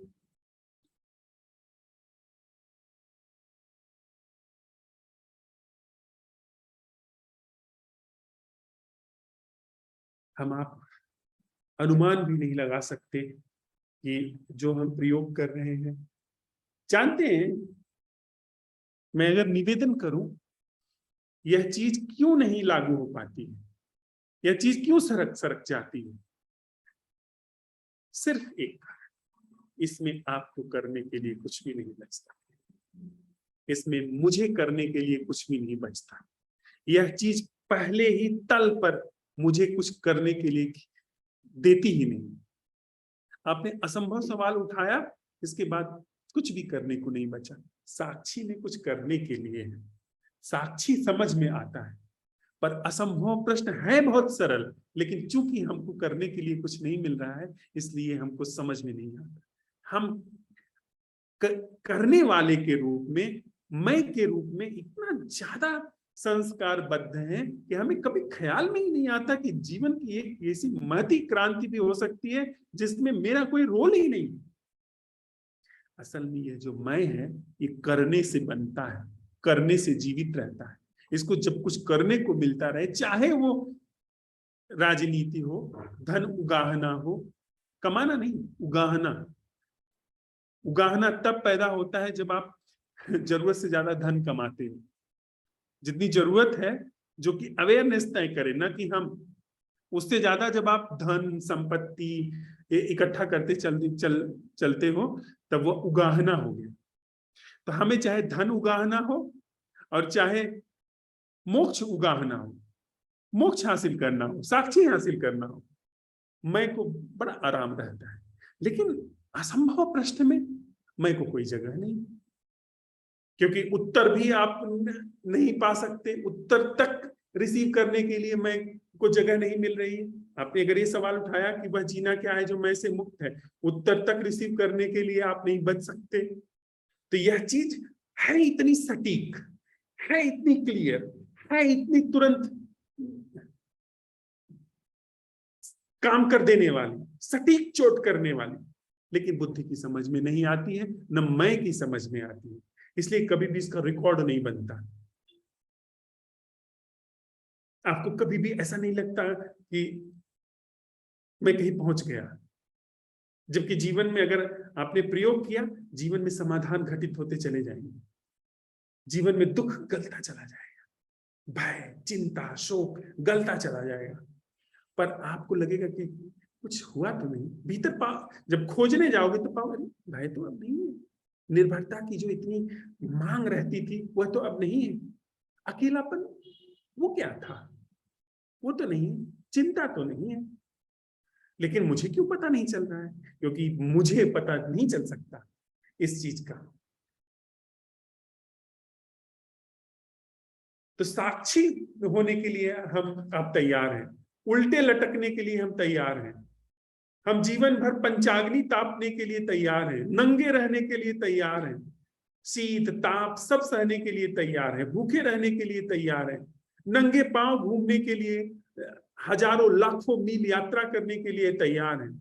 हम आप अनुमान भी नहीं लगा सकते कि जो हम प्रयोग कर रहे हैं, जानते हैं, मैं अगर निवेदन करूं यह चीज क्यों नहीं लागू हो पाती है, यह चीज क्यों सरक जाती है, सिर्फ एक कारण, इसमें आपको करने के लिए कुछ भी नहीं बचता, इसमें मुझे करने के लिए कुछ भी नहीं बचता। यह चीज पहले ही तल पर मुझे कुछ करने के लिए देती ही नहीं। आपने असंभव सवाल उठाया, इसके बाद कुछ भी करने को नहीं बचा। साक्षी में कुछ करने के लिए है, साक्षी समझ में आता है, पर असंभव प्रश्न है बहुत सरल, लेकिन चूंकि हमको करने के लिए कुछ नहीं मिल रहा है इसलिए हमको समझ में नहीं आता। हम करने वाले के रूप में, मैं के रूप में इतना ज्यादा संस्कारबद्ध हैं कि हमें कभी ख्याल में ही नहीं आता कि जीवन की एक ऐसी महती क्रांति भी हो सकती है जिसमें मेरा कोई रोल ही नहीं। असल में ये जो मैं है ये करने से बनता है, करने से जीवित रहता है। इसको जब कुछ करने को मिलता रहे, चाहे वो राजनीति हो, धन उगाहना हो, कमाना नहीं, उगाहना। उगाहना तब पैदा होता है जब आप जरूरत से ज्यादा धन कमाते हो। जितनी जरूरत है जो कि अवेयरनेस तय करे, ना कि हम उससे ज्यादा जब आप धन संपत्ति इकट्ठा करते चलते हो तब वो उगाहना हो गया। तो हमें चाहे धन उगाहना हो और चाहे मोक्ष उगाहना हो, मोक्ष हासिल करना हो, साक्षी हासिल करना हो, मैं को बड़ा आराम रहता है। लेकिन असंभव प्रश्न में मैं को कोई जगह नहीं, क्योंकि उत्तर भी आप नहीं पा सकते, उत्तर तक रिसीव करने के लिए मैं को जगह नहीं मिल रही है। आपने अगर ये सवाल उठाया कि वह जीना क्या है जो मैं से मुक्त है, उत्तर तक रिसीव करने के लिए आप नहीं बच सकते। तो यह चीज है इतनी सटीक, है इतनी क्लियर, है इतनी तुरंत काम कर देने वाली, सटीक चोट करने वाली, लेकिन बुद्धि की समझ में नहीं आती है, न मैं की समझ में आती है। इसलिए कभी भी इसका रिकॉर्ड नहीं बनता। आपको कभी भी ऐसा नहीं लगता कि मैं कहीं पहुंच गया, जबकि जीवन में अगर आपने प्रयोग किया, जीवन में समाधान घटित होते चले जाएंगे, जीवन में दुख गलता चला जाएगा, भय, चिंता, शोक गलता चला जाएगा। पर आपको लगेगा कि कुछ हुआ तो नहीं, भीतर जब खोजने जाओगे तो पाओगे भय तो अब नहीं है, निर्भरता की जो इतनी मांग रहती थी वह तो अब नहीं है, अकेलापन वो क्या था? वो तो नहीं, चिंता तो नहीं है, लेकिन मुझे क्यों पता नहीं चल रहा है? क्योंकि मुझे पता नहीं चल सकता इस चीज का। तो साक्षी होने के लिए हम अब तैयार हैं, उल्टे लटकने के लिए हम तैयार हैं, हम जीवन भर पंचाग्नि तापने के लिए तैयार हैं, नंगे रहने के लिए तैयार हैं, शीत ताप सब सहने के लिए तैयार हैं, भूखे रहने के लिए तैयार हैं, नंगे पांव घूमने के लिए हजारों लाखों मील यात्रा करने के लिए तैयार हैं,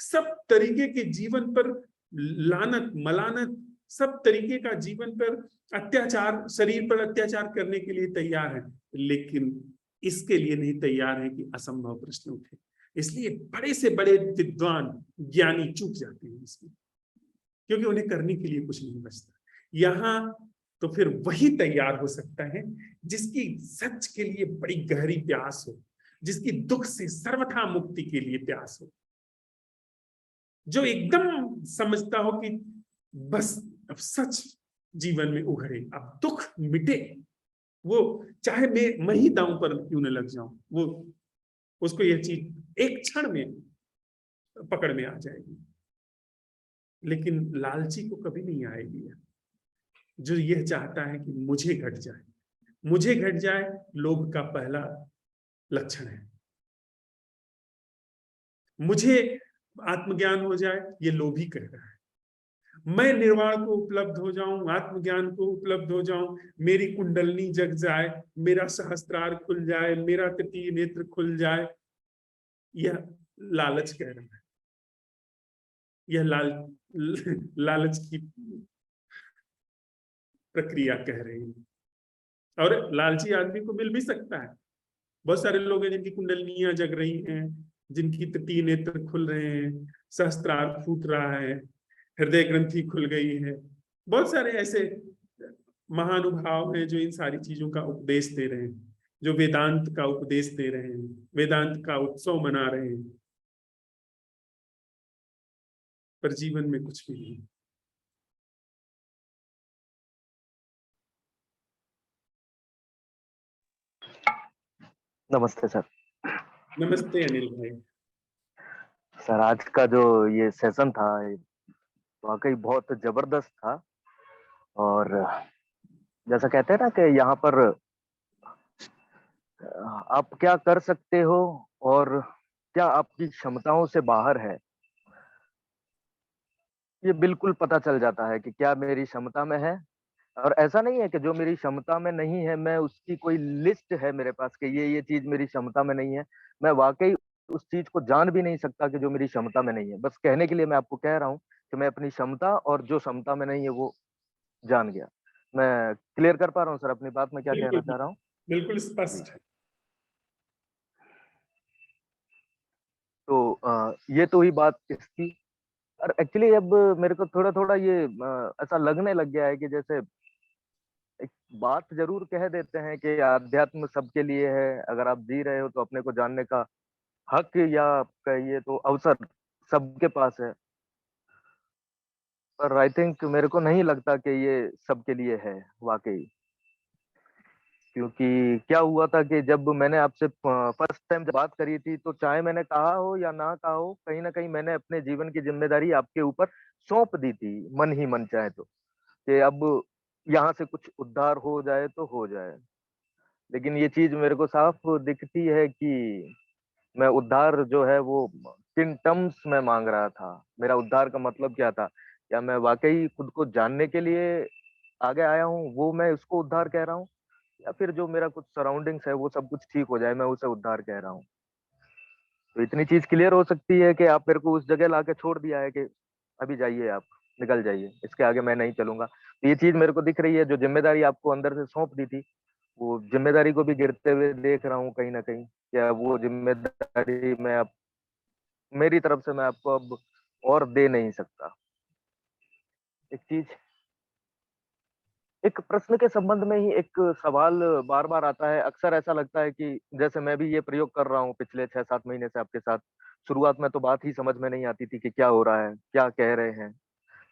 सब तरीके के जीवन पर लानत मलानत, सब तरीके का जीवन पर अत्याचार, शरीर पर अत्याचार करने के लिए तैयार है, लेकिन इसके लिए नहीं तैयार है कि असंभव प्रश्न उठे। इसलिए बड़े से बड़े विद्वान ज्ञानी चूक जाते हैं इसमें, क्योंकि उन्हें करने के लिए कुछ नहीं बचता। यहां तो फिर वही तैयार हो सकता है जिसकी सच के लिए बड़ी गहरी प्यास हो, जिसकी दुख से सर्वथा मुक्ति के लिए प्यास हो, जो एकदम समझता हो कि बस अब सच जीवन में उभरे, अब दुख मिटे, वो चाहे मैं ही दांव पर क्यों न लग जाऊं, वो उसको यह चीज एक क्षण में पकड़ में आ जाएगी। लेकिन लालची को कभी नहीं आएगी, जो यह चाहता है कि मुझे घट जाए, मुझे घट जाए, लोभ का पहला लक्षण है। मुझे आत्मज्ञान हो जाए, ये लोभी कह रहा है। मैं निर्वाण को उपलब्ध हो जाऊं, आत्मज्ञान को उपलब्ध हो जाऊं, मेरी कुंडलनी जग जाए, मेरा सहस्त्रार खुल जाए, मेरा तृतीय नेत्र खुल जाए, यह लालच कह रहा है। यह लालच की प्रक्रिया कह रही है। और लालची आदमी को मिल भी सकता है। बहुत सारे लोग हैं जिनकी कुंडलियां जग रही हैं, जिनकी तृतीय नेत्र खुल रहे हैं, सहस्त्रार फूट रहा है, हृदय ग्रंथि खुल गई है। बहुत सारे ऐसे महानुभाव हैं जो इन सारी चीजों का उपदेश दे रहे हैं, जो वेदांत का उपदेश दे रहे हैं, वेदांत का उत्सव मना रहे हैं, पर जीवन में कुछ भी नहीं। नमस्ते सर। नमस्ते अनिल भाई। सर आज का जो ये सेशन था वाकई बहुत जबरदस्त था, और जैसा कहते हैं ना कि यहाँ पर आप क्या कर सकते हो और क्या आपकी क्षमताओं से बाहर है, ये बिल्कुल पता चल जाता है कि क्या मेरी क्षमता में है। और ऐसा नहीं है कि जो मेरी क्षमता में नहीं है मैं उसकी कोई लिस्ट है मेरे पास कि ये चीज मेरी क्षमता में नहीं है। मैं वाकई उस चीज को जान भी नहीं सकता कि जो मेरी क्षमता में नहीं है। बस कहने के लिए मैं आपको कह रहा हूँ कि मैं अपनी क्षमता और जो क्षमता में नहीं है वो जान गया। मैं क्लियर कर पा रहा हूँ सर अपनी बात में क्या कहना बिल्कुल चाह रहा हूँ? बिल्कुल स्पष्ट है। तो ये तो ही बात इसकी। और एक्चुअली अब मेरे को थोड़ा थोड़ा ये ऐसा लगने लग गया है कि जैसे एक बात जरूर कह देते हैं कि आध्यात्म सबके लिए है, अगर आप जी रहे हो तो अपने को जानने का हक या कहिए तो अवसर सबके पास है। पर आई थिंक मेरे को नहीं लगता कि ये सबके लिए है वाकई। क्योंकि क्या हुआ था कि जब मैंने आपसे फर्स्ट टाइम जब बात करी थी तो चाहे मैंने कहा हो या ना कहा हो, कहीं ना कहीं मैंने अपने जीवन की जिम्मेदारी आपके ऊपर सौंप दी थी, मन ही मन चाहे तो, कि अब यहाँ से कुछ उद्धार हो जाए तो हो जाए। लेकिन ये चीज मेरे को साफ दिखती है कि मैं उद्धार जो है वो किन टर्म्स में मांग रहा था। मेरा उद्धार का मतलब क्या था? क्या मैं वाकई खुद को जानने के लिए आगे आया हूँ, वो मैं उसको उद्धार कह रहा हूँ, या फिर जो मेरा कुछ सराउंडिंग्स है वो सब कुछ ठीक हो जाए मैं उसे उद्धार कह रहा हूँ? तो इतनी चीज क्लियर हो सकती है कि आप मेरे को उस जगह लाके छोड़ दिया है कि अभी जाइए, आप निकल जाइए, इसके आगे मैं नहीं चलूंगा। तो ये चीज मेरे को दिख रही है, जो जिम्मेदारी आपको अंदर से सौंप दी थी वो जिम्मेदारी को भी गिरते हुए देख रहा हूँ कहीं ना कहीं। क्या वो जिम्मेदारी मैं अब मेरी तरफ से मैं आपको अब और दे नहीं सकता। एक चीज, एक प्रश्न के संबंध में ही एक सवाल बार बार आता है। अक्सर ऐसा लगता है कि जैसे मैं भी ये प्रयोग कर रहा हूँ पिछले 6-7 महीने से आपके साथ। शुरुआत में तो बात ही समझ में नहीं आती थी कि क्या हो रहा है, क्या कह रहे हैं।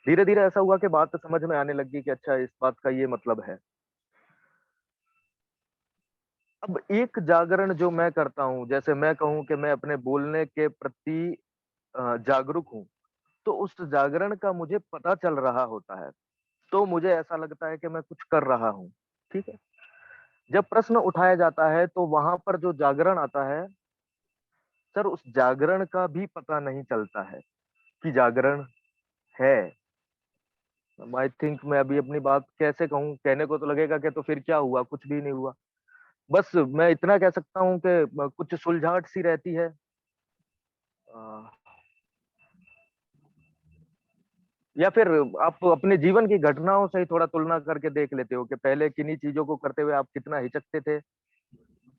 धीरे धीरे ऐसा हुआ कि बात समझ में आने लगी कि अच्छा इस बात का ये मतलब है। अब एक जागरण जो मैं करता हूँ, जैसे मैं कहूँ कि मैं अपने बोलने के प्रति जागरूक हूँ, तो उस जागरण का मुझे पता चल रहा होता है, तो मुझे ऐसा लगता है कि मैं कुछ कर रहा हूँ, ठीक है? जब प्रश्न उठाया जाता है तो वहाँ पर जो जागरण आता है, सर उस जागरण का भी पता नहीं चलता है कि जागरण है। आई थिंक मैं अभी अपनी बात कैसे कहूँ? कहने को तो लगेगा कि तो फिर क्या हुआ? कुछ भी नहीं हुआ। बस मैं इतना कह सकता हूँ कि कुछ सुलझाहट सी रहती है। अ, या फिर आप अपने जीवन की घटनाओं से ही थोड़ा तुलना करके देख लेते हो कि पहले किन्हीं चीज़ों को करते हुए आप कितना हिचकते थे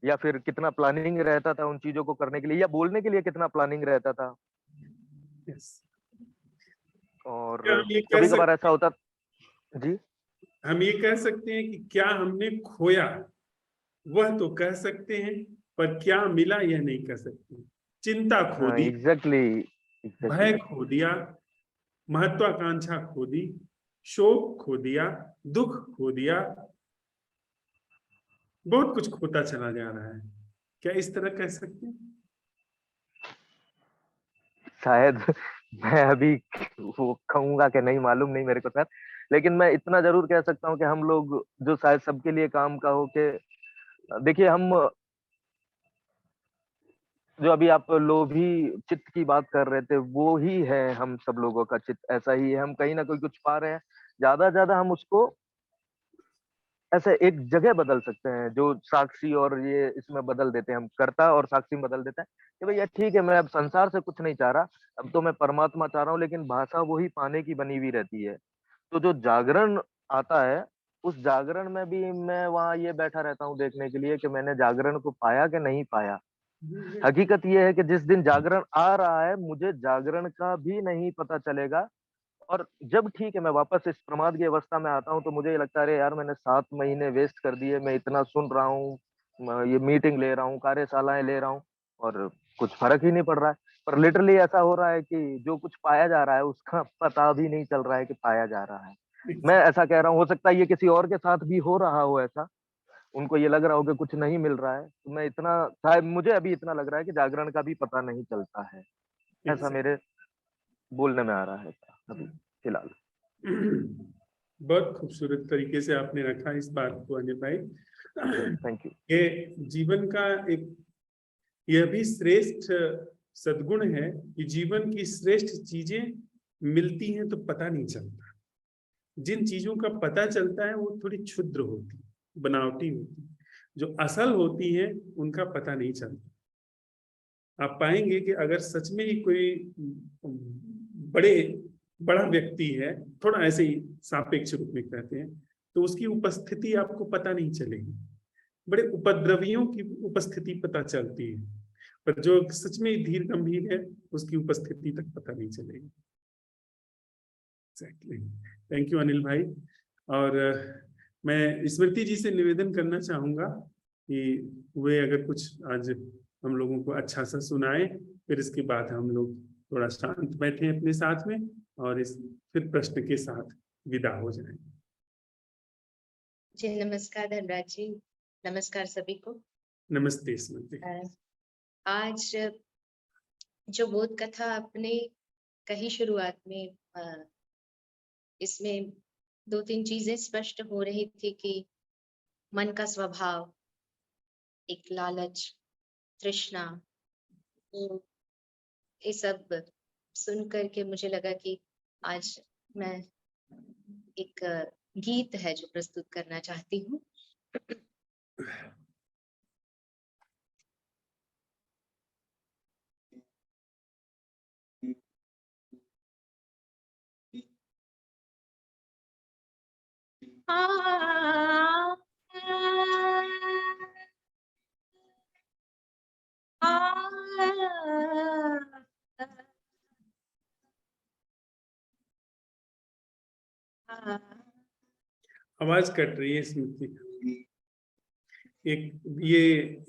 या फिर कितना प्लानिंग रहता था उन चीज़ों को करने के लिए या बोलने के लिए कितना प्लानिंग रहता था। यस, और क्या हम ये कह कभी-कभार सकते ऐसा होता जी, हम ये कह सकते हैं कि क्या हमने खोया, वह तो कह सकते हैं, पर क्या मिला यह नहीं कह सकते। चिंता खो हाँ, दी, एग्ज़ैक्टली, भय एग्ज़ैक्टली। खो दिया, महत्वाकांक्षा खो दी, शोक खो दिया, दुख खो दिया, बहुत कुछ खोता चला जा रहा है। क्या इस तरह कह सकते हैं? शायद मैं अभी वो कहूँगा कि नहीं मालूम नहीं मेरे को सर, लेकिन मैं इतना ज़रूर कह सकता हूँ कि हम लोग जो शायद सबके लिए काम का हो कि देखिए हम जो अभी आप लोभी चित्त की बात कर रहे थे, वो ही है हम सब लोगों का चित्त ऐसा ही है। हम कहीं न कहीं कुछ पा रहे हैं, ज़्यादा से ज़्यादा हम उसको ऐसे एक जगह बदल सकते हैं, जो साक्षी और ये इसमें बदल देते हैं हम, कर्ता और साक्षी में बदल देते हैं कि भैया ठीक है, मैं अब संसार से कुछ नहीं चाह रहा, अब तो मैं परमात्मा चाह रहा हूँ, लेकिन भाषा वही पाने की बनी हुई रहती है। तो जो जागरण आता है, उस जागरण में भी मैं वहाँ ये बैठा रहता हूँ देखने के लिए कि मैंने जागरण को पाया कि नहीं पाया। हकीकत ये है कि जिस दिन जागरण आ रहा है, मुझे जागरण का भी नहीं पता चलेगा और जब ठीक है मैं वापस इस प्रमाद की अवस्था में आता हूँ तो मुझे ये लगता है अरे यार मैंने 7 महीने वेस्ट कर दिए, मैं इतना सुन रहा हूँ, ये मीटिंग ले रहा हूँ, कार्यशालाएँ ले रहा हूँ और कुछ फ़र्क ही नहीं पड़ रहा है। पर लिटरली ऐसा हो रहा है कि जो कुछ पाया जा रहा है उसका पता भी नहीं चल रहा है कि पाया जा रहा है। मैं ऐसा कह रहा हूँ, हो सकता है ये किसी और के साथ भी हो रहा हो ऐसा, उनको ये लग रहा हो कि कुछ नहीं मिल रहा है। तो मैं इतना शायद मुझे अभी इतना लग रहा है कि जागरण का भी पता नहीं चलता है। ऐसा मेरे बोलने में आ रहा है अभी फिलहाल। बहुत खूबसूरत तरीके से आपने रखा इस बात को अनिल भाई। Thank you. ये जीवन का एक, यह भी श्रेष्ठ सद्गुण है कि जीवन की श्रेष्ठ चीजें मिलती हैं तो पता नहीं चलता। जिन चीजों का पता चलता है वो थोड़ी क्षुद्र होती, बनावटी होती, जो असल होती है उनका पता नहीं चलता। आप पाएंगे कि अगर सच में ही कोई बड़े बड़ा व्यक्ति है, थोड़ा ऐसे ही सापेक्ष रूप में कहते हैं, तो उसकी उपस्थिति आपको पता नहीं चलेगी। बड़े उपद्रवियों की उपस्थिति पता चलती है, पर जो सच में धीर गंभीर है उसकी उपस्थिति तक पता नहीं चलेगी। एग्जैक्टली। थैंक यू अनिल भाई। और मैं स्मृति जी से निवेदन करना चाहूंगा कि वे अगर कुछ आज हम लोगों को अच्छा सा सुनाए, फिर इसके बाद हम लोग थोड़ा शांत बैठे अपने साथ में और इस फिर प्रश्न के साथ विदा हो जाएं। जी नमस्कार धनराज जी, नमस्कार सभी को। नमस्ते स्मृति। आज जो बोध कथा आपने कही शुरुआत में, इसमें 2-3 चीजें स्पष्ट हो रही थी कि मन का स्वभाव, एक लालच, तृष्णा, तो ये सब सुन करके मुझे लगा कि आज मैं एक गीत है जो प्रस्तुत करना चाहती हूँ। आवाज कट रही है स्मृति। एक ये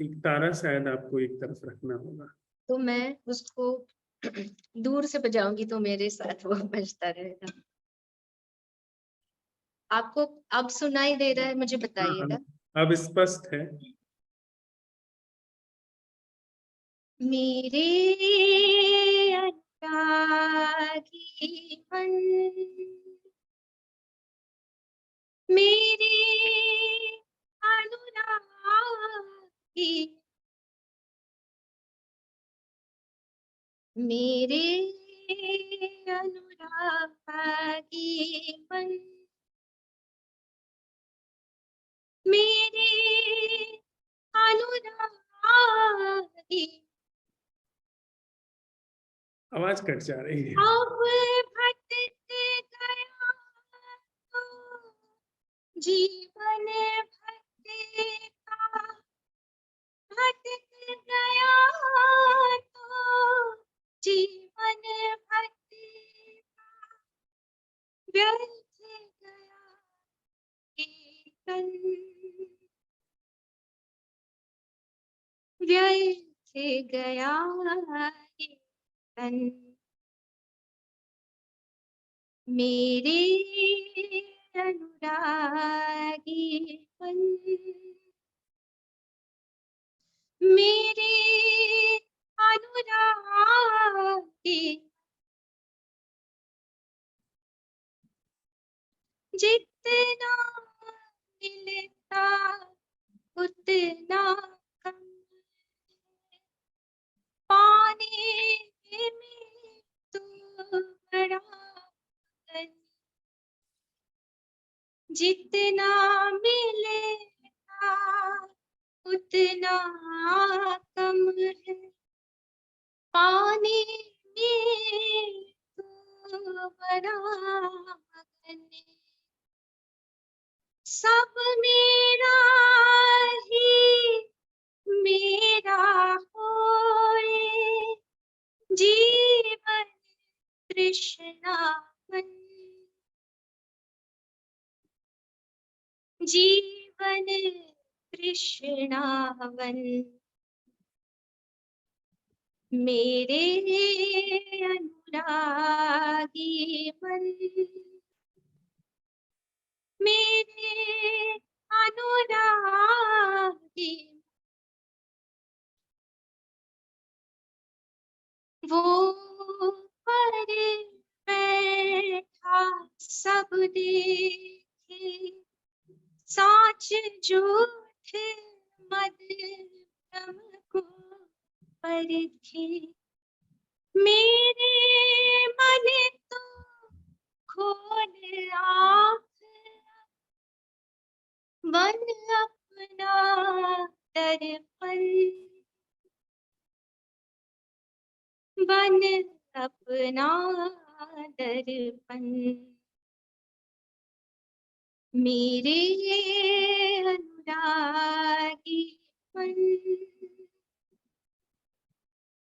एक तारा शायद आपको एक तरफ रखना होगा। तो मैं उसको दूर से बजाऊंगी तो मेरे साथ वो बजता रहेगा। आपको अब सुनाई दे रहा है, मुझे हाँ बताइएगा। हाँ, अब स्पष्ट है। मेरे अनुरागी मन, मेरे अनुरागी, मेरे अनुरागी मन, मेरे अनुरागी, आवाज कट जा रही है। अब भटक गया तो जीवन भटका, भटक गया तो जीवन भटका, व्यर्थ गया कीर्तन, व्यर्थ गया कीर्तन। मेरे अनुरागी मन, मेरे अनुरागी, जितना मिलता उतना कम, पाने में तू बड़ा धनी, जितना मिलेगा उतना कम है, पाने में तू बड़ा धनी। सब मेरा ही मेरा होए, जीवन तृष्णावन, जीवन तृष्णावन। मेरे अनुरागी मन, मेरे अनुरागी, वो पर बैठा सब देखे, साच झूठ मद भ्रम को परखे, मेरे मन तो खोल आँख, बन अपना दर्पण, बन अपना दर्पण। मेरे अनुरागी मन,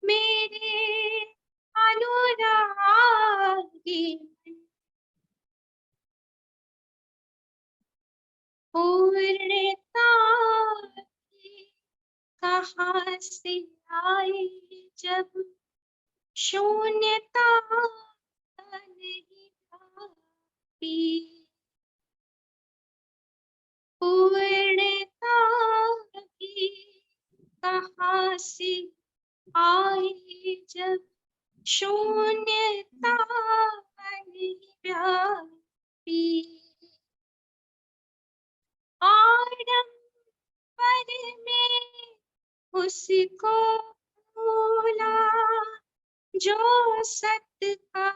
मेरे अनुरागी मन, पूर्णता की कहाँ से आई जब शून्यता नहीं भाती, पूर्णता की कहाँ से आई जब शून्यता नहीं व्यापी, आडंबर में उसको भूला जो सत्य का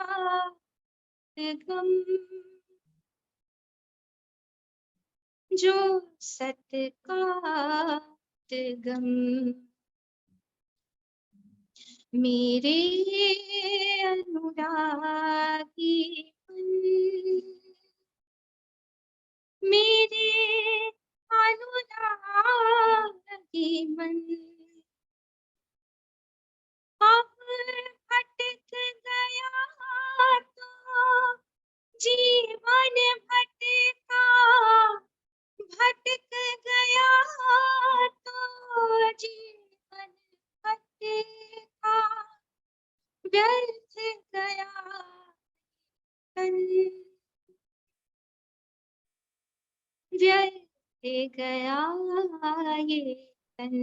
गम, जो सत्य का गम। मेरे अनुरागी मन, मेरे अनुरागी मन, अब भटक गया तो जीवन भटका, भटक गया तो जीवन भटका, व्यर्थ गया तन, व्यर्थ गया ये तन।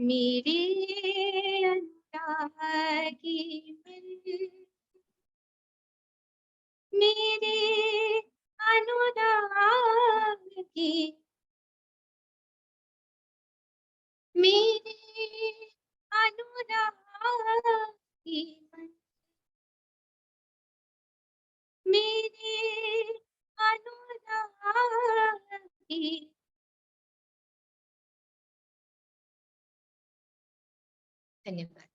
मेरे अनुरागी मन, मेरे अनुरागी, मेरे अनुरागी मन, मेरे अनुरागी। धन्यवाद।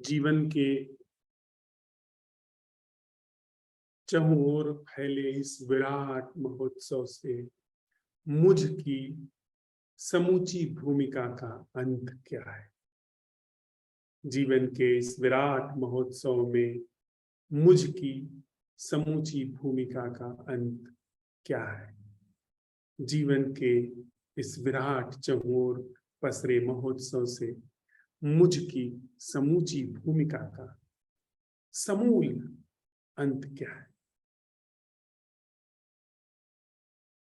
जीवन के चारों ओर फैले इस विराट महोत्सव से मुझ की समूची भूमिका का अंत क्या है? जीवन के इस विराट महोत्सव में मुझ की समूची भूमिका का अंत क्या है? जीवन के इस विराट चहुओर पसरे महोत्सव से मुझ की समूची भूमिका का समूल अंत क्या है?